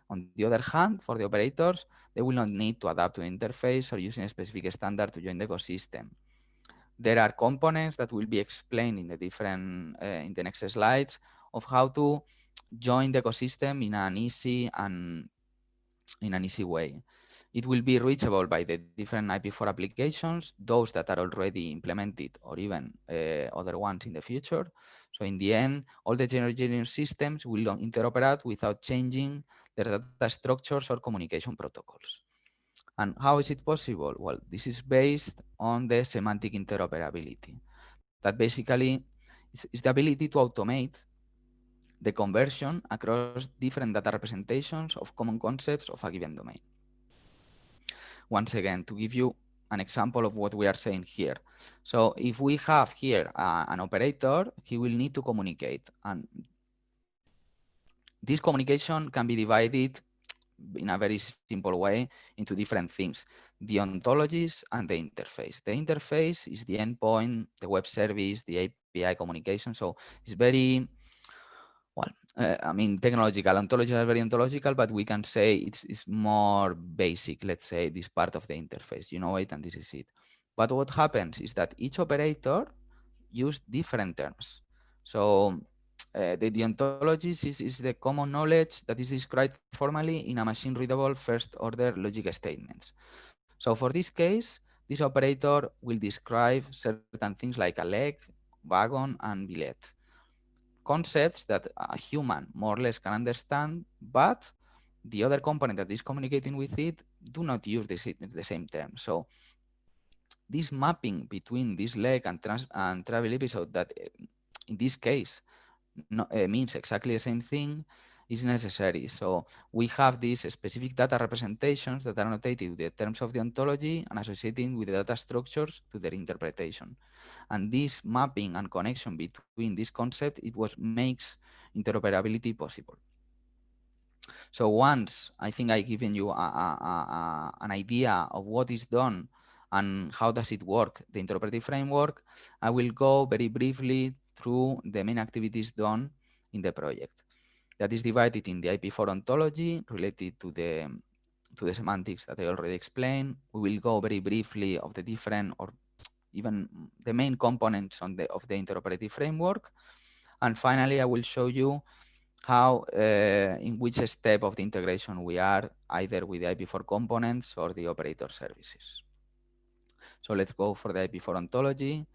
On the other hand, for the operators, they will not need to adapt to the interface or using a specific standard to join the ecosystem. There are components that will be explained in the different in the next slides of how to join the ecosystem in an easy way. It will be reachable by the different IP4 applications, those that are already implemented or even other ones in the future. So in the end, all the heterogeneous systems will interoperate without changing their data structures or communication protocols. And how is it possible? Well, this is based on the semantic interoperability. That basically is the ability to automate the conversion across different data representations of common concepts of a given domain. Once again, to give you an example of what we are saying here. So if we have here an operator, he will need to communicate. And this communication can be divided in a very simple way into different things: the ontologies and the interface. The interface is the endpoint, the web service, the API communication. So it's very, well, I mean, technological. Ontologies are very ontological, but we can say it's more basic, let's say, this part of the interface. You know it, and this is it. But what happens is that each operator use different terms. So the ontologies is the common knowledge that is described formally in a machine-readable first-order logic statements. So for this case, this operator will describe certain things like a leg, wagon, and billet. Concepts that a human more or less can understand, but the other component that is communicating with it do not use the same term. So this mapping between this leg and travel episode that in this case means exactly the same thing is necessary. So we have these specific data representations that are annotated with the terms of the ontology and associated with the data structures to their interpretation. And this mapping and connection between this concept, it makes interoperability possible. So once I think I've given you an idea of what is done and how does it work, the interpretive framework, I will go very briefly through the main activities done in the project. That is divided in the IP4 ontology related to the semantics that I already explained. We will go very briefly of the different or even the main components of the interoperative framework. And finally, I will show you how, in which step of the integration we are, either with the IP4 components or the operator services. So let's go for the IP4 ontology.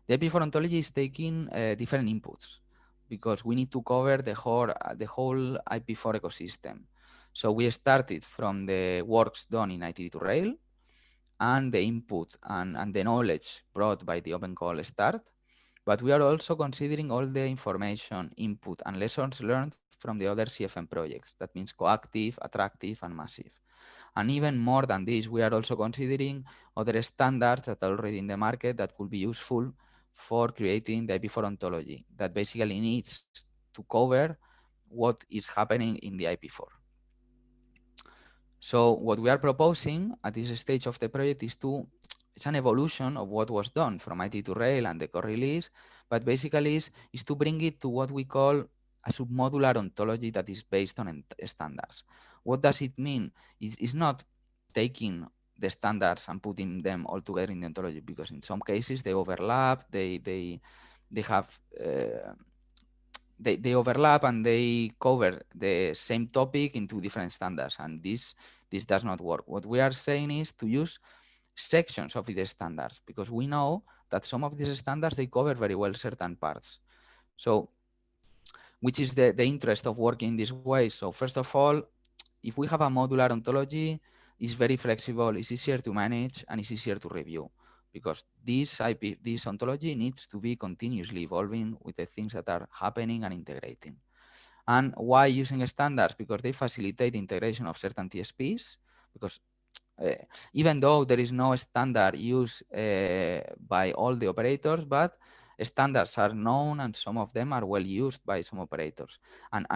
The IP4 ontology is taking different inputs because we need to cover the whole IP4 ecosystem. So we started from the works done in IT2Rail and the input and the knowledge brought by the open call start. But we are also considering all the information, input, and lessons learned from the other CFM projects. That means coactive, attractive, and MaaSive. And even more than this, we are also considering other standards that are already in the market that could be useful for creating the IP4 ontology that basically needs to cover what is happening in the IP4. So what we are proposing at this stage of the project is it's an evolution of what was done from IT2Rail and the core release, but basically is to bring it to what we call a submodular ontology that is based on standards. What does it mean? It's not taking the standards and putting them all together in the ontology, because in some cases they overlap, they have they overlap and they cover the same topic in two different standards, and this does not work. What we are saying is to use sections of the standards, because we know that some of these standards, they cover very well certain parts. So which is the interest of working this way? So first of all, if we have a modular ontology, it's very flexible, it's easier to manage, and it's easier to review, because this ontology needs to be continuously evolving with the things that are happening and integrating. And why using standards? Because they facilitate integration of certain TSPs, because even though there is no standard used by all the operators, but standards are known and some of them are well used by some operators. And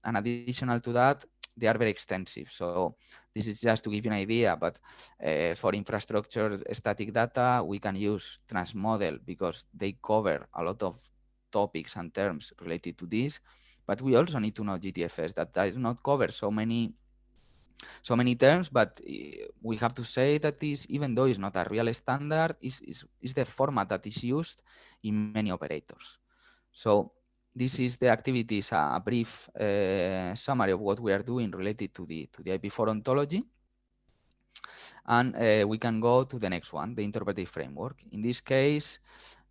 additional to that, they are very extensive. So this is just to give you an idea, but for infrastructure static data, we can use Transmodel because they cover a lot of topics and terms related to this. But we also need to know GTFS that does not cover so many so many terms, but we have to say that this, even though it's not a real standard, is the format that is used in many operators. So this is the activities, a brief summary of what we are doing related to the IP4 ontology. And we can go to the next one, the interpretive framework. In this case,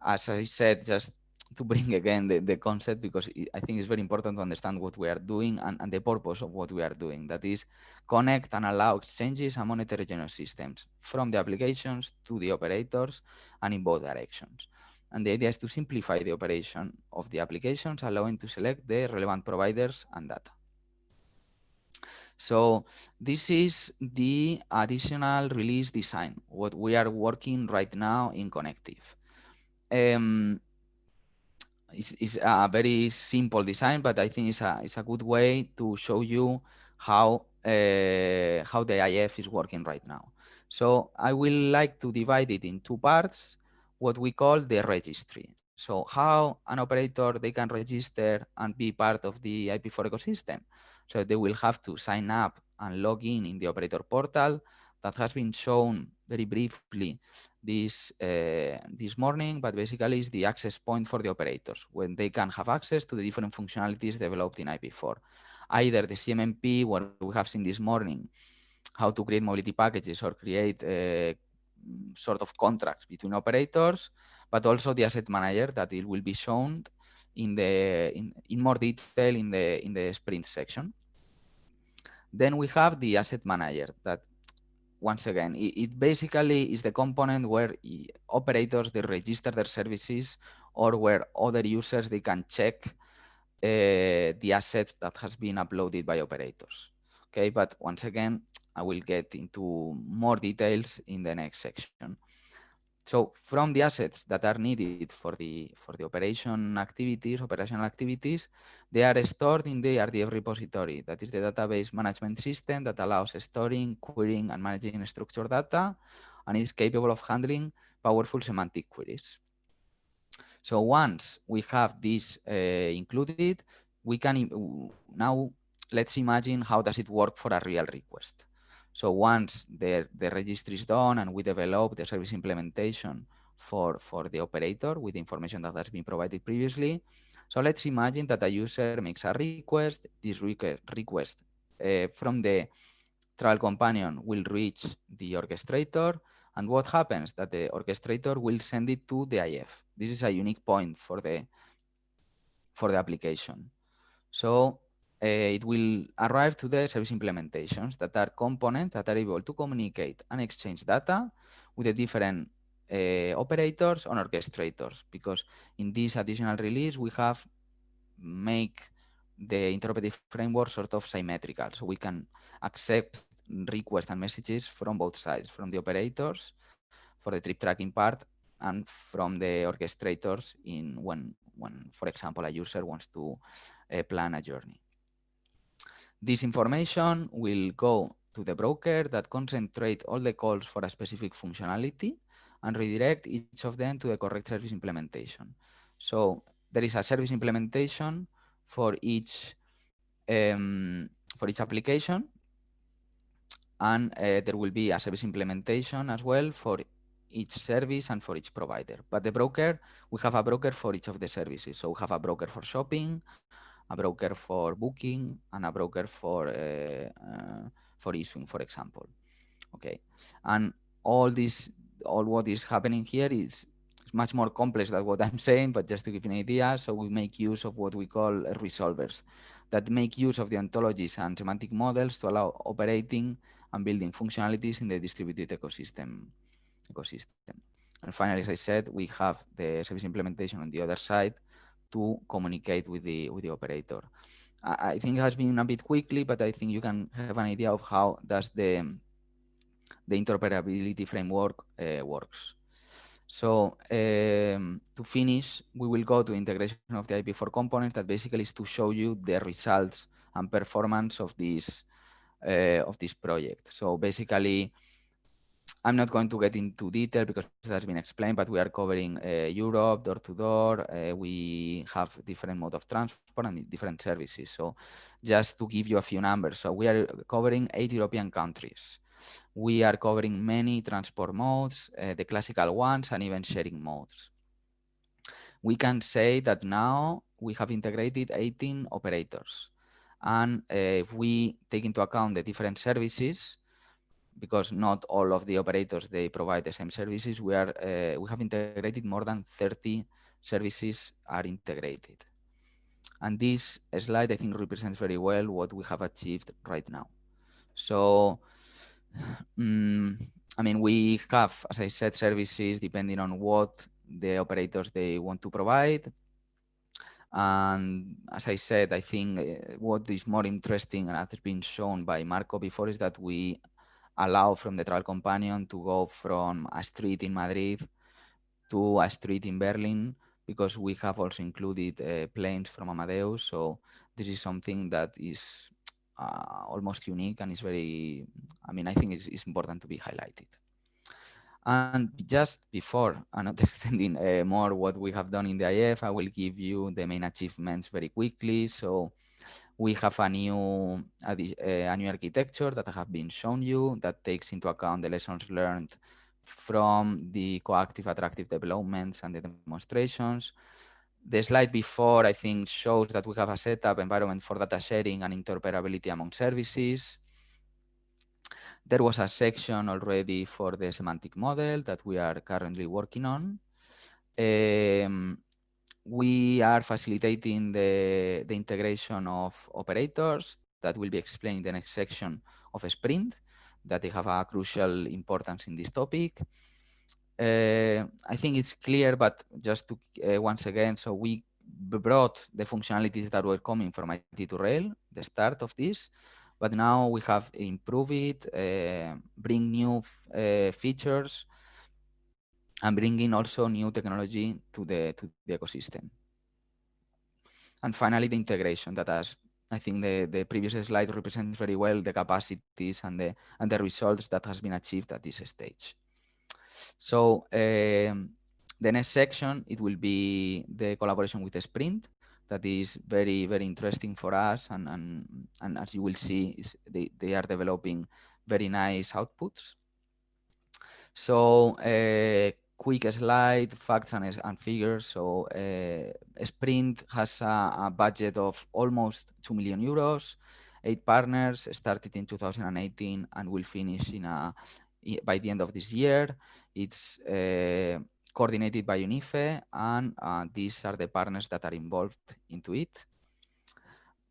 as I said, just to bring again the concept, because I think it's very important to understand what we are doing and the purpose of what we are doing. That is connect and allow exchanges among heterogeneous systems from the applications to the operators and in both directions. And the idea is to simplify the operation of the applications, allowing to select the relevant providers and data. So this is the additional release design, what we are working right now in Connective. It's a very simple design, but I think it's a good way to show you how the IF is working right now. So I will like to divide it in two parts, what we call the registry. So how an operator, they can register and be part of the IP4 ecosystem. So they will have to sign up and log in the operator portal that has been shown very briefly this morning, but basically is the access point for the operators when they can have access to the different functionalities developed in IP4. Either the CMMP, where we have seen this morning how to create mobility packages or create sort of contracts between operators, but also the asset manager that it will be shown in more detail in the sprint section. Then we have the asset manager that, once again, it basically is the component where operators, they register their services, or where other users, they can check the assets that has been uploaded by operators. Okay, but once again, I will get into more details in the next section. So from the assets that are needed for the operational activities, they are stored in the RDF repository. That is the database management system that allows storing, querying, and managing structured data, and is capable of handling powerful semantic queries. So once we have this included, we can now let's imagine how does it work for a real request. So once the registry is done and we develop the service implementation for the operator with the information that has been provided previously. So let's imagine that a user makes a request. This request from the travel companion will reach the orchestrator. And what happens? That the orchestrator will send it to the IF. This is a unique point for the application. So it will arrive to the service implementations that are components that are able to communicate and exchange data with the different operators and orchestrators, because in this additional release, we have make the interpretive framework sort of symmetrical. So we can accept requests and messages from both sides, from the operators for the trip tracking part and from the orchestrators when for example, a user wants to plan a journey. This information will go to the broker that concentrate all the calls for a specific functionality and redirect each of them to the correct service implementation. So there is a service implementation for each application, and there will be a service implementation as well for each service and for each provider. But the broker, we have a broker for each of the services. So we have a broker for shopping, a broker for booking, and a broker for issuing, for example. Okay, and all what is happening here is much more complex than what I'm saying, but just to give you an idea. So we make use of what we call resolvers that make use of the ontologies and semantic models to allow operating and building functionalities in the distributed ecosystem. And finally, as I said, we have the service implementation on the other side to communicate with the operator. I think it has been a bit quickly, but I think you can have an idea of how does the interoperability framework works. So to finish, we will go to integration of the IP4 components. That basically is to show you the results and performance of this project. So basically, I'm not going to get into detail because it has been explained, but we are covering Europe, door-to-door. We have different mode of transport and different services. So just to give you a few numbers, so we are covering 8 European countries. We are covering many transport modes, the classical ones, and even sharing modes. We can say that now we have integrated 18 operators. And if we take into account the different services, because not all of the operators, they provide the same services, we have integrated more than 30 services are integrated. And this slide, I think, represents very well what we have achieved right now. So, I mean, we have, as I said, services depending on what the operators they want to provide. And as I said, I think what is more interesting and has been shown by Marco before is that we allow from the travel companion to go from a street in Madrid to a street in Berlin, because we have also included planes from Amadeus. So this is something that is almost unique and is very, I mean, I think it's important to be highlighted. And just before, I'm not extending more what we have done in the IF, I will give you the main achievements very quickly. So we have a new architecture that I have been shown you that takes into account the lessons learned from the coactive attractive developments and the demonstrations. The slide before, I think, shows that we have a setup environment for data sharing and interoperability among services. There was a section already for the semantic model that we are currently working on. We are facilitating the integration of operators that will be explained in the next section of a sprint, that they have a crucial importance in this topic. I think it's clear, but just to once again, so we brought the functionalities that were coming from IP2Rail, the start of this, but now we have improved it, bring new features, and bringing also new technology to the ecosystem. And finally, the integration that, as I think the previous slide represents very well the capacities and the results that has been achieved at this stage. So the next section, it will be the collaboration with the sprint. That is very, very interesting for us. And as you will see, they are developing very nice outputs. So quick slide, facts and figures. So Sprint has a budget of almost 2 million euros. 8 partners, started in 2018 and will finish by the end of this year. It's coordinated by UNIFE, and these are the partners that are involved into it.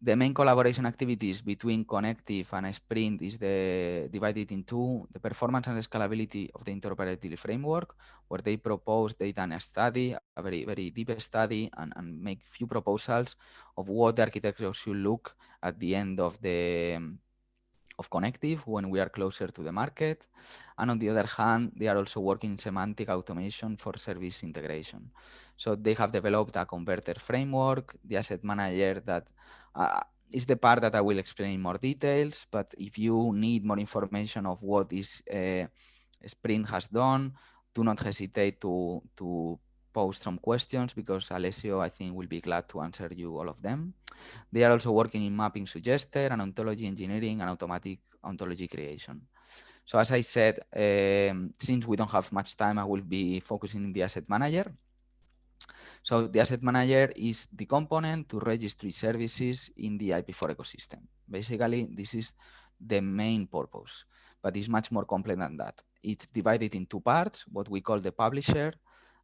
The main collaboration activities between Connective and Sprint is divided into the performance and scalability of the interoperability framework, where they propose data and study, a very, very deep study, and make few proposals of what the architecture should look at the end of Connective when we are closer to the market. And on the other hand, they are also working in semantic automation for service integration. So they have developed a converter framework, the asset manager that is the part that I will explain in more details. But if you need more information of what is Sprint has done, do not hesitate to post some questions, because Alessio, I think, will be glad to answer you all of them. They are also working in mapping suggester and ontology engineering and automatic ontology creation. So as I said, since we don't have much time, I will be focusing on the asset manager. So the asset manager is the component to registry services in the IP4 ecosystem. Basically, this is the main purpose, but it's much more complex than that. It's divided in two parts, what we call the publisher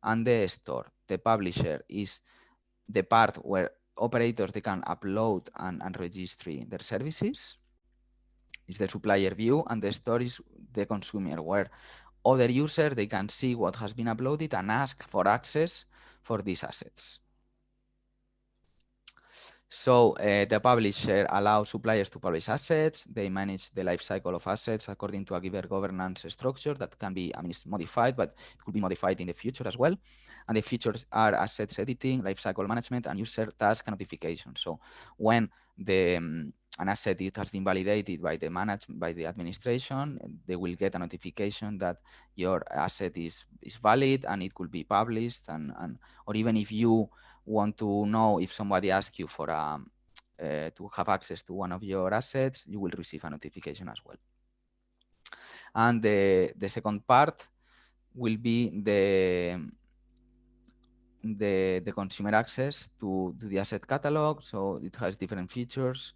and the store. The publisher is the part where operators, they can upload and registry their services. It's the supplier view, and the store is the consumer, where other users, they can see what has been uploaded and ask for access for these assets. So the publisher allows suppliers to publish assets. They manage the life cycle of assets according to a given governance structure that can be, I mean, it's modified, but it could be modified in the future as well. And the features are assets editing, life cycle management, and user task notification. So when the an asset it has been validated by the administration, they will get a notification that your asset is valid and it could be published, or even if you want to know if somebody asks you for to have access to one of your assets, you will receive a notification as well. And the second part will be the consumer access to the asset catalog. So it has different features: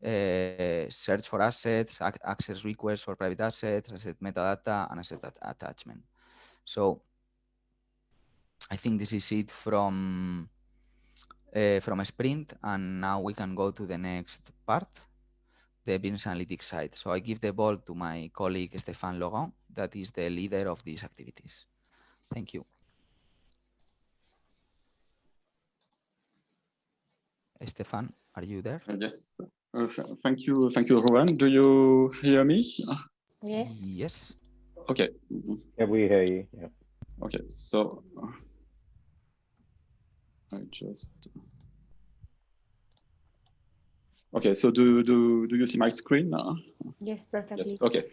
search for assets, access requests for private assets, asset metadata, and asset attachment. So I think this is it from a sprint, and now we can go to the next part, the business analytics side. So I give the ball to my colleague Stéphane Laurent, that is the leader of these activities. Thank you. Stéphane, are you there? Yes. Thank you, everyone. Do you hear me? Yeah. Yes. Okay. Yeah, we hear you. Yeah. Okay. So I just. Okay. So do you see my screen now? Yes, perfectly. Yes. Okay.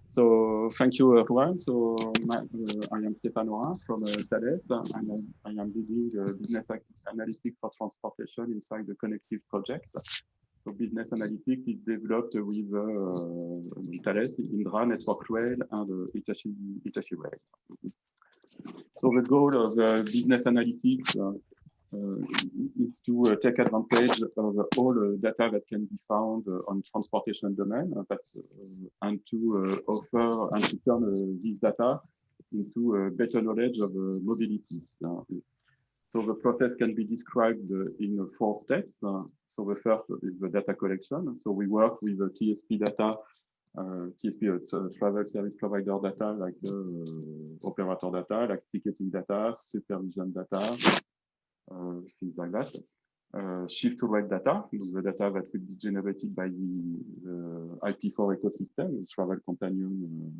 So thank you, everyone. So I am Stéphane Laurent from Thales, and I am leading business analytics for transportation inside the Connective project. So business analytics is developed with Thales, Indra, Network Rail, and Hitachi Rail. So the goal of business analytics is to take advantage of all data that can be found on transportation domain, and to offer and to turn this data into better knowledge of mobility. So the process can be described in 4 steps. So the first is the data collection. So we work with TSP data, travel service provider data, like operator data, like ticketing data, supervision data, things like that. Shift2Rail data, the data that will be generated by the IP4 ecosystem, the travel companion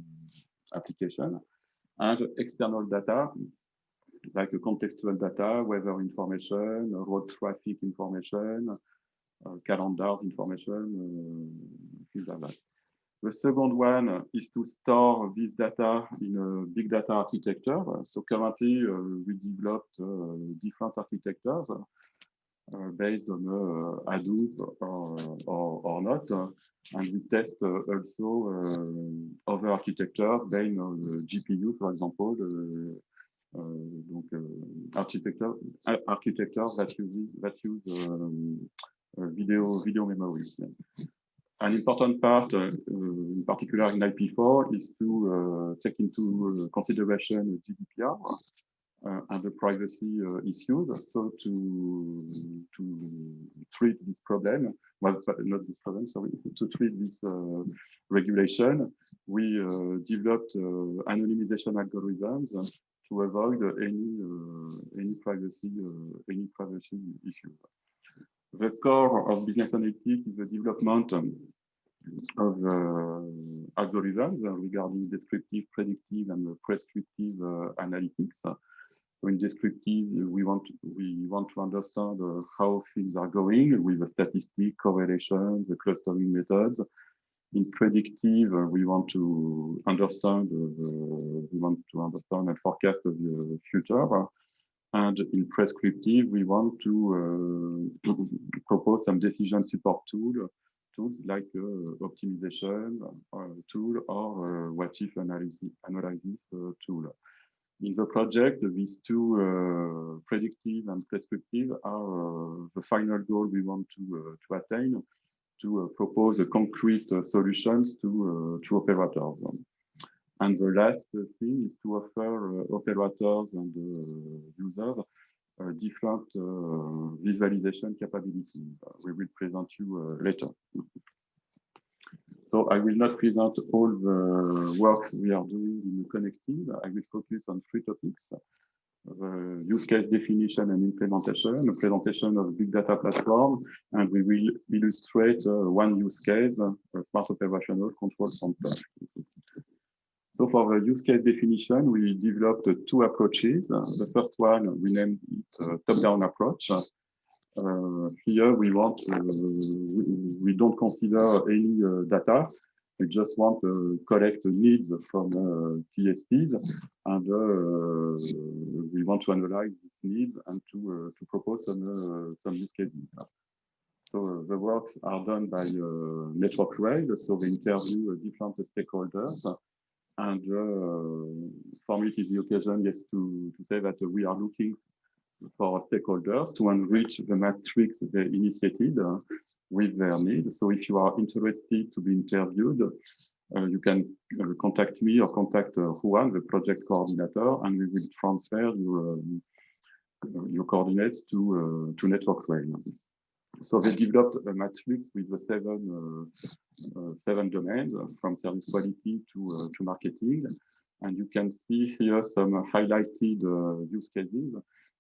application, and external data, like a contextual data, weather information, road traffic information, calendar information, things like that. The second one is to store this data in a big data architecture. So currently we developed different architectures based on Hadoop or not, and we test also other architectures based on GPU, for example. Architecture that use video memory. An important part, in particular in IP4, is to take into consideration GDPR and the privacy issues. So to treat this problem, well, not this problem, sorry, to treat this regulation, we developed anonymization algorithms to avoid any privacy issues. The core of business analytics is the development of algorithms regarding descriptive, predictive, and prescriptive analytics. So in descriptive, we want to understand how things are going with the statistic, correlations, the clustering methods. In predictive, we want to understand and forecast the future. And in prescriptive, we want to propose some decision support tools like optimization tool or what if analysis tool. In the project, these two predictive and prescriptive are the final goal we want to attain, to propose concrete solutions to operators. And the last thing is to offer operators and users different visualization capabilities. We will present you later. So I will not present all the work we are doing in Connective. I will focus on 3 topics: use case definition and implementation, a presentation of big data platform, and we will illustrate one use case, a smart operational control center. So for the use case definition, we developed 2 approaches. The first one, we named it top-down approach. Here we want we don't consider any data. We just want to collect needs from TSPs, and we want to analyze these needs and to propose some use cases. So the works are done by Network Rail, so they interview different stakeholders. And for me, it is the occasion, yes, to say that we are looking for stakeholders to enrich the matrix they initiated with their needs. So if you are interested to be interviewed, you can contact me or contact Juan, the project coordinator, and we will transfer your coordinates to Network Rail. So they developed a matrix with the seven domains, from service quality to marketing. And you can see here some highlighted use cases.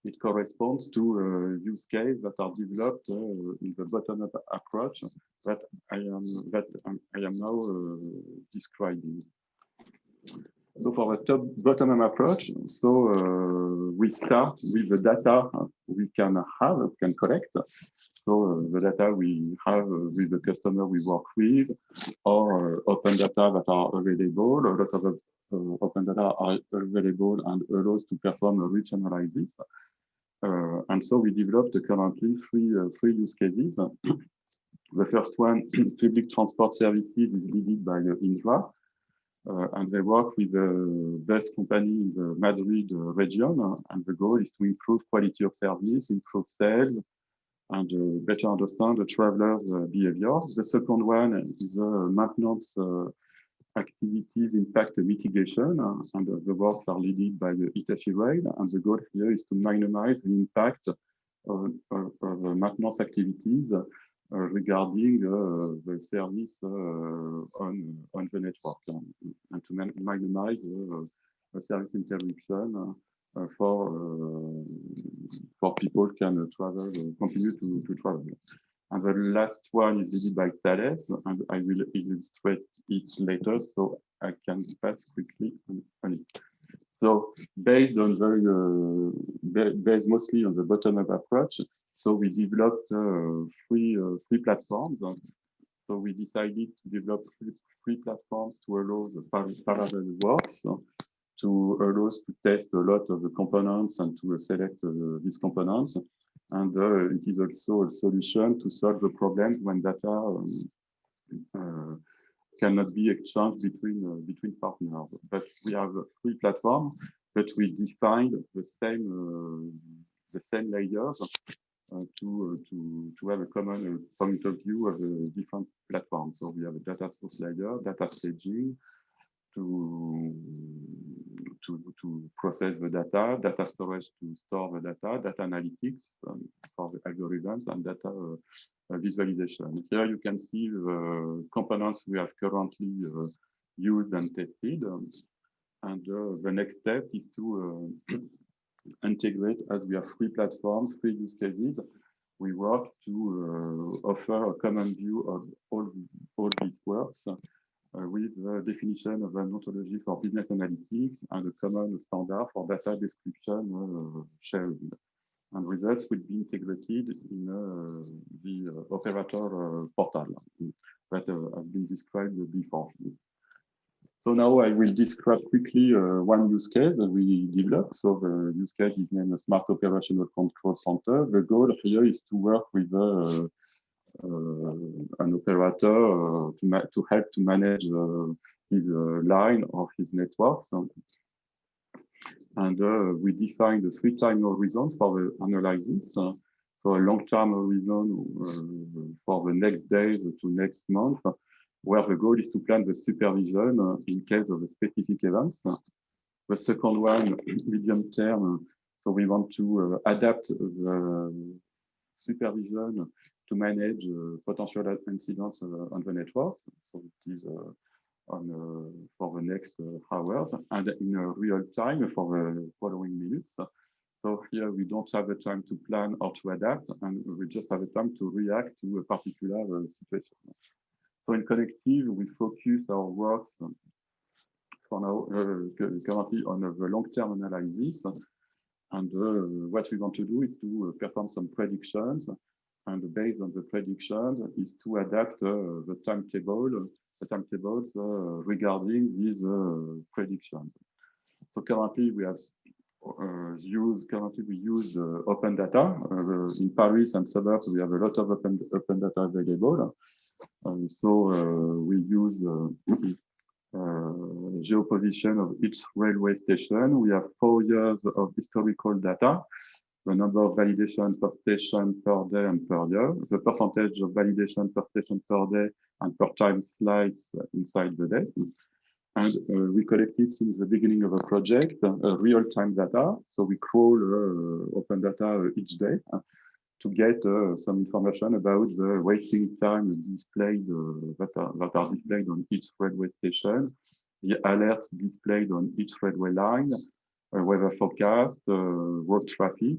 It corresponds to use cases that are developed in the bottom-up approach that I am now describing. So for the bottom-up approach, so we start with the data we can collect. So the data we have with the customer we work with, or open data that are available. A lot of open data are available and allows to perform a rich analysis. And so we developed currently three use cases. The first one, public transport services, is led by Indra. And they work with the best company in the Madrid region. And the goal is to improve quality of service, improve sales, and better understand the traveler's behavior. The second one is maintenance activities impact mitigation, and the works are led by IP4. And the goal here is to minimize the impact of maintenance activities regarding the service on the network, and to minimize service interruption for people can travel, continue to travel. And the last one is led by Thales, and I will illustrate it later, so I can pass quickly on it. So based on based mostly on the bottom-up approach, so we developed three platforms. So we decided to develop three platforms to allow the parallel works, to allow us to test a lot of the components and to select these components. And it is also a solution to solve the problems when data cannot be exchanged between partners. But we have three platforms, but we defined the same layers to have a common point of view of the different platforms. So we have a data source layer, data staging, to process the data storage to store the data analytics for the algorithms, and data visualization. Here you can see the components we have currently used and tested. And the next step is to integrate, as we have three platforms, three use cases. We work to offer a common view of all these works, with the definition of an ontology for business analytics and a common standard for data description sharing. And results will be integrated in the operator portal that has been described before. So now I will describe quickly one use case that we developed. So the use case is named Smart Operational Control Center. The goal here is to work with an operator to help to manage his line or his network. And we define the three time horizons for the analysis. So a long-term horizon for the next days to next month, where the goal is to plan the supervision in case of specific events. The second one, medium term, so we want to adapt the supervision to manage potential incidents on the networks. So it is for the next hours and in real time for the following minutes. So here we don't have the time to plan or to adapt, and we just have the time to react to a particular situation. So in Collective, we focus our works for now currently on the long-term analysis, And what we want to do is to perform some predictions, and based on the predictions is to adapt the timetables regarding these predictions. So currently we have we use open data. In Paris and suburbs, we have a lot of open data available. So we use geoposition of each railway station. We have 4 years of historical data, the number of validation per station per day and per year, the percentage of validation per station per day and per time slides inside the day. And we collected since the beginning of the project real-time data. So we crawl open data each day to get some information about the waiting time displayed that are displayed on each railway station, the alerts displayed on each railway line, weather forecast, road traffic,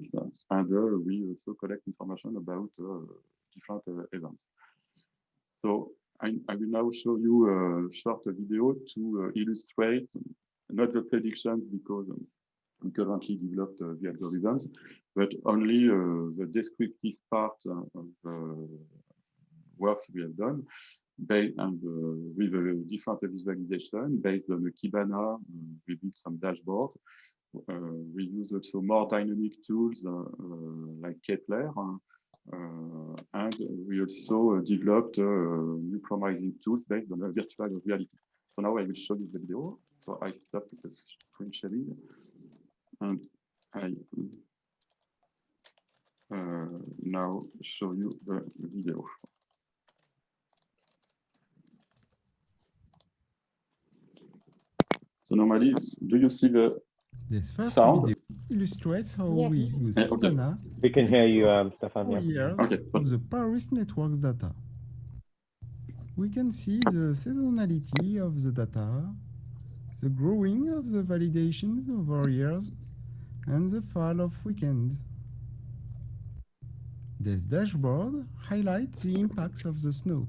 and we also collect information about different events. So I will now show you a short video to illustrate not the predictions, because we currently developed the algorithms, but only the descriptive part of the works we have done, based and with a different visualization based on the Kibana. We built some dashboards. We use also more dynamic tools like Kepler, and we also developed new promising tools based on virtual reality. So now I will show you the video. So I stop the screen sharing, and I now show you the video. So normally, do you see the This first sound? video illustrates how Yeah. we use Okay. Kibana We can hear you, Stefan. for Yeah. years Okay. of the Paris network's data. We can see the seasonality of the data, the growing of the validations over years, and the fall of weekends. This dashboard highlights the impacts of the snow.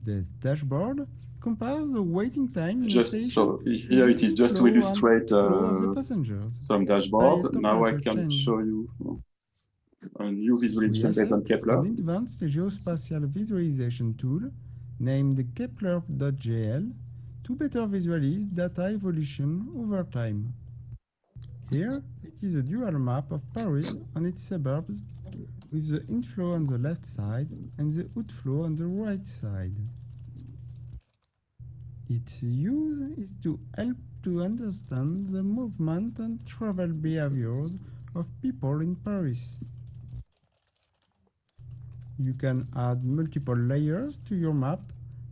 This dashboard compares the waiting time in a station So here with it the is just to inflow and illustrate outflow of the passengers some by a dashboards. Now I temperature can change. show you a new We visualization based assessed on Kepler. an advanced geospatial visualization tool named Kepler.gl to better visualize data evolution over time. Here, it is a dual map of Paris and its suburbs, with the inflow on the left side and the outflow on the right side. Its use is to help to understand the movement and travel behaviors of people in Paris. You can add multiple layers to your map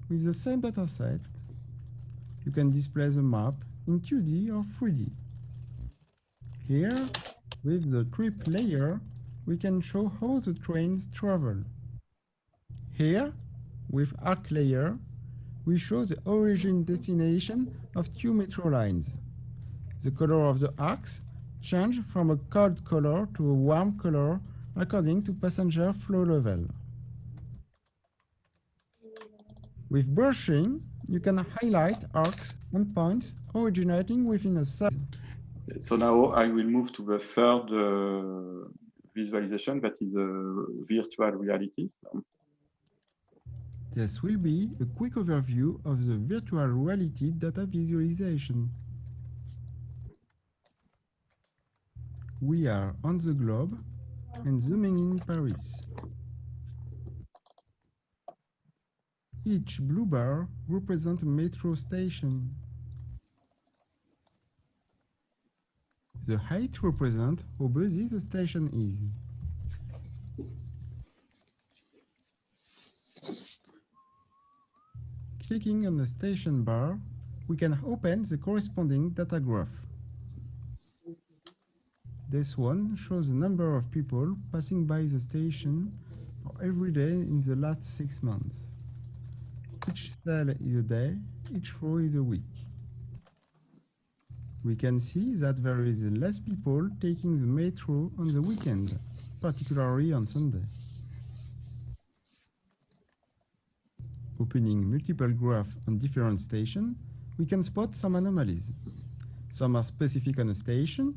with the same dataset. You can display the map in 2D or 3D. Here, with the trip layer, we can show how the trains travel. Here, with arc layer, we show the origin destination of 2 metro lines. The color of the arcs change from a cold color to a warm color according to passenger flow level. With brushing, you can highlight arcs and points originating within a site. So now I will move to the third visualization, that is virtual reality. This will be a quick overview of the virtual reality data visualization. We are on the globe and zooming in Paris. Each blue bar represents a metro station. The height represents how busy the station is. Clicking on the station bar, we can open the corresponding data graph. This one shows the number of people passing by the station for every day in the last 6 months. Each cell is a day, each row is a week. We can see that there is less people taking the metro on the weekend, particularly on Sunday. Opening multiple graphs on different stations, we can spot some anomalies. Some are specific on a station,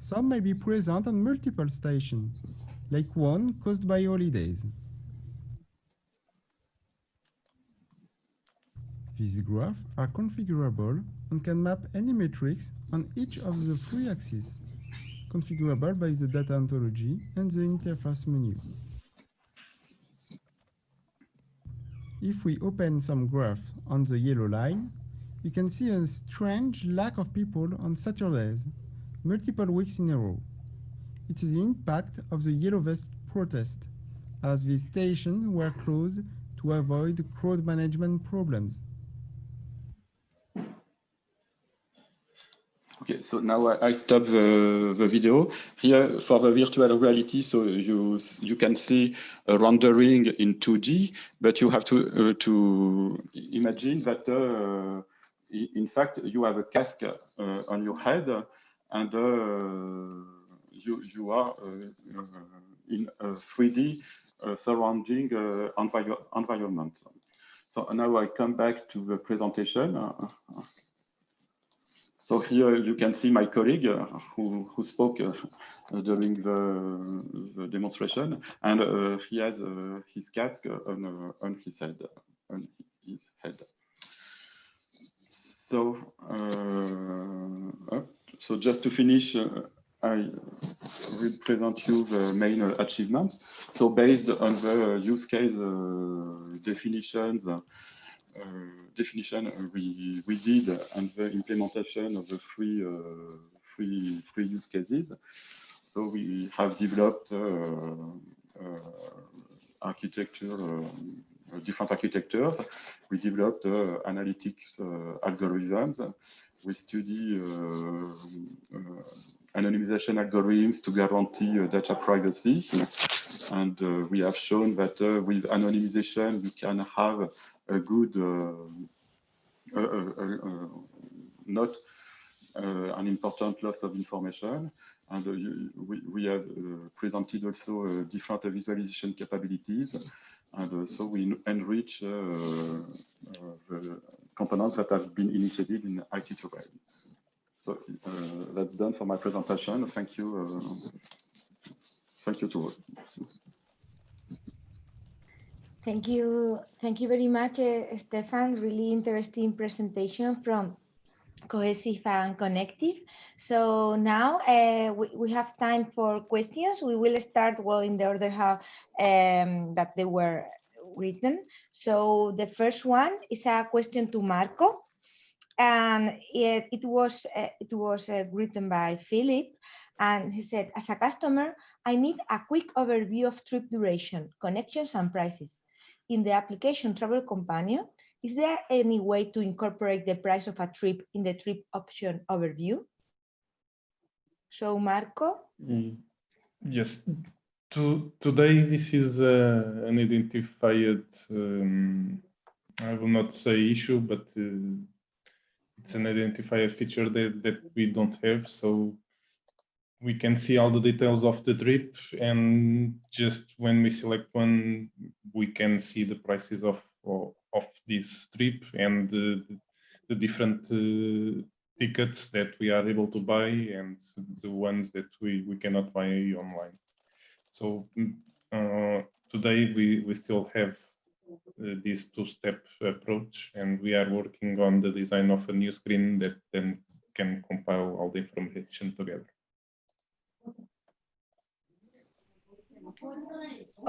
Some may be present on multiple stations, like one caused by holidays. These graphs are configurable and can map any metrics on each of the three axes, configurable by the data ontology and the interface menu. If we open some graph on the yellow line, you can see a strange lack of people on Saturdays, multiple weeks in a row. It is the impact of the Yellow Vest protest, as these stations were closed to avoid crowd management problems. Okay, so now I stop the video. Here for the virtual reality, so you can see a rendering in 2D, but you have to imagine that in fact you have a casque on your head, and you are in a 3D surrounding environment. So now I come back to the presentation. So here you can see my colleague who spoke during the demonstration, and he has his casque on his head. So, so just to finish, I will present you the main achievements. So based on the use case definitions. Definition we did and the implementation of the three use cases. So we have developed different architectures. We developed analytics algorithms. We study anonymization algorithms to guarantee data privacy. And we have shown that with anonymization, we can have a good, not an important loss of information. And we have presented also different visualization capabilities. And so we enrich the components that have been initiated in IP4. So that's done for my presentation. Thank you. Thank you to all. Thank you very much, Stefan. Really interesting presentation from Cohesive and Connective. So now we have time for questions. We will start well in the order how that they were written. So the first one is a question to Marco, and it was written by Philip, and he said, as a customer, I need a quick overview of trip duration, connections, and prices. In the application Travel Companion, is there any way to incorporate the price of a trip in the trip option overview? So, Marco? Yes. Today, this is an identified, I will not say issue, but it's an identifier feature that we don't have. So we can see all the details of the trip, and just when we select one, we can see the prices of this trip and the different tickets that we are able to buy and the ones that we cannot buy online. So today we still have this two-step approach, and we are working on the design of a new screen that then can compile all the information together.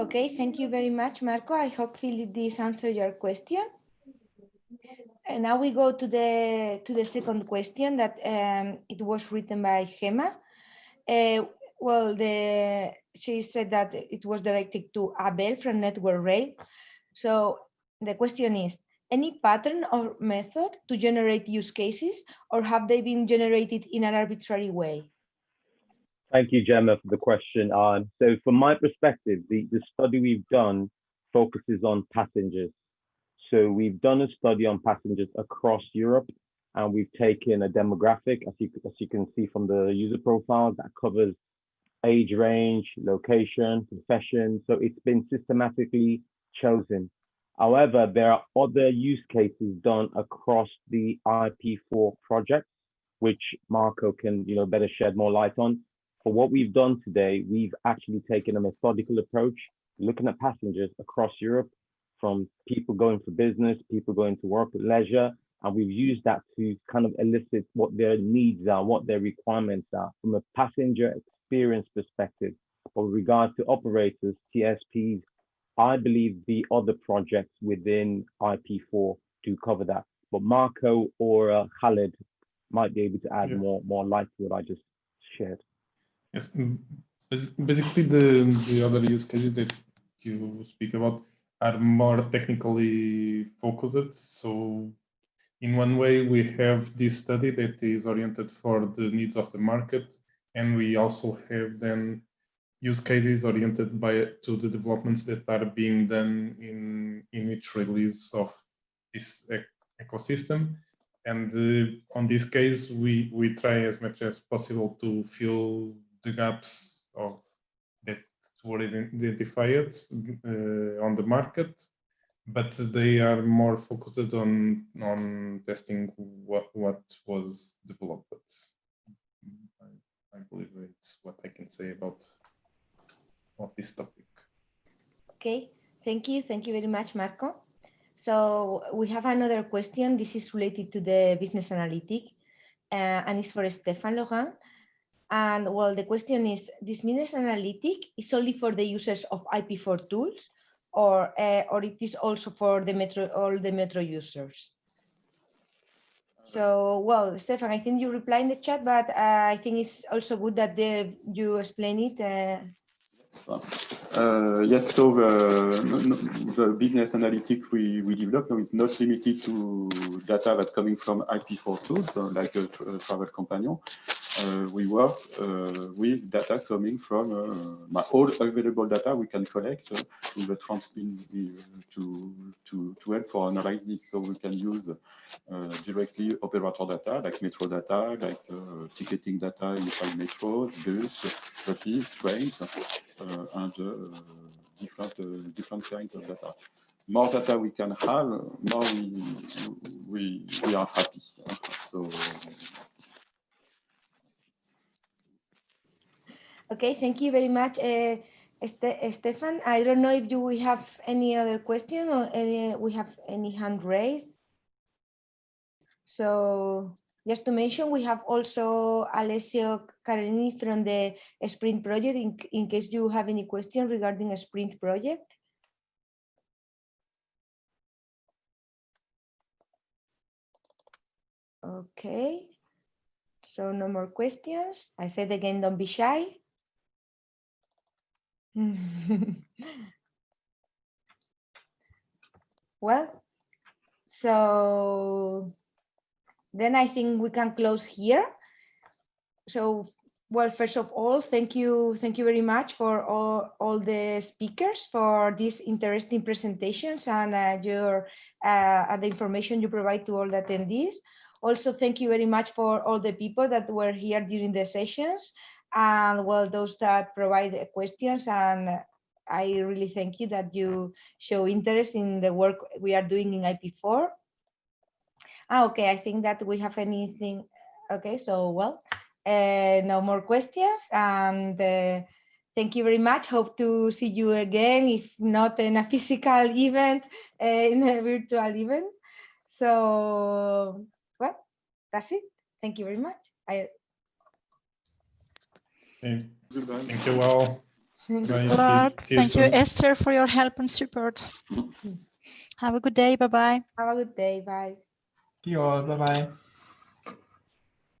Okay, thank you very much, Marco. I hope this answered your question. And now we go to the second question that it was written by Gemma. Well, she said that it was directed to Abel from Network Rail. So the question is, any pattern or method to generate use cases, or have they been generated in an arbitrary way? Thank you, Gemma, for the question. So from my perspective, the study we've done focuses on passengers. So we've done a study on passengers across Europe, and we've taken a demographic, as you can see from the user profiles, that covers age range, location, profession. So it's been systematically chosen. However, there are other use cases done across the IP4 project, which Marco can better shed more light on. For what we've done today, we've actually taken a methodical approach, looking at passengers across Europe, from people going for business, people going to work at leisure, and we've used that to kind of elicit what their needs are, what their requirements are from a passenger experience perspective. But with regards to operators, TSPs, I believe the other projects within IP4 do cover that. But Marco or Khaled might be able to add more light to what I just shared. Yes, basically the other use cases that you speak about are more technically focused. So in one way, we have this study that is oriented for the needs of the market, and we also have then use cases oriented to the developments that are being done in each release of this ecosystem. And on this case, we try as much as possible to fill the gaps that were identified on the market, but they are more focused on testing what was developed. I believe it's what I can say about this topic. Okay, thank you very much, Marco. So we have another question. This is related to the business analytic, and it's for Stefan Laurent. And well, the question is: this business analytic is only for the users of IP4 tools, or it is also for the all the Metro users? So, well, Stefan, I think you reply in the chat, but I think it's also good that you explain it. Yes, so the business analytic we develop now is not limited to data that's coming from IP4 tools, like a travel companion. We work with data coming from all available data we can collect to help for analysis. So we can use directly operator data, like metro data, like ticketing data inside metros, buses, trains, and different kinds of data. More data we can have, more we are happy. So. Okay, thank you very much, Stefan. I don't know if we have any other question or we have any hand raised. So just to mention, we have also Alessio Carini from the Sprint project in case you have any question regarding a Sprint project. Okay, so no more questions. I said again, don't be shy. Well, so then I think we can close here. So, well, first of all, thank you very much for all the speakers for these interesting presentations and the information you provide to all the attendees. Also, thank you very much for all the people that were here during the sessions, and well, those that provide questions. And I really thank you that you show interest in the work we are doing in IP4. Okay, I think that we have anything. Okay, so well, no more questions, and thank you very much. Hope to see you again, if not in a physical event, in a virtual event. So, well, that's it. Thank you very much. Thank you all. Thank you, Esther, for your help and support. Have a good day. Bye-bye. Have a good day. Bye. See you all. Bye-bye.